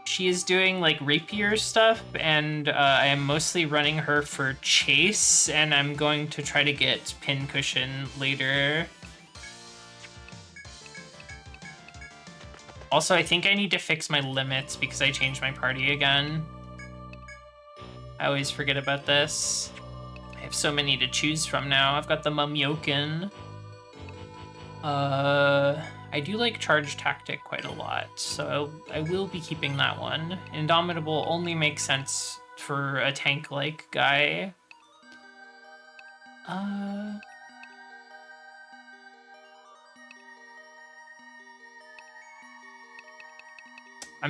She is doing like rapier stuff, and I am mostly running her for chase, and I'm going to try to get pincushion later. Also, I think I need to fix my limits because I changed my party again. I always forget about this. I have so many to choose from now. I've got the Mumyokin. I do like Charge Tactic quite a lot, so I will be keeping that one. Indomitable only makes sense for a tank-like guy. I'm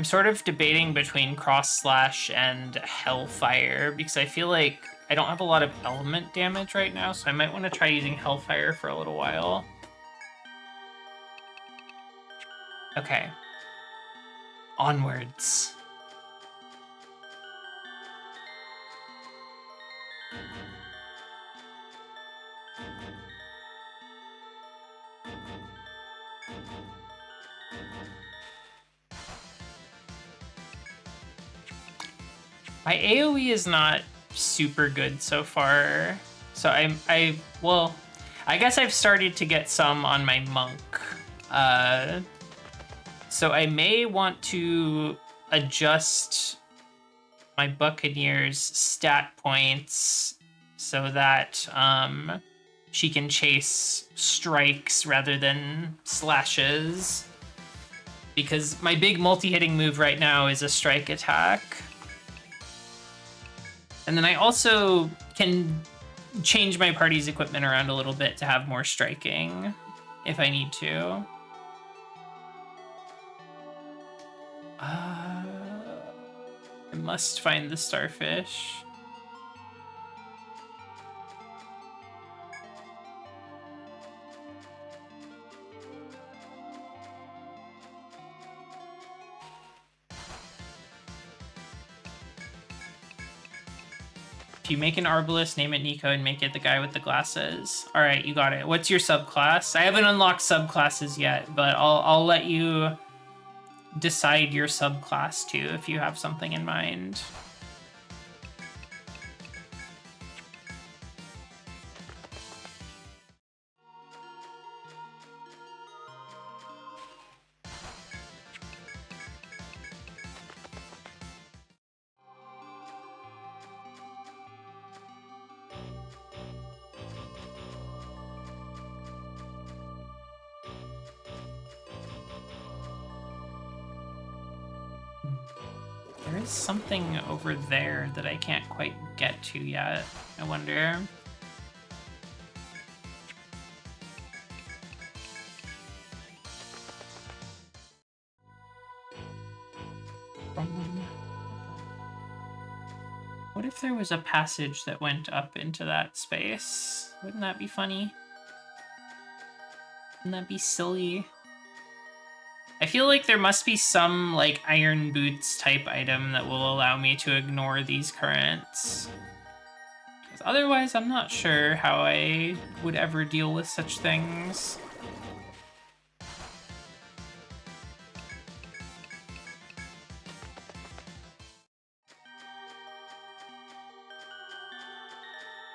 sort of debating between Cross Slash and Hellfire because I feel like I don't have a lot of element damage right now, so I might want to try using Hellfire for a little while. Okay. Onwards. My AoE is not super good so far. So well, I guess I've started to get some on my monk. So I may want to adjust my Buccaneer's stat points so that she can chase strikes rather than slashes. Because my big multi-hitting move right now is a strike attack. And then I also can change my party's equipment around a little bit to have more striking if I need to. I must find the starfish. If you make an Arbalest, name it Nico, and make it the guy with the glasses. All right, you got it. What's your subclass? I haven't unlocked subclasses yet, but I'll let you decide your subclass too if you have something in mind. There is something over there that I can't quite get to yet. I wonder. What if there was a passage that went up into that space? Wouldn't that be funny? Wouldn't that be silly? I feel like there must be some, like, iron boots type item that will allow me to ignore these currents. Because otherwise, I'm not sure how I would ever deal with such things.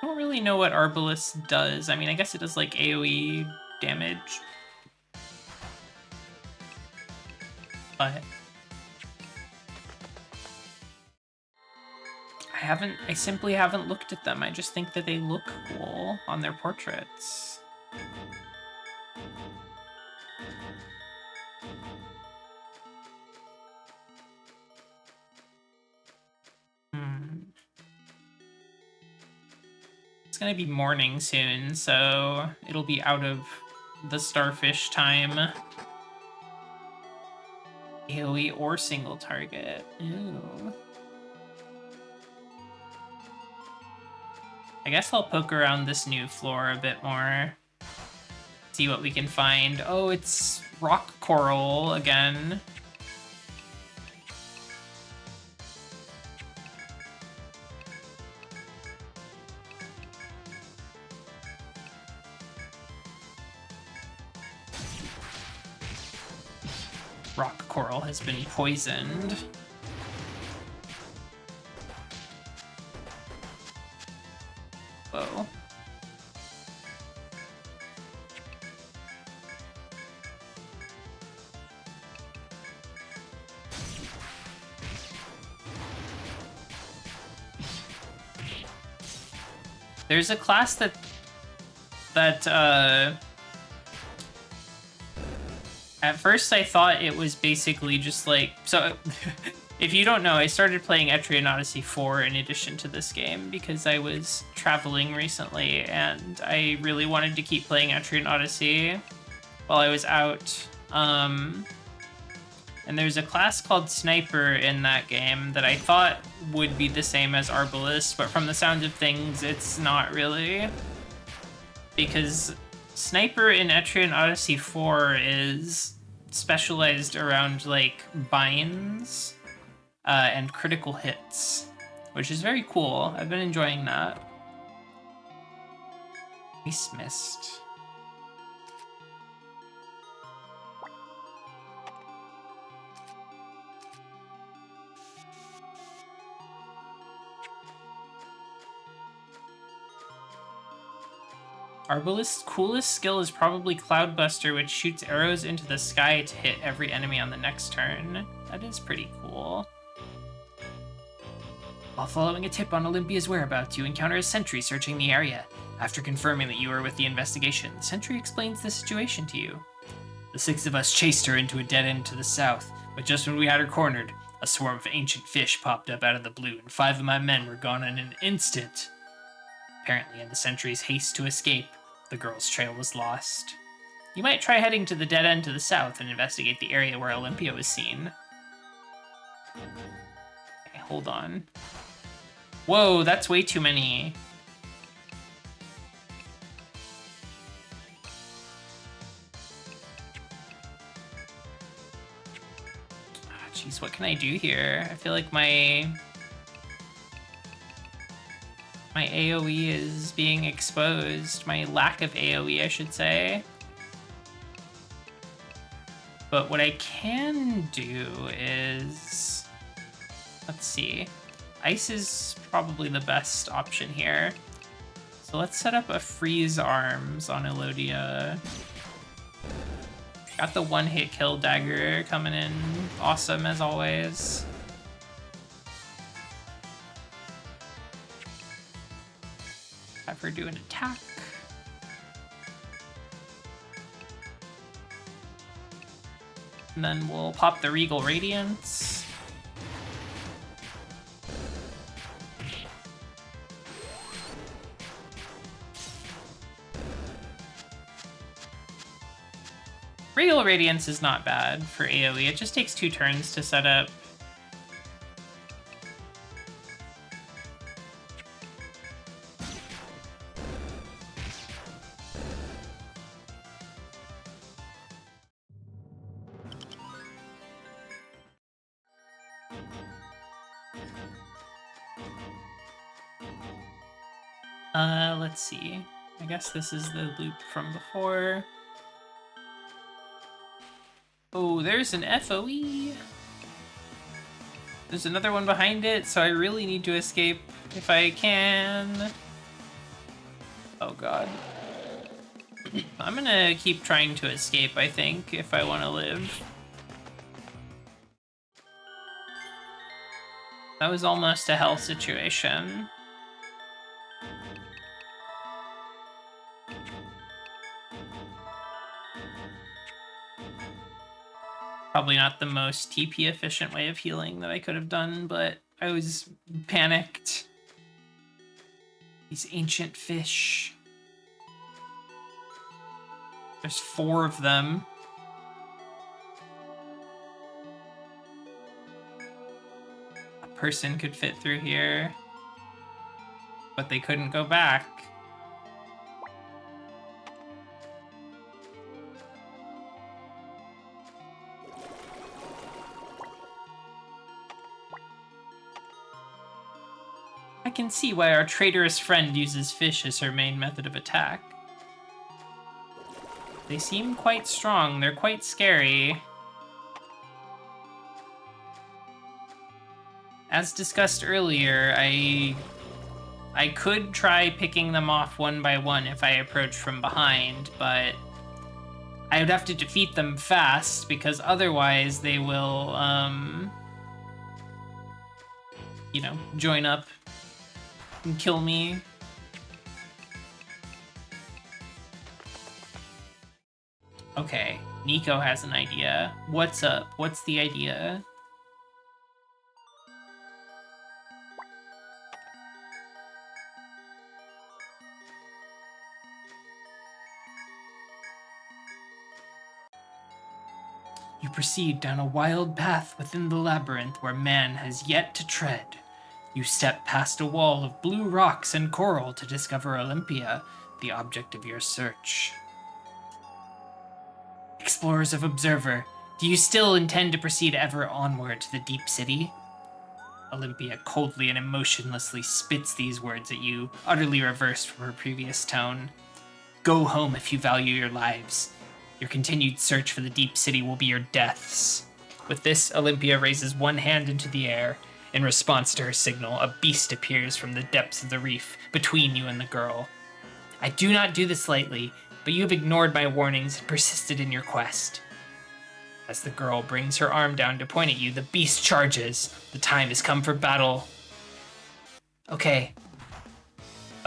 I don't really know what Arbalest does. I mean, I guess it does, like, AoE damage. But I simply haven't looked at them. I just think that they look cool on their portraits. gonna be morning soon, so it'll be out of the starfish time. AoE or single target. Ooh. I guess I'll poke around this new floor a bit more. See what we can find. Oh, it's rock coral again. Rock coral has been poisoned. Whoa. There's a class that at first I thought it was basically just like, so if you don't know, I started playing Etrian Odyssey 4 in addition to this game because I was traveling recently and I really wanted to keep playing Etrian Odyssey while I was out. And there's a class called Sniper in that game that I thought would be the same as Arbalist, but from the sound of things, it's not really. Because Sniper in Etrian Odyssey 4 is specialized around, like, binds and critical hits, which is very cool. I've been enjoying that. Ice Mist. Arbalist's coolest skill is probably Cloudbuster, which shoots arrows into the sky to hit every enemy on the next turn. That is pretty cool. While following a tip on Olympia's whereabouts, you encounter a sentry searching the area. After confirming that you are with the investigation, the sentry explains the situation to you. The 6 of us chased her into a dead end to the south, but just when we had her cornered, a swarm of ancient fish popped up out of the blue, and 5 of my men were gone in an instant. Apparently, in the sentry's haste to escape, the girl's trail was lost. You might try heading to the dead end to the south and investigate the area where Olympia was seen. Okay, hold on. Whoa, that's way too many. Jeez, what can I do here? I feel like my AoE is being exposed. My lack of AoE, I should say. But what I can do is... Let's see. Ice is probably the best option here. So let's set up a freeze arms on Elodia. Got the one-hit kill dagger coming in. Awesome as always. Have her do an attack. And then we'll pop the Regal Radiance. Regal Radiance is not bad for AoE. It just takes 2 turns to set up. Let's see. I guess this is the loop from before. Oh, there's an FOE. There's another one behind it, so I really need to escape if I can. Oh god. I'm gonna keep trying to escape, I think, if I want to live. That was almost a hell situation. Probably not the most TP efficient way of healing that I could have done, but I was panicked. These ancient fish. There's 4 of them. A person could fit through here, but they couldn't go back. I can see why our traitorous friend uses fish as her main method of attack. They seem quite strong. They're quite scary. As discussed earlier, I could try picking them off one by one if I approach from behind, but I would have to defeat them fast because otherwise they will, you know, join up and kill me. Okay, Nico has an idea. What's up? What's the idea? You proceed down a wild path within the labyrinth where man has yet to tread. You step past a wall of blue rocks and coral to discover Olympia, the object of your search. Explorers of Observer, do you still intend to proceed ever onward to the deep city? Olympia coldly and emotionlessly spits these words at you, utterly reversed from her previous tone. Go home if you value your lives. Your continued search for the deep city will be your deaths. With this, Olympia raises one hand into the air. In response to her signal, a beast appears from the depths of the reef between you and the girl. I do not do this lightly, but you have ignored my warnings and persisted in your quest. As the girl brings her arm down to point at you, the beast charges. The time has come for battle. Okay.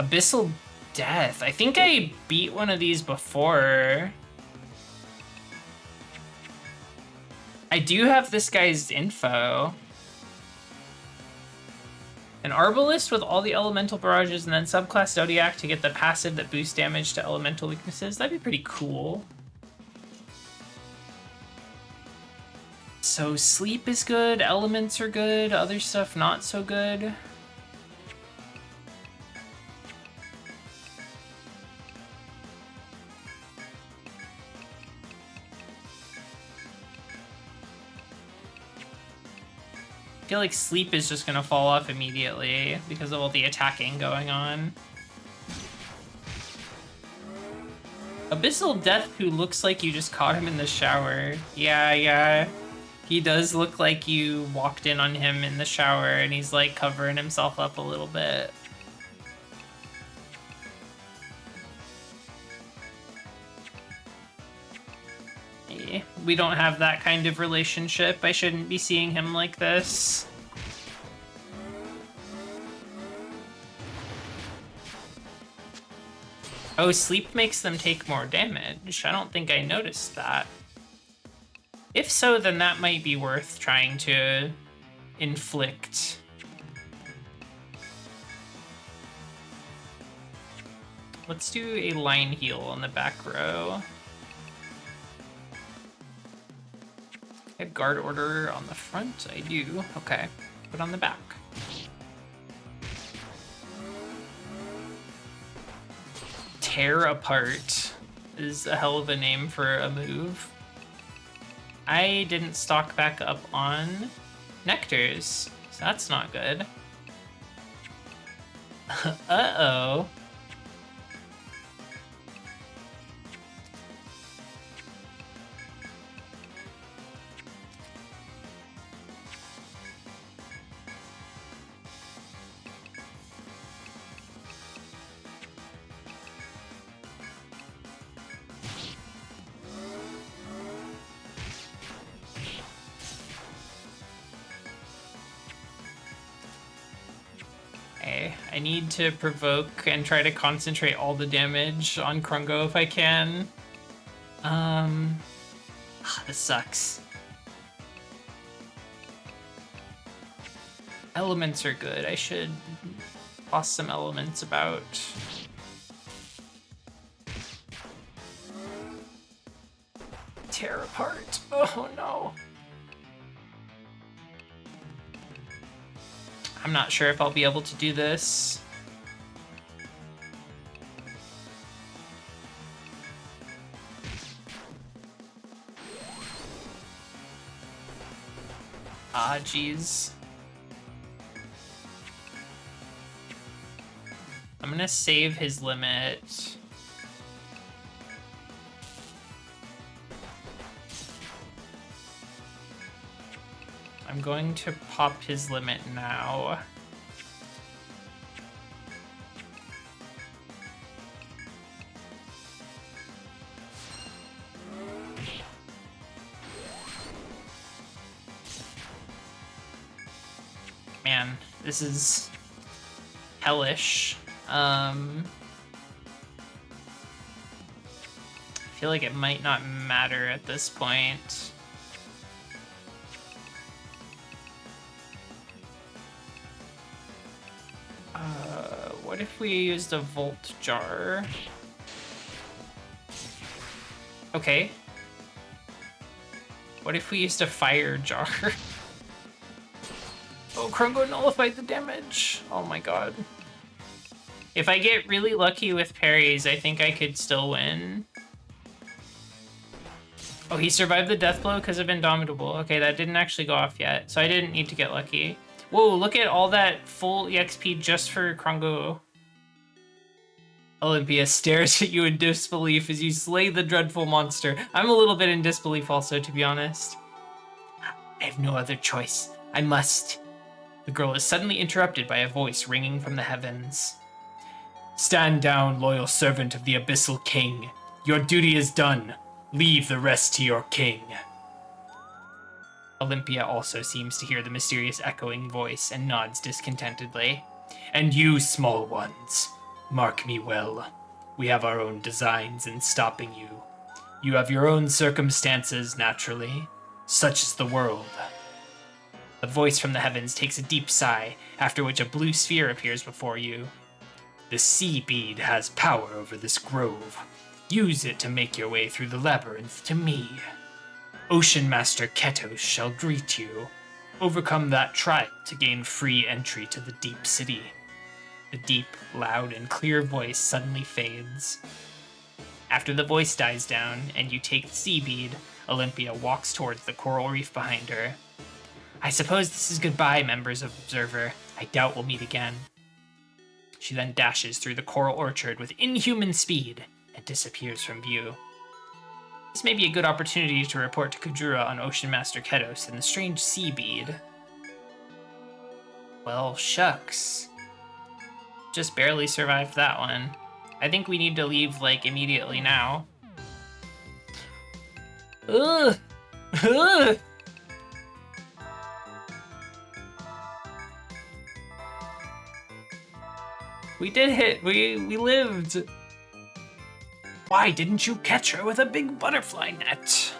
Abyssal Death. I think I beat one of these before. I do have this guy's info. An Arbalist with all the elemental barrages and then subclass Zodiac to get the passive that boosts damage to elemental weaknesses. That'd be pretty cool. So sleep is good, elements are good, other stuff not so good. I feel like sleep is just gonna fall off immediately because of all the attacking going on. Abyssal Death, who looks like you just caught him in the shower. Yeah. He does look like you walked in on him in the shower and he's like covering himself up a little bit. We don't have that kind of relationship. I shouldn't be seeing him like this. Oh, sleep makes them take more damage. I don't think I noticed that. If so, then that might be worth trying to inflict. Let's do a line heal on the back row. I have guard order on the front? I do. Okay. Put on the back. Tear Apart is a hell of a name for a move. I didn't stock back up on Nectars, so that's not good. Uh-oh. I need to provoke and try to concentrate all the damage on Krungo if I can. This sucks. Elements are good. I should toss some elements about. Tear apart. Oh no. I'm not sure if I'll be able to do this. Ah, jeez. I'm gonna save his limit. I'm going to pop his limit now. Man, this is hellish. I feel like it might not matter at this point. What if we used a Volt Jar? Okay. What if we used a Fire Jar? Oh, Krungo nullified the damage. Oh my god. If I get really lucky with parries, I think I could still win. Oh, he survived the death blow because of Indomitable. Okay, that didn't actually go off yet, so I didn't need to get lucky. Whoa, look at all that full EXP just for Krungo. Olympia stares at you in disbelief as you slay the dreadful monster. I'm a little bit in disbelief also, to be honest. I have no other choice. I must. The girl is suddenly interrupted by a voice ringing from the heavens. Stand down, loyal servant of the Abyssal King. Your duty is done. Leave the rest to your king. Olympia also seems to hear the mysterious echoing voice and nods discontentedly. And you, small ones, mark me well. We have our own designs in stopping you. You have your own circumstances, naturally. Such is the world. The voice from the heavens takes a deep sigh, after which a blue sphere appears before you. The sea bead has power over this grove. Use it to make your way through the labyrinth to me. Ocean Master Ketos shall greet you. Overcome that trial to gain free entry to the deep city. The deep, loud, and clear voice suddenly fades. After the voice dies down and you take the sea bead, Olympia walks towards the coral reef behind her. I suppose this is goodbye, members of Observer. I doubt we'll meet again. She then dashes through the coral orchard with inhuman speed and disappears from view. This may be a good opportunity to report to Kujura on Ocean Master Ketos and the strange sea bead. Well, shucks. Just barely survived that one. I think we need to leave, like, immediately now. Ugh! Ugh! We did it! We lived! Why didn't you catch her with a big butterfly net?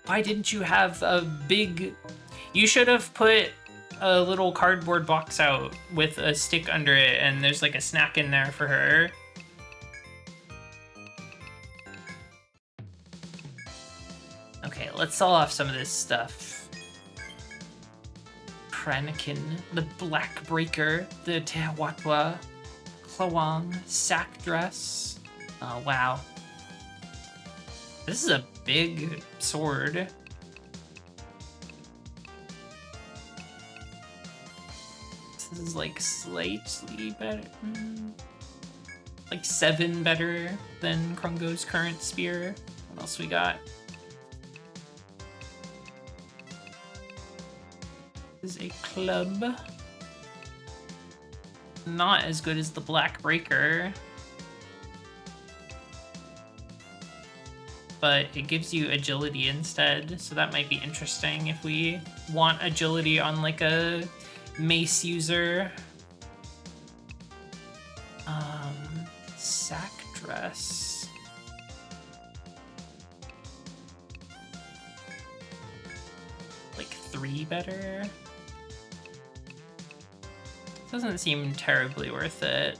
Why didn't you have a big... You should have put a little cardboard box out with a stick under it, and there's like a snack in there for her. Okay, let's sell off some of this stuff. Pranakin, the Black Breaker, the Tehawatwa, Klawang, Sack Dress. Oh, wow. This is a big sword. This is like slightly better. Like 7 better than Krungo's current spear. What else we got? This is a club. Not as good as the Black Breaker. But it gives you agility instead, so that might be interesting if we want agility on like a mace user. Sack dress. Like 3 better. Doesn't seem terribly worth it.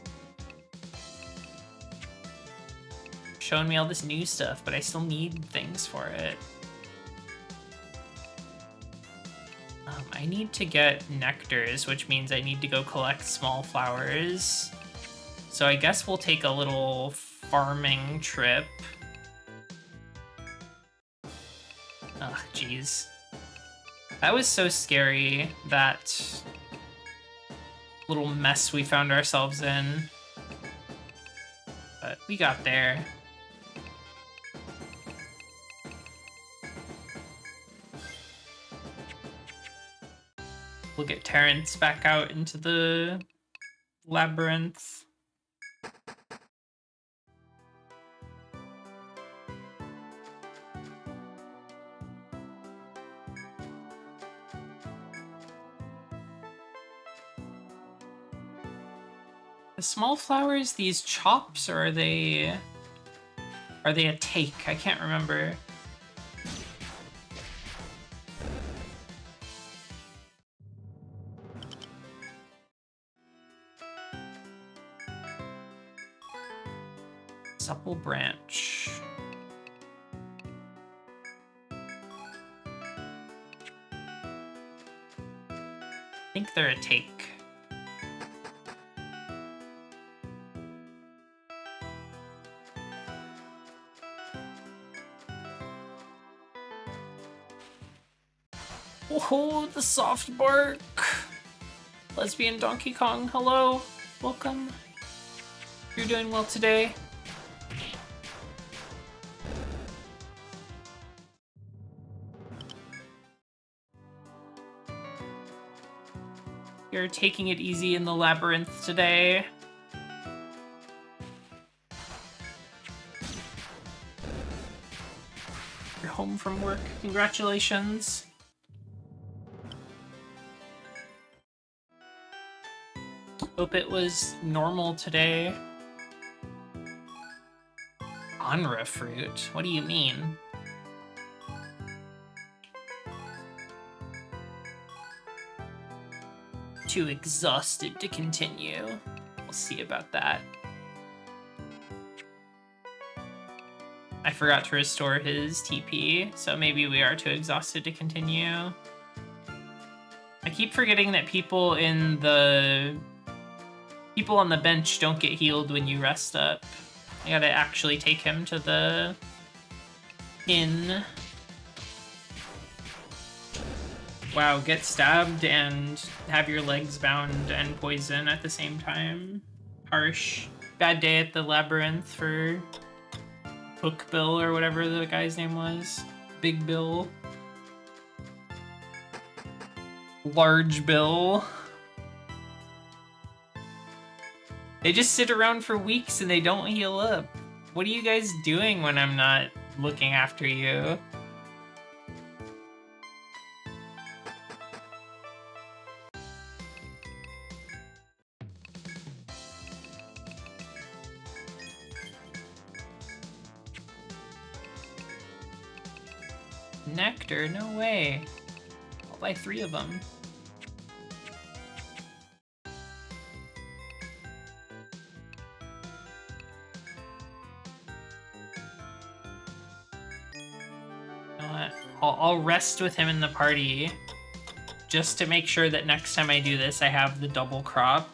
Showing me all this new stuff, but I still need things for it. I need to get nectars, which means I need to go collect small flowers. So I guess we'll take a little farming trip. Ugh, jeez. That was so scary, that little mess we found ourselves in. But we got there. We'll get Terrence back out into the labyrinth. The small flowers, these chops, or are they a take? I can't remember. Supple branch. I think they're a take. Oh, the soft bark. Lesbian Donkey Kong, hello. Welcome. You're doing well today. You're taking it easy in the labyrinth today. You're home from work. Congratulations. Hope it was normal today. Onra fruit? What do you mean? Too exhausted to continue. We'll see about that. I forgot to restore his TP, so maybe we are too exhausted to continue. I keep forgetting that people on the bench don't get healed when you rest up. I gotta actually take him to the inn. Wow, get stabbed and have your legs bound and poison at the same time. Harsh. Bad day at the labyrinth for Hook Bill or whatever the guy's name was. Big Bill. Large Bill. They just sit around for weeks and they don't heal up. What are you guys doing when I'm not looking after you? Nectar? No way. I'll buy 3 of them. I'll rest with him in the party just to make sure that next time I do this, I have the double crop.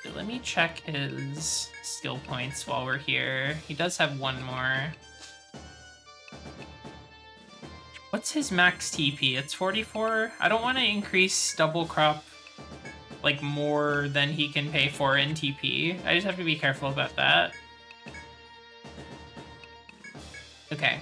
So let me check his skill points while we're here. He does have 1 more. What's his max TP? It's 44? I don't want to increase double crop like more than he can pay for in TP. I just have to be careful about that. Okay.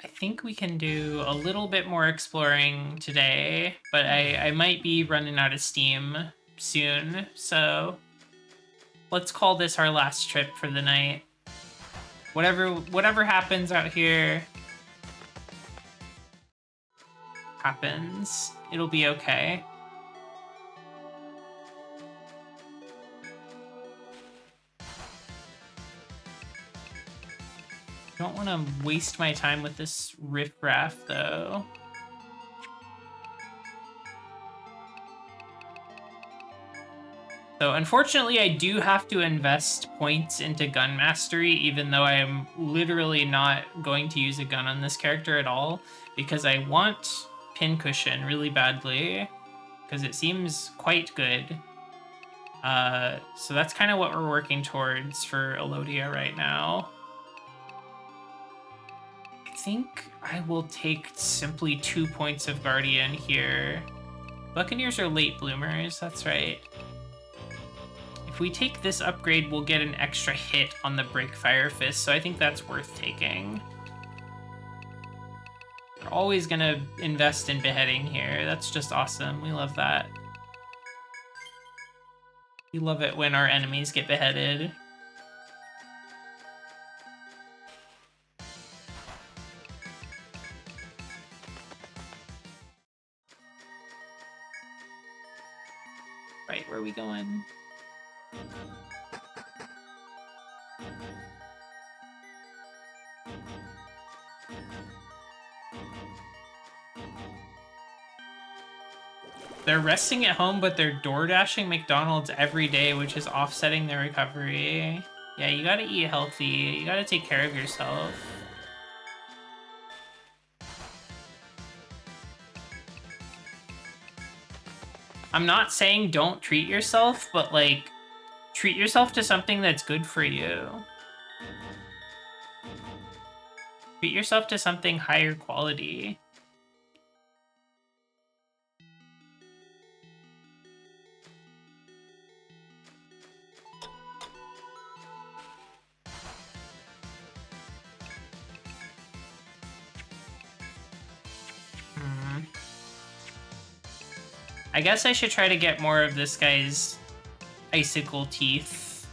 I think we can do a little bit more exploring today, but I might be running out of steam soon, so let's call this our last trip for the night. Whatever happens out here happens. It'll be okay. Don't want to waste my time with this riffraff, though. So unfortunately, I do have to invest points into gun mastery, even though I am literally not going to use a gun on this character at all, because I want pincushion really badly, because it seems quite good. So that's kind of what we're working towards for Elodia right now. I think I will take simply 2 points of Guardian here. Buccaneers are late bloomers, that's right. If we take this upgrade, we'll get an extra hit on the Breakfire Fist, so I think that's worth taking. We're always gonna invest in beheading here. That's just awesome. We love that. We love it when our enemies get beheaded. Right, where are we going? They're resting at home, but they're door dashing McDonald's every day, which is offsetting their recovery. Yeah, you gotta eat healthy. You gotta take care of yourself. I'm not saying don't treat yourself, but like, treat yourself to something that's good for you. Treat yourself to something higher quality. I guess I should try to get more of this guy's icicle teeth.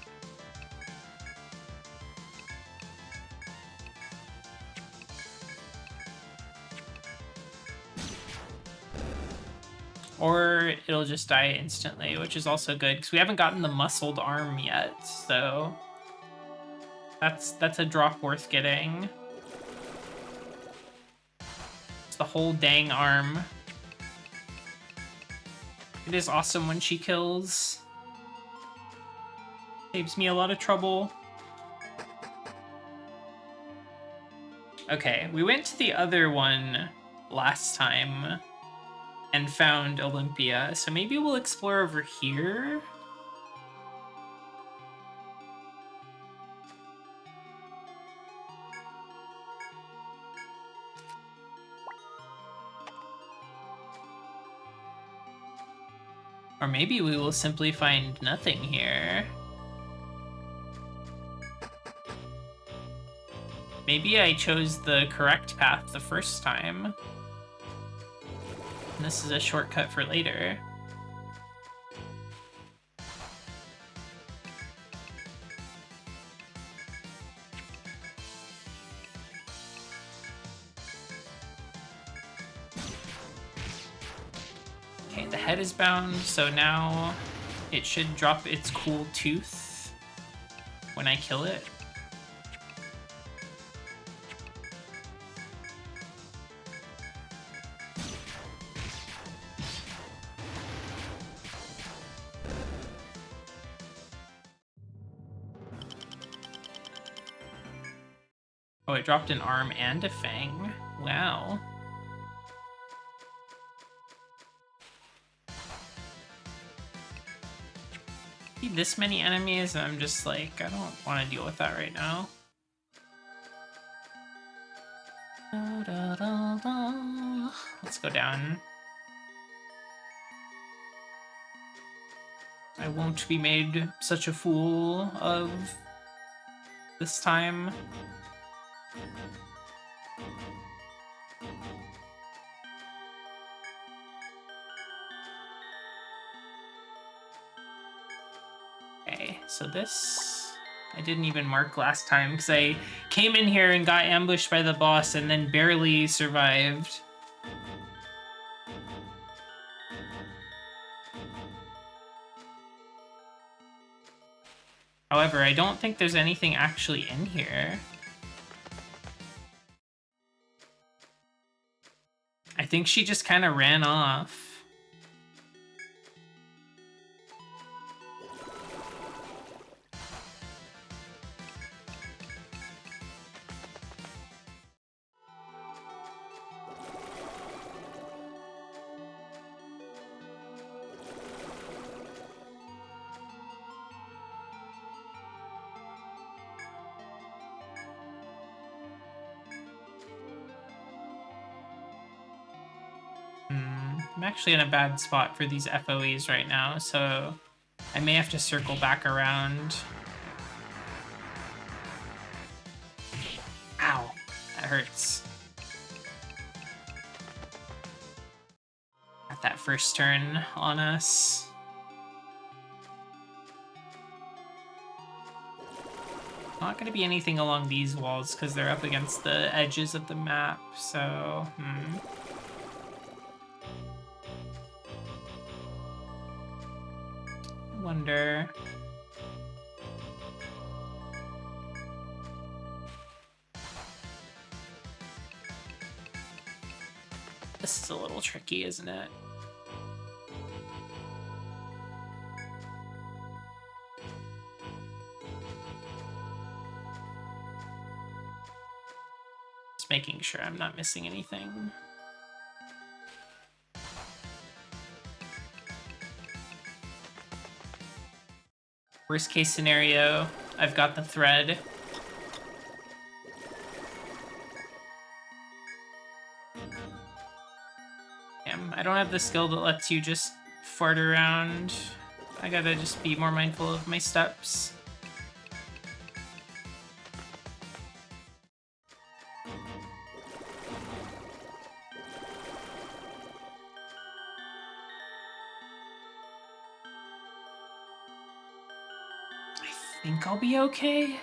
Or it'll just die instantly, which is also good, because we haven't gotten the muscled arm yet, so that's a drop worth getting. It's the whole dang arm. It is awesome when she kills. Saves me a lot of trouble. Okay, we went to the other one last time and found Olympia, so maybe we'll explore over here? Or maybe we will simply find nothing here. Maybe I chose the correct path the first time. And this is a shortcut for later. Okay, the head is bound, so now it should drop its cool tooth when I kill it. Oh, it dropped an arm and a fang. Wow. See this many enemies, and I'm just like, I don't want to deal with that right now. Let's go down. I won't be made such a fool of this time. Okay, so this I didn't even mark last time because I came in here and got ambushed by the boss and then barely survived. However, I don't think there's anything actually in here. think she just kind of ran off. I'm actually in a bad spot for these FOEs right now, so I may have to circle back around. Ow, that hurts. Got that first turn on us. Not going to be anything along these walls because they're up against the edges of the map, so... Wonder. This is a little tricky, isn't it? Just making sure I'm not missing anything. Worst case scenario, I've got the thread. Damn, I don't have the skill that lets you just fart around. I gotta just be more mindful of my steps. I think I'll be okay.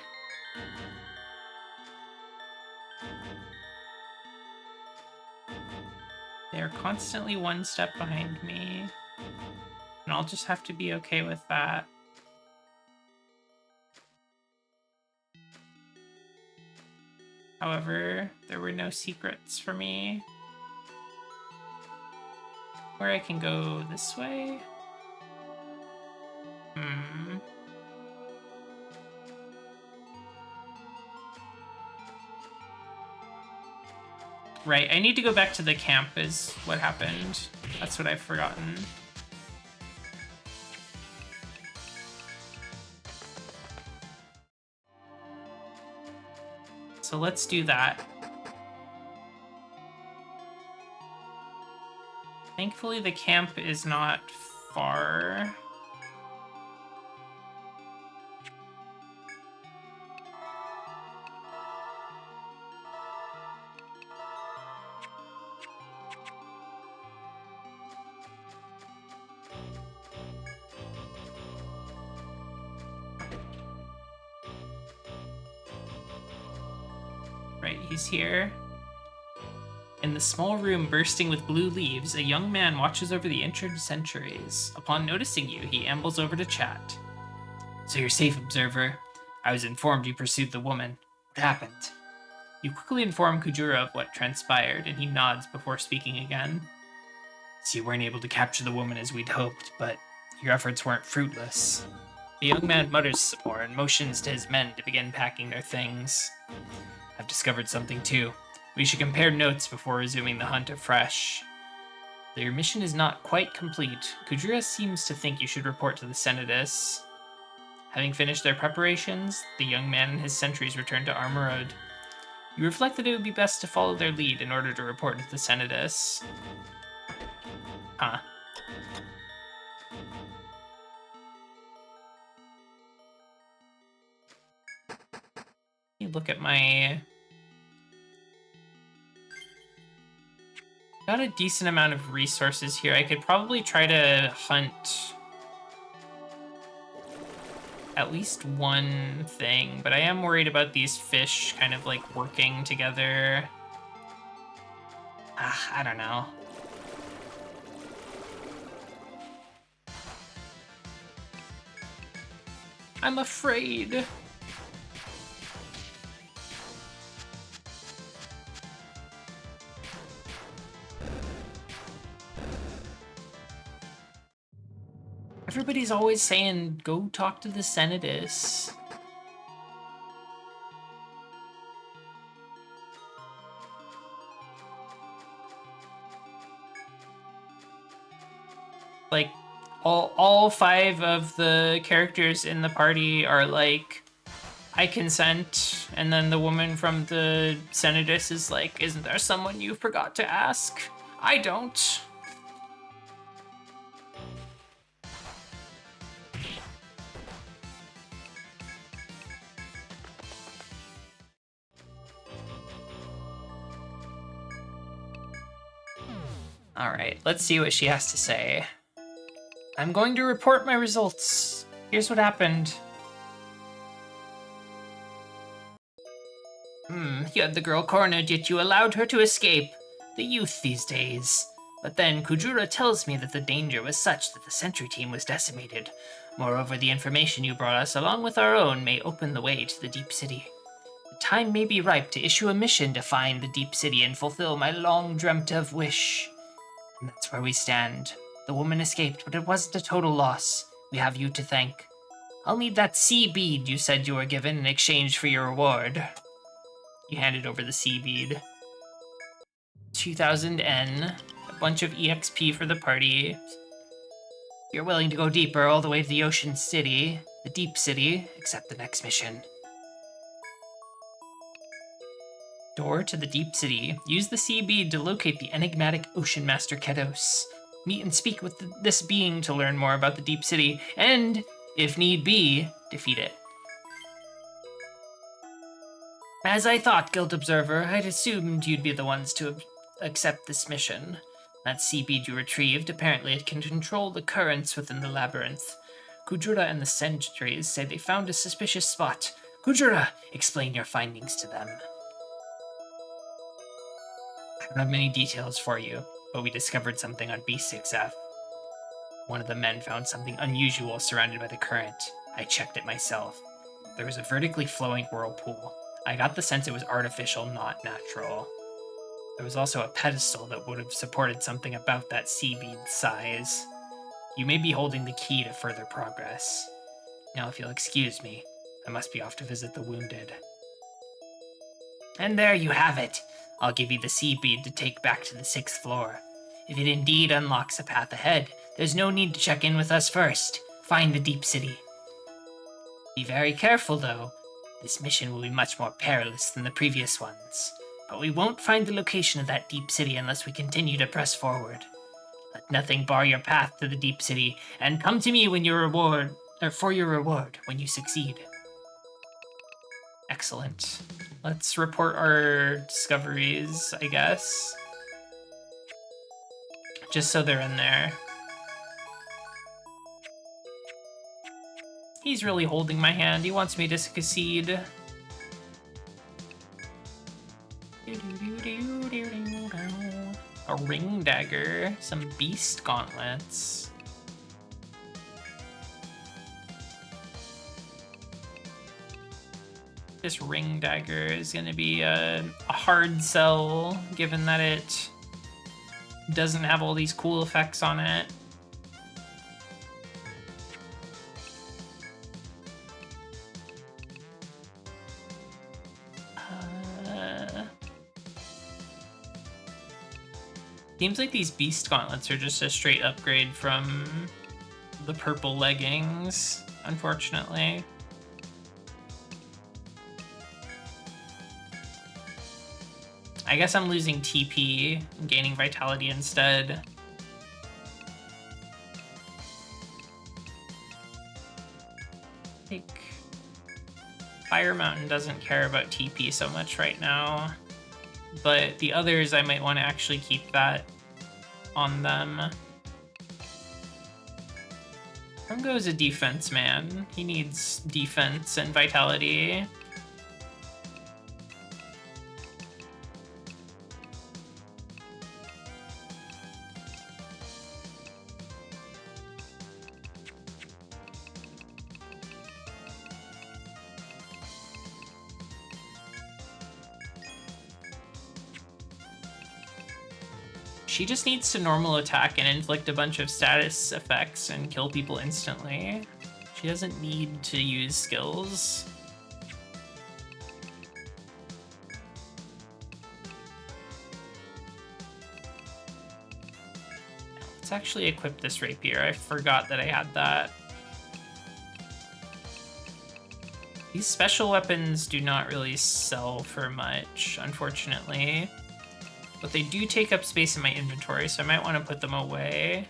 They're constantly one step behind me, and I'll just have to be okay with that. However, there were no secrets for me. Where I can go this way? Right, I need to go back to the camp is what happened. That's what I've forgotten. So let's do that. Thankfully, the camp is not far. Right, he's here. In the small room bursting with blue leaves, a young man watches over the ancient centuries. Upon noticing you, he ambles over to chat. So you're safe, observer. I was informed you pursued the woman. What happened? You quickly inform Kujura of what transpired, and he nods before speaking again. So you weren't able to capture the woman as we'd hoped, but your efforts weren't fruitless. The young man mutters some more and motions to his men to begin packing their things. I've discovered something too. We should compare notes before resuming the hunt afresh. Though your mission is not quite complete, Kujura seems to think you should report to the Senators. Having finished their preparations, the young man and his sentries return to Armor Road. You reflect that it would be best to follow their lead in order to report to the Senators. Huh. Let me look at my... Got a decent amount of resources here. I could probably try to hunt at least one thing, but I am worried about these fish kind of like working together. I don't know. I'm afraid. Everybody's always saying, go talk to the Senatus. Like, all 5 of the characters in the party are like, I consent, and then the woman from the Senatus is like, isn't there someone you forgot to ask? I don't. All right, let's see what she has to say. I'm going to report my results. Here's what happened. You had the girl cornered, yet you allowed her to escape. The youth these days. But then Kujura tells me that the danger was such that the sentry team was decimated. Moreover, the information you brought us, along with our own, may open the way to the Deep City. The time may be ripe to issue a mission to find the Deep City and fulfill my long dreamt of wish. And that's where we stand. The woman escaped, but it wasn't a total loss. We have you to thank. I'll need that sea bead you said you were given in exchange for your reward. You handed over the sea bead. 2000 N, a bunch of EXP for the party. If you're willing to go deeper all the way to the Ocean City, the Deep City, accept the next mission. Door to the Deep City. Use the sea bead to locate the enigmatic Ocean Master Kedos. Meet and speak with this being to learn more about the Deep City, and, if need be, defeat it. As I thought, Guild Observer, I'd assumed you'd be the ones to accept this mission. That sea bead you retrieved, apparently it can control the currents within the labyrinth. Kujura and the sentries say they found a suspicious spot. Kujura, explain your findings to them. I don't have many details for you, but we discovered something on B6F. One of the men found something unusual surrounded by the current. I checked it myself. There was a vertically flowing whirlpool. I got the sense it was artificial, not natural. There was also a pedestal that would have supported something about that sea bead's size. You may be holding the key to further progress. Now, if you'll excuse me, I must be off to visit the wounded. And there you have it. I'll give you the sea bead to take back to the 6th floor. If it indeed unlocks a path ahead, there's no need to check in with us first. Find the Deep City. Be very careful, though. This mission will be much more perilous than the previous ones. But we won't find the location of that Deep City unless we continue to press forward. Let nothing bar your path to the Deep City, and come to me for your reward when you succeed. Excellent. Let's report our discoveries, I guess. Just so they're in there. He's really holding my hand. He wants me to succeed. A ring dagger, some beast gauntlets. This ring dagger is going to be a hard sell, given that it doesn't have all these cool effects on it. Seems like these beast gauntlets are just a straight upgrade from the purple leggings, unfortunately. I guess I'm losing TP and gaining vitality instead. I think Fire Mountain doesn't care about TP so much right now, but the others I might want to actually keep that on them. Rungo's a defense man. He needs defense and vitality. She just needs to normal attack and inflict a bunch of status effects and kill people instantly. She doesn't need to use skills. Let's actually equip this rapier. I forgot that I had that. These special weapons do not really sell for much, unfortunately. But they do take up space in my inventory, so I might want to put them away.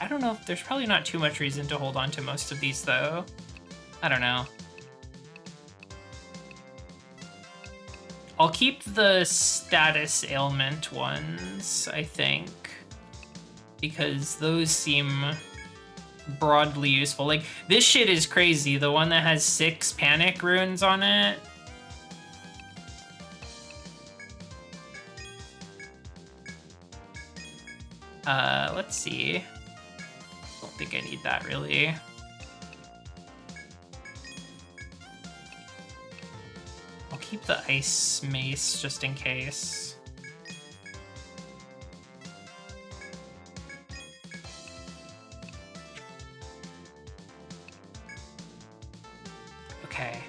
I don't know. There's probably not too much reason to hold on to most of these, though. I don't know. I'll keep the status ailment ones, I think, because those seem broadly useful. Like, this shit is crazy. The one that has 6 panic runes on it. Let's see. Don't think I need that, really. I'll keep the ice mace just in case. Okay.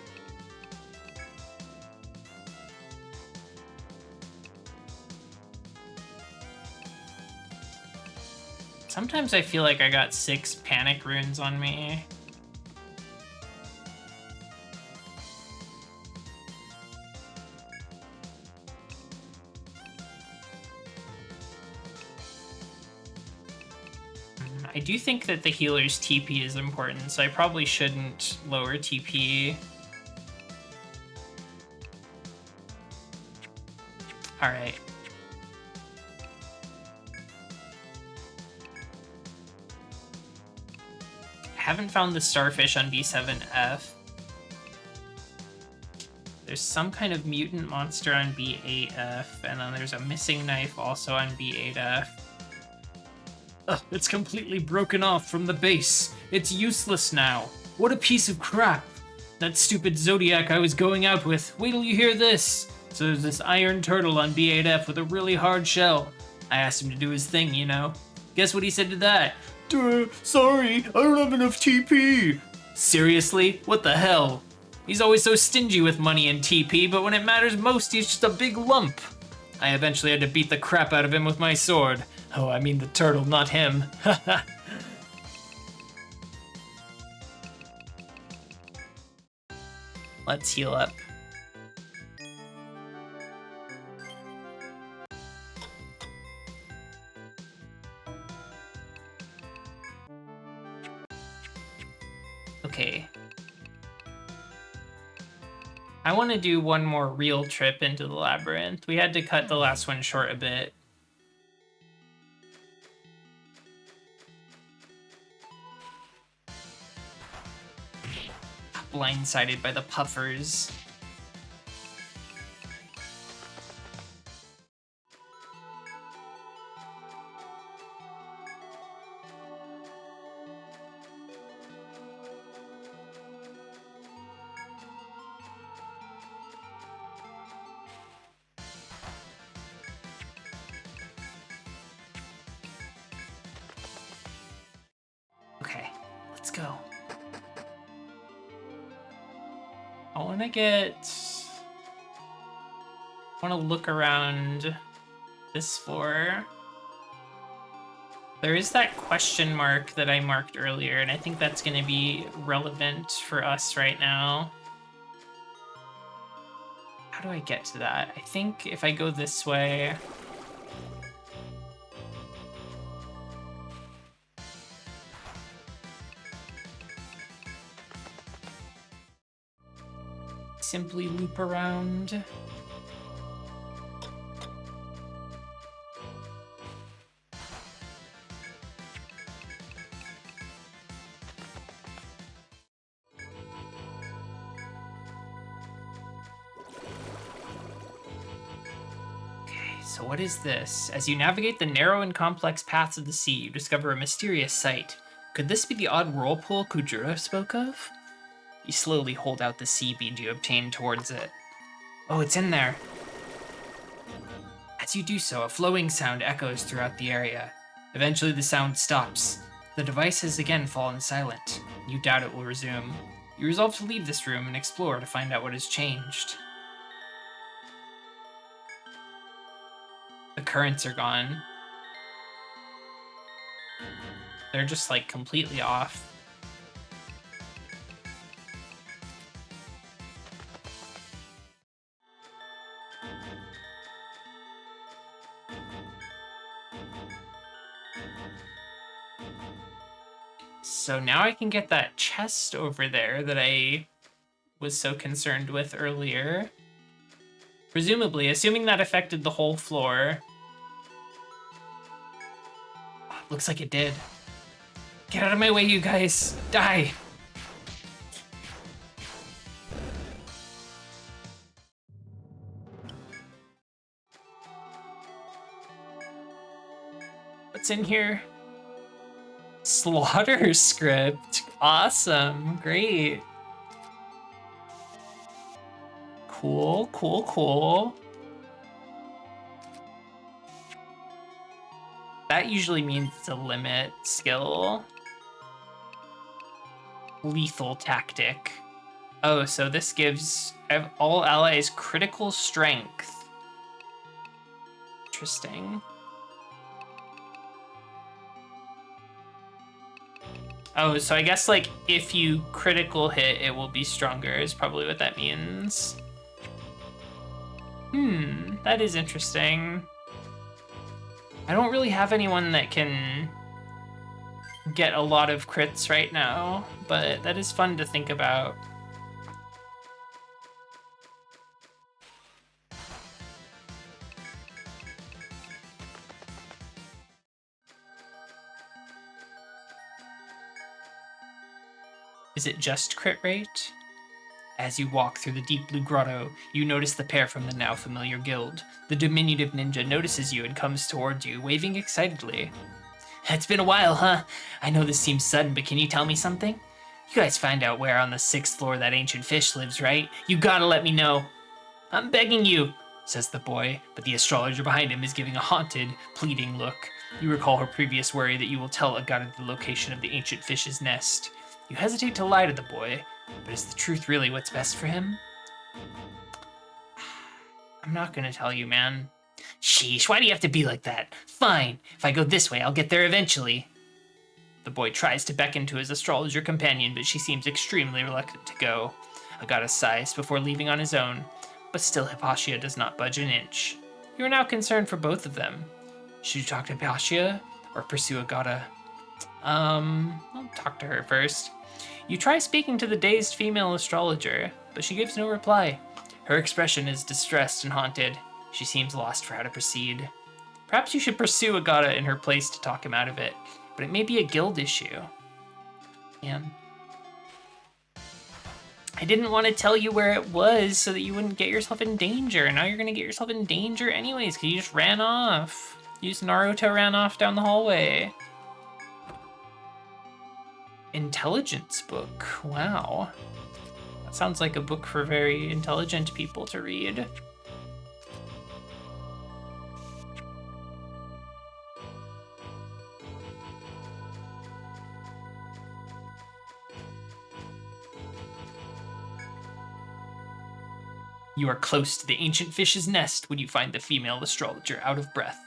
Sometimes I feel like I got 6 panic runes on me. I do think that the healer's TP is important, so I probably shouldn't lower TP. All right. I haven't found the starfish on B7F. There's some kind of mutant monster on B8F, and then there's a missing knife also on B8F. Ugh, it's completely broken off from the base. It's useless now. What a piece of crap. That stupid Zodiac I was going out with. Wait till you hear this. So there's this iron turtle on B8F with a really hard shell. I asked him to do his thing, you know. Guess what he said to that? Duh, sorry, I don't have enough TP. Seriously? What the hell? He's always so stingy with money and TP, but when it matters most, he's just a big lump. I eventually had to beat the crap out of him with my sword. Oh, I mean the turtle, not him. Let's heal up. Okay. I want to do one more real trip into the labyrinth. We had to cut the last one short a bit. Blindsided by the puffers. Okay, let's go. I want to look around this floor. There is that question mark that I marked earlier, and I think that's going to be relevant for us right now. How do I get to that? I think if I go this way... Simply loop around. So what is this? As you navigate the narrow and complex paths of the sea, you discover a mysterious sight. Could this be the odd whirlpool Kujura spoke of? You slowly hold out the sea bead you obtained towards it. Oh, it's in there. As you do so, a flowing sound echoes throughout the area. Eventually, the sound stops. The device has again fallen silent. You doubt it will resume. You resolve to leave this room and explore to find out what has changed. The currents are gone. They're just like completely off. So now I can get that chest over there that I was so concerned with earlier. Presumably, assuming that affected the whole floor. Looks like it did. Get out of my way, you guys! Die! What's in here? Slaughter script. Awesome. Great. Cool, cool, cool. That usually means it's a limit skill. Lethal tactic. Oh, so this gives all allies critical strength. Interesting. Oh, so I guess like if you critical hit, it will be stronger is probably what that means. That is interesting. I don't really have anyone that can get a lot of crits right now, but that is fun to think about. Is it just crit rate? As you walk through the deep blue grotto, you notice the pair from the now familiar guild. The diminutive ninja notices you and comes towards you, waving excitedly. It's been a while, huh? I know this seems sudden, but can you tell me something? You guys find out where on the 6th floor that ancient fish lives, right? You gotta let me know. I'm begging you, says the boy, but the astrologer behind him is giving a haunted, pleading look. You recall her previous worry that you will tell Agata the location of the ancient fish's nest. You hesitate to lie to the boy, but is the truth really what's best for him? I'm not gonna tell you, man. Sheesh, why do you have to be like that? Fine, if I go this way, I'll get there eventually. The boy tries to beckon to his astrologer companion, but she seems extremely reluctant to go. Agata sighs before leaving on his own, but still Hypatia does not budge an inch. You are now concerned for both of them. Should you talk to Hypatia or pursue Agata? I'll talk to her first. You try speaking to the dazed female astrologer, but she gives no reply. Her expression is distressed and haunted. She seems lost for how to proceed. Perhaps you should pursue Agata in her place to talk him out of it, but it may be a guild issue. Man. I didn't want to tell you where it was so that you wouldn't get yourself in danger. Now you're going to get yourself in danger anyways because you just ran off. You just Naruto ran off down the hallway. Intelligence book. Wow. That sounds like a book for very intelligent people to read. You are close to the ancient fish's nest when you find the female astrologer out of breath.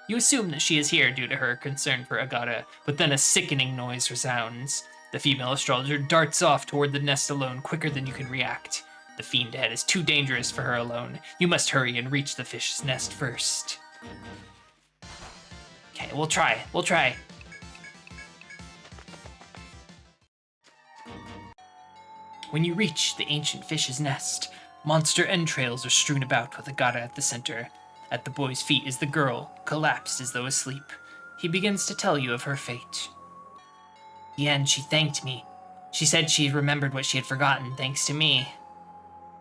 You assume that she is here due to her concern for Agata, but then a sickening noise resounds. The female astrologer darts off toward the nest alone quicker than you can react. The fiend ahead is too dangerous for her alone. You must hurry and reach the fish's nest first. Okay, we'll try. When you reach the ancient fish's nest, monster entrails are strewn about with Agata at the center. At the boy's feet is the girl, collapsed as though asleep. He begins to tell you of her fate. In the end, she thanked me. She said she had remembered what she had forgotten thanks to me.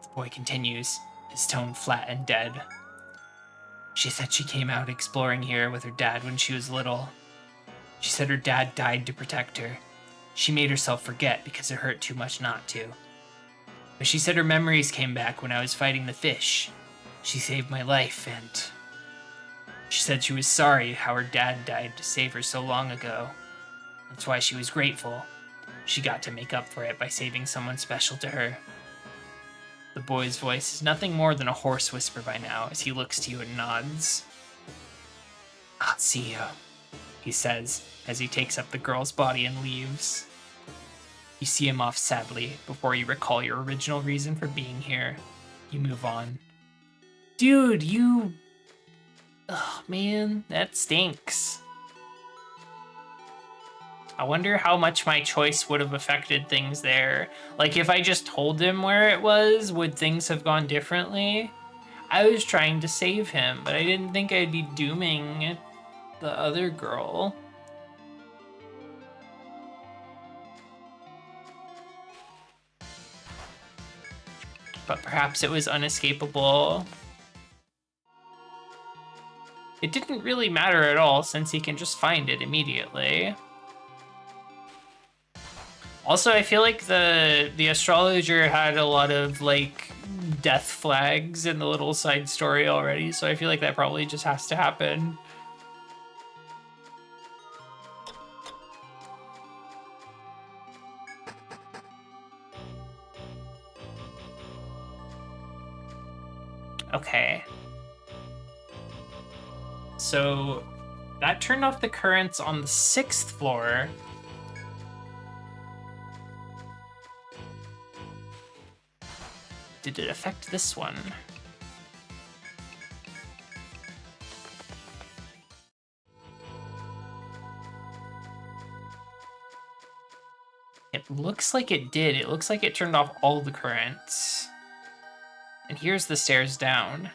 The boy continues, his tone flat and dead. She said she came out exploring here with her dad when she was little. She said her dad died to protect her. She made herself forget because it hurt too much not to. But she said her memories came back when I was fighting the fish. She saved my life, and She said she was sorry how her dad died to save her so long ago. That's why she was grateful. She got to make up for it by saving someone special to her. The boy's voice is nothing more than a hoarse whisper by now as he looks to you and nods. I'll see you, he says as he takes up the girl's body and leaves. You see him off sadly before you recall your original reason for being here. You move on. Dude, you... Ugh, man, that stinks. I wonder how much my choice would have affected things there. Like, if I just told him where it was, would things have gone differently? I was trying to save him, but I didn't think I'd be dooming the other girl. But perhaps it was unescapable. It didn't really matter at all since he can just find it immediately. Also, I feel like the astrologer had a lot of like death flags in the little side story already, so I feel like that probably just has to happen. Okay. So that turned off the currents on the 6th floor. Did it affect this one? It looks like it did. It looks like it turned off all the currents. And here's the stairs down.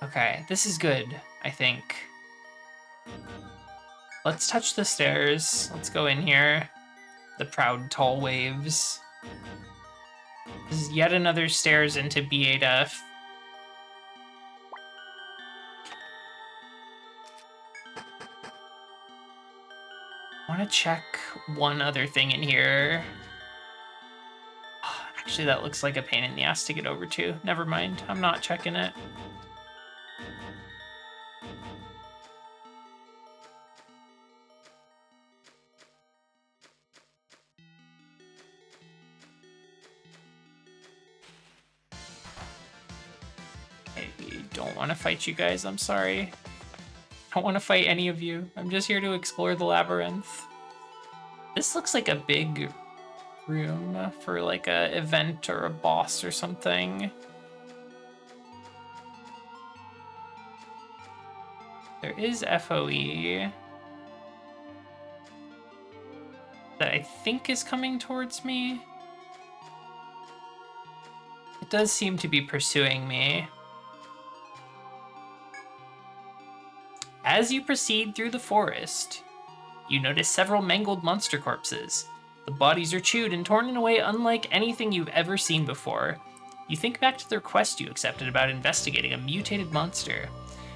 Okay, this is good, I think. Let's touch the stairs. Let's go in here. The proud tall waves. This is yet another stairs into B8F. I want to check one other thing in here. Actually, that looks like a pain in the ass to get over to. Never mind, I'm not checking it. I don't want to fight you guys, I'm sorry. I don't want to fight any of you. I'm just here to explore the labyrinth. This looks like a big room for like a event or a boss or something. There is FOE that I think is coming towards me. It does seem to be pursuing me. As you proceed through the forest, you notice several mangled monster corpses. The bodies are chewed and torn in a way unlike anything you've ever seen before. You think back to the request you accepted about investigating a mutated monster.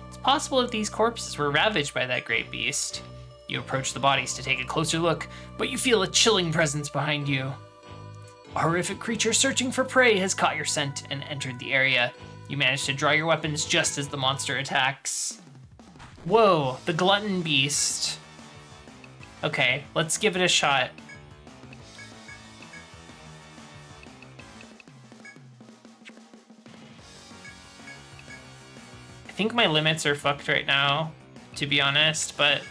It's possible that these corpses were ravaged by that great beast. You approach the bodies to take a closer look, but you feel a chilling presence behind you. A horrific creature searching for prey has caught your scent and entered the area. You manage to draw your weapons just as the monster attacks. Whoa, the glutton beast. Okay, let's give it a shot. I think my limits are fucked right now, to be honest, but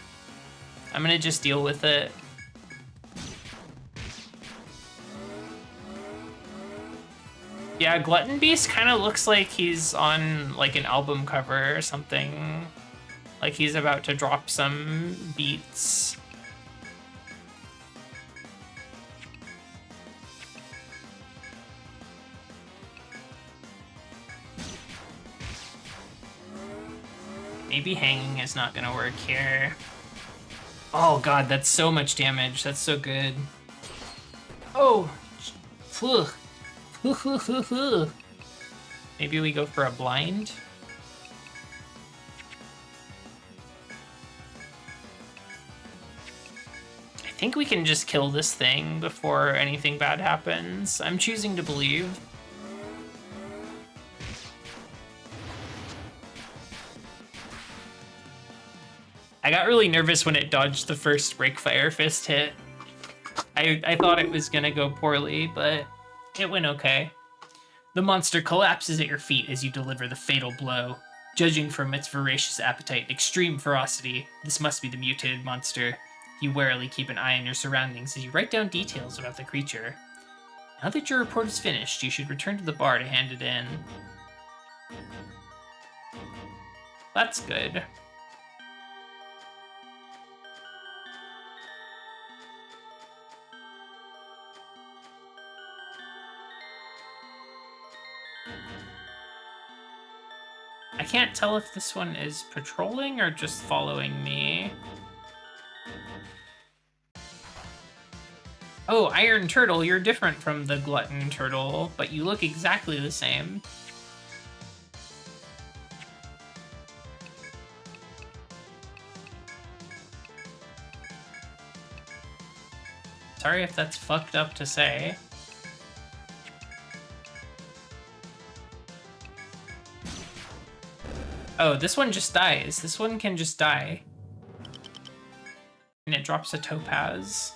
I'm gonna just deal with it. Yeah, Glutton Beast kind of looks like he's on like an album cover or something. Like he's about to drop some beats. Maybe hanging is not gonna work here. Oh god, that's so much damage. That's so good. Oh! Maybe we go for a blind? I think we can just kill this thing before anything bad happens. I'm choosing to believe. I got really nervous when it dodged the first Breakfire Fist hit. I thought it was gonna go poorly, but it went okay. The monster collapses at your feet as you deliver the fatal blow. Judging from its voracious appetite and extreme ferocity, this must be the mutated monster. You warily keep an eye on your surroundings as you write down details about the creature. Now that your report is finished, you should return to the bar to hand it in. That's good. I can't tell if this one is patrolling or just following me. Oh, Iron Turtle, you're different from the Glutton Turtle, but you look exactly the same. Sorry if that's fucked up to say. Oh, this one just dies. This one can just die. And it drops a topaz.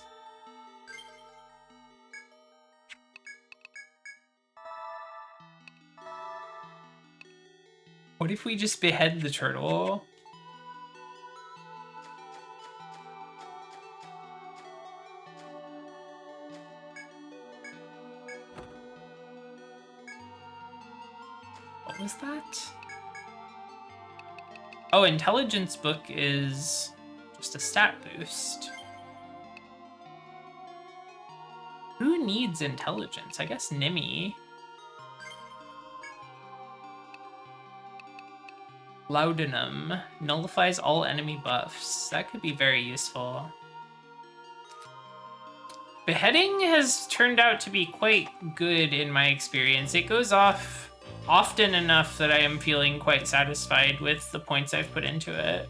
What if we just behead the turtle? What was that? Oh, intelligence book is just a stat boost. Who needs intelligence? I guess Nimi. Laudanum nullifies all enemy buffs. That could be very useful. Beheading has turned out to be quite good in my experience. It goes off often enough that I am feeling quite satisfied with the points I've put into it.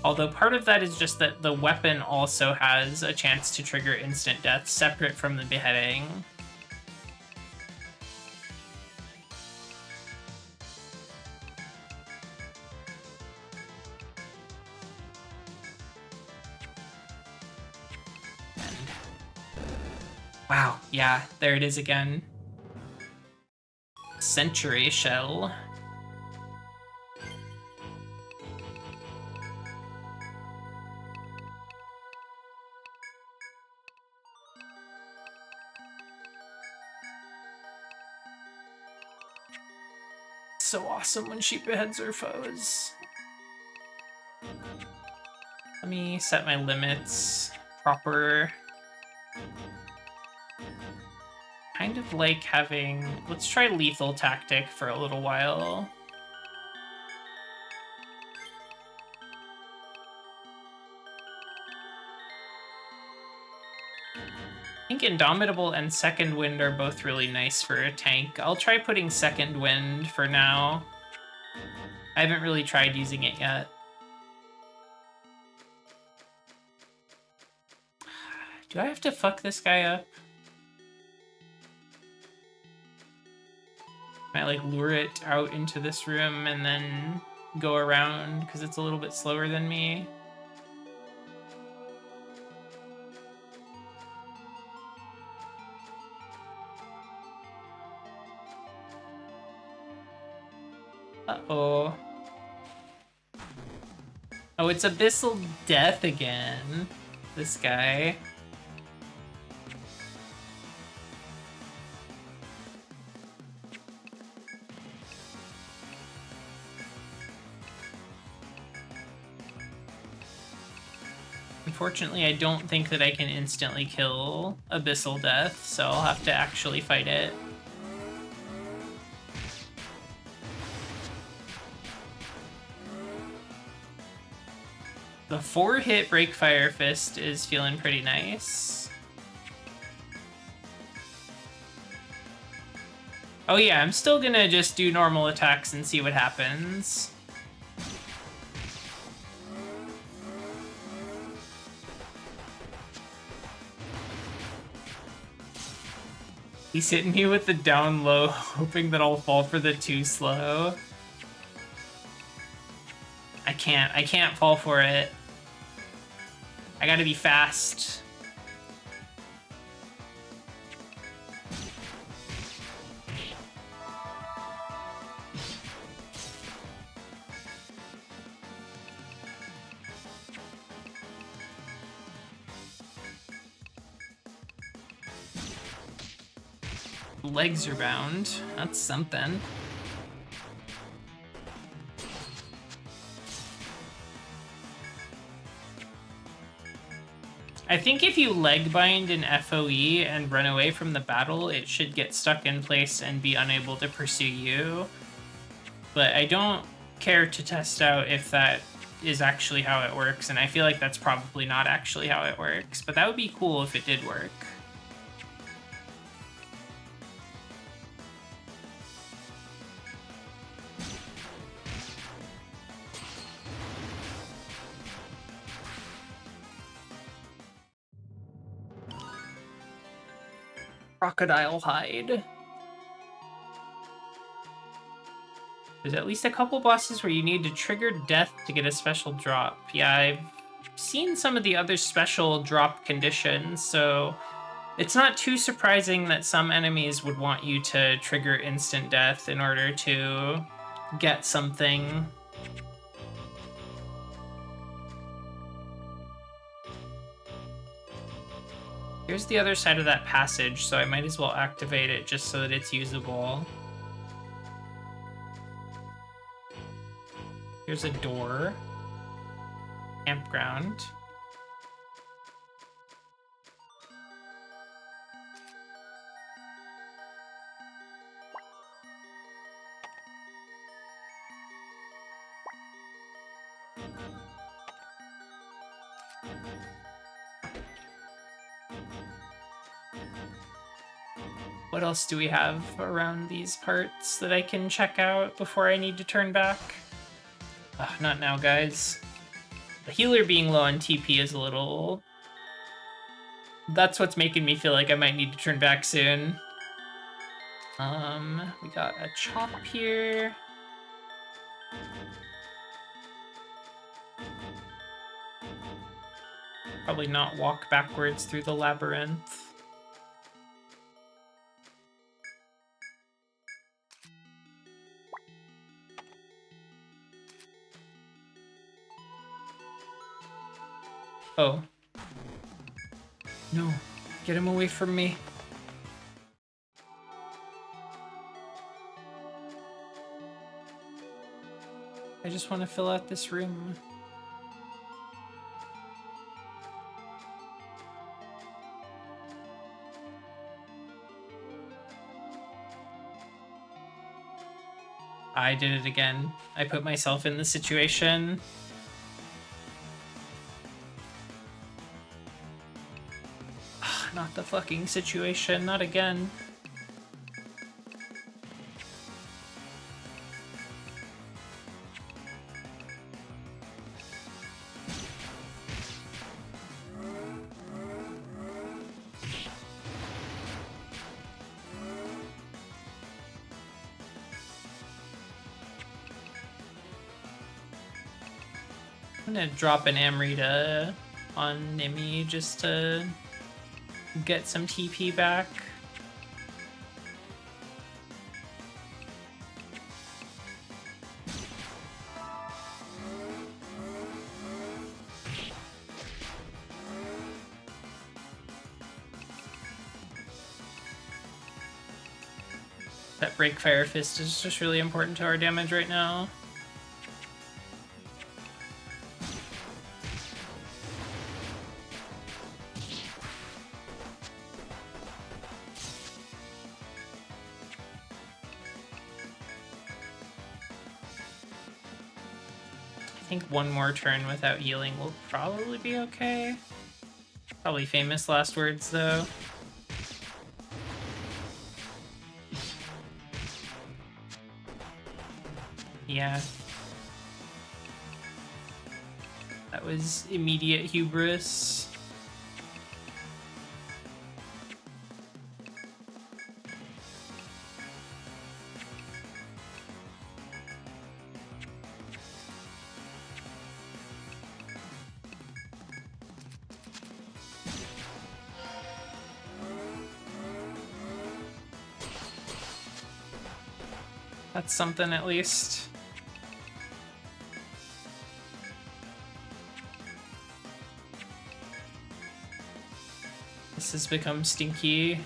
Although part of that is just that the weapon also has a chance to trigger instant death separate from the beheading. Wow, yeah, there it is again. Century Shell. So awesome when she beheads her foes. Let me set my limits proper. Kind of like having... Let's try lethal tactic for a little while. I think Indomitable and Second Wind are both really nice for a tank. I'll try putting Second Wind for now. I haven't really tried using it yet. Do I have to fuck this guy up? Can I like lure it out into this room and then go around because it's a little bit slower than me? Uh-oh. Oh, it's Abyssal Death again. This guy. Unfortunately, I don't think that I can instantly kill Abyssal Death, so I'll have to actually fight it. The 4-hit Breakfire Fist is feeling pretty nice. Oh yeah, I'm still gonna just do normal attacks and see what happens. He's hitting me with the down low, hoping that I'll fall for the too slow. I can't fall for it. I gotta be fast. Legs are bound. That's something. I think if you leg bind an FOE and run away from the battle, it should get stuck in place and be unable to pursue you. But I don't care to test out if that is actually how it works, and I feel like that's probably not actually how it works, but that would be cool if it did work. Crocodile hide. There's at least a couple bosses where you need to trigger death to get a special drop. Yeah, I've seen some of the other special drop conditions, so it's not too surprising that some enemies would want you to trigger instant death in order to get something. Here's the other side of that passage, so I might as well activate it just so that it's usable. Here's a door. Campground. What else do we have around these parts that I can check out before I need to turn back? Not now, guys. The healer being low on TP is a little... That's what's making me feel like I might need to turn back soon. We got a chop here. Probably not walk backwards through the labyrinth. Oh. No. Get him away from me. I just want to fill out this room. I did it again. I put myself in the situation. Not the fucking situation, not again. I'm gonna drop an Amrita on Nimi just to get some TP back. That break fire fist is just really important to our damage right now. I think one more turn without healing will probably be okay. Probably famous last words, though. Yeah. That was immediate hubris. That's something at least. This has become stinky.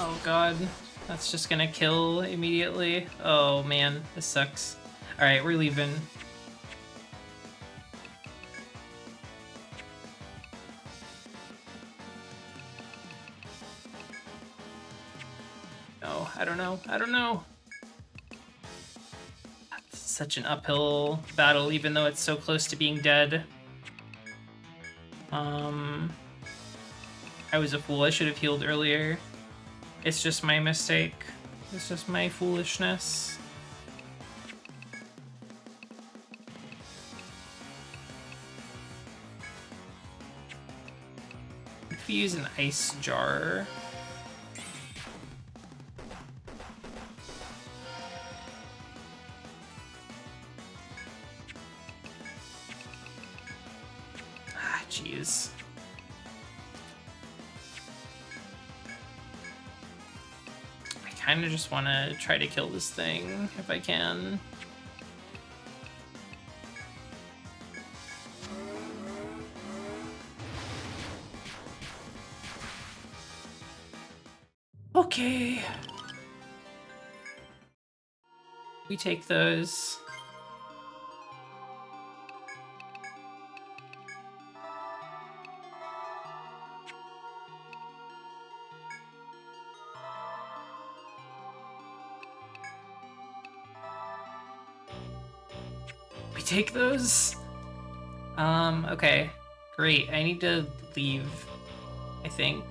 Oh god, that's just gonna kill immediately. Oh man, this sucks. Alright, we're leaving. No, I don't know. I don't know. It's such an uphill battle, even though it's so close to being dead. I was a fool. I should have healed earlier. It's just my mistake. It's just my foolishness. If we use an ice jar. Ah, jeez. I kind of just want to try to kill this thing if I can. Okay. We take those. We take those? Okay. Great. I need to leave, I think.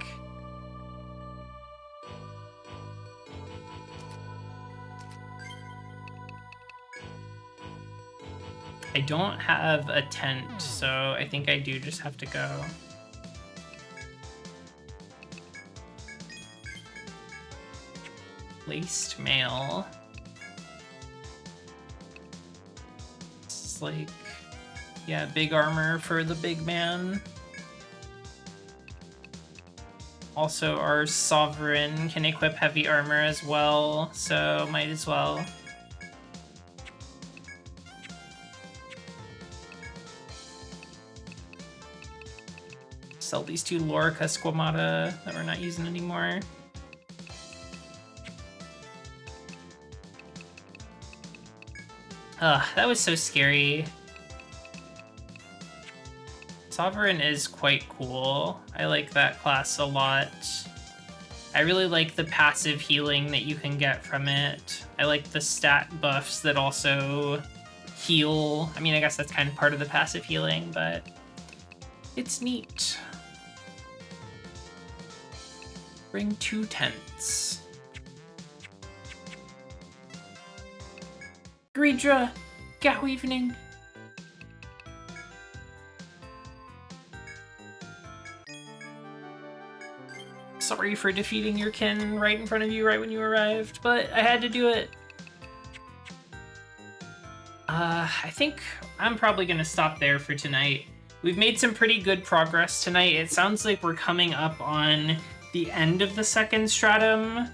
I don't have a tent, so I think I do just have to go. Laced mail. It's like, yeah, big armor for the big man. Also, our sovereign can equip heavy armor as well, so might as well. Sell these two Lorica Squamata that we're not using anymore. Ugh, that was so scary. Sovereign is quite cool. I like that class a lot. I really like the passive healing that you can get from it. I like the stat buffs that also heal. I mean, I guess that's kind of part of the passive healing, but it's neat. Bring 2 tents. Gridra, Gao evening. Sorry for defeating your kin right in front of you right when you arrived, but I had to do it. I think I'm probably gonna stop there for tonight. We've made some pretty good progress tonight. It sounds like we're coming up on the end of the second stratum.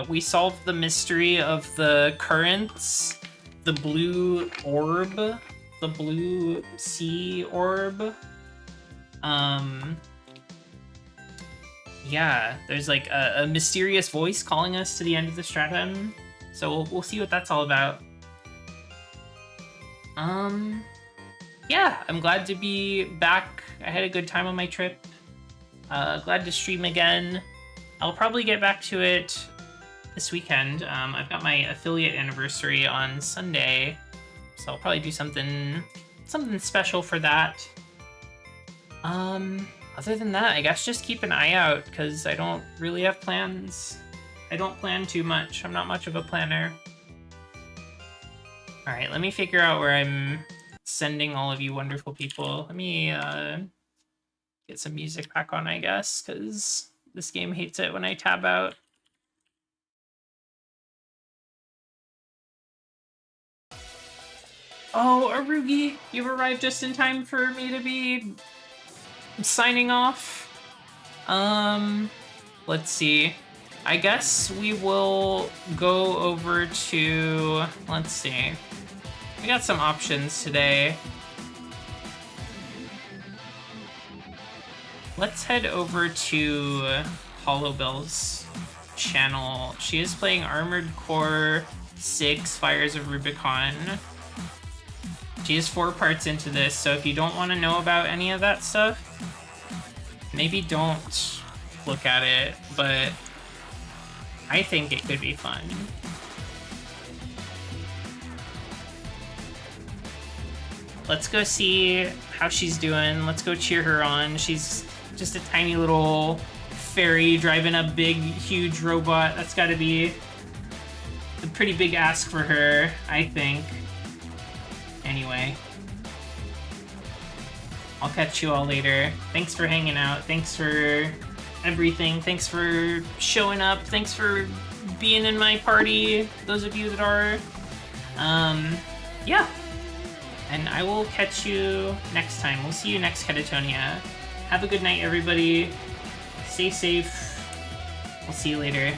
We solved the mystery of the currents, the blue orb, the blue sea orb. Yeah, there's like a mysterious voice calling us to the end of the stratum. So we'll see what that's all about. Yeah, I'm glad to be back. I had a good time on my trip. Glad to stream again. I'll probably get back to it this weekend. I've got my affiliate anniversary on Sunday, so I'll probably do something special for that. Other than that, I guess just keep an eye out, because I don't really have plans. I don't plan too much. I'm not much of a planner. Alright, let me figure out where I'm sending all of you wonderful people. Let me get some music back on, I guess, because this game hates it when I tab out. Oh, Arugi, you've arrived just in time for me to be signing off. Let's see. I guess we will go over to, let's see. We got some options today. Let's head over to Hollowbell's channel. She is playing Armored Core 6 Fires of Rubicon. She is 4 parts into this, so if you don't want to know about any of that stuff, maybe don't look at it, but I think it could be fun. Let's go see how she's doing. Let's go cheer her on. She's just a tiny little fairy driving a big, huge robot. That's gotta be a pretty big ask for her, I think. Anyway. I'll catch you all later. Thanks for hanging out. Thanks for everything. Thanks for showing up. Thanks for being in my party, those of you that are. Yeah. And I will catch you next time. We'll see you next Catatonia. Have a good night, everybody. Stay safe. We'll see you later.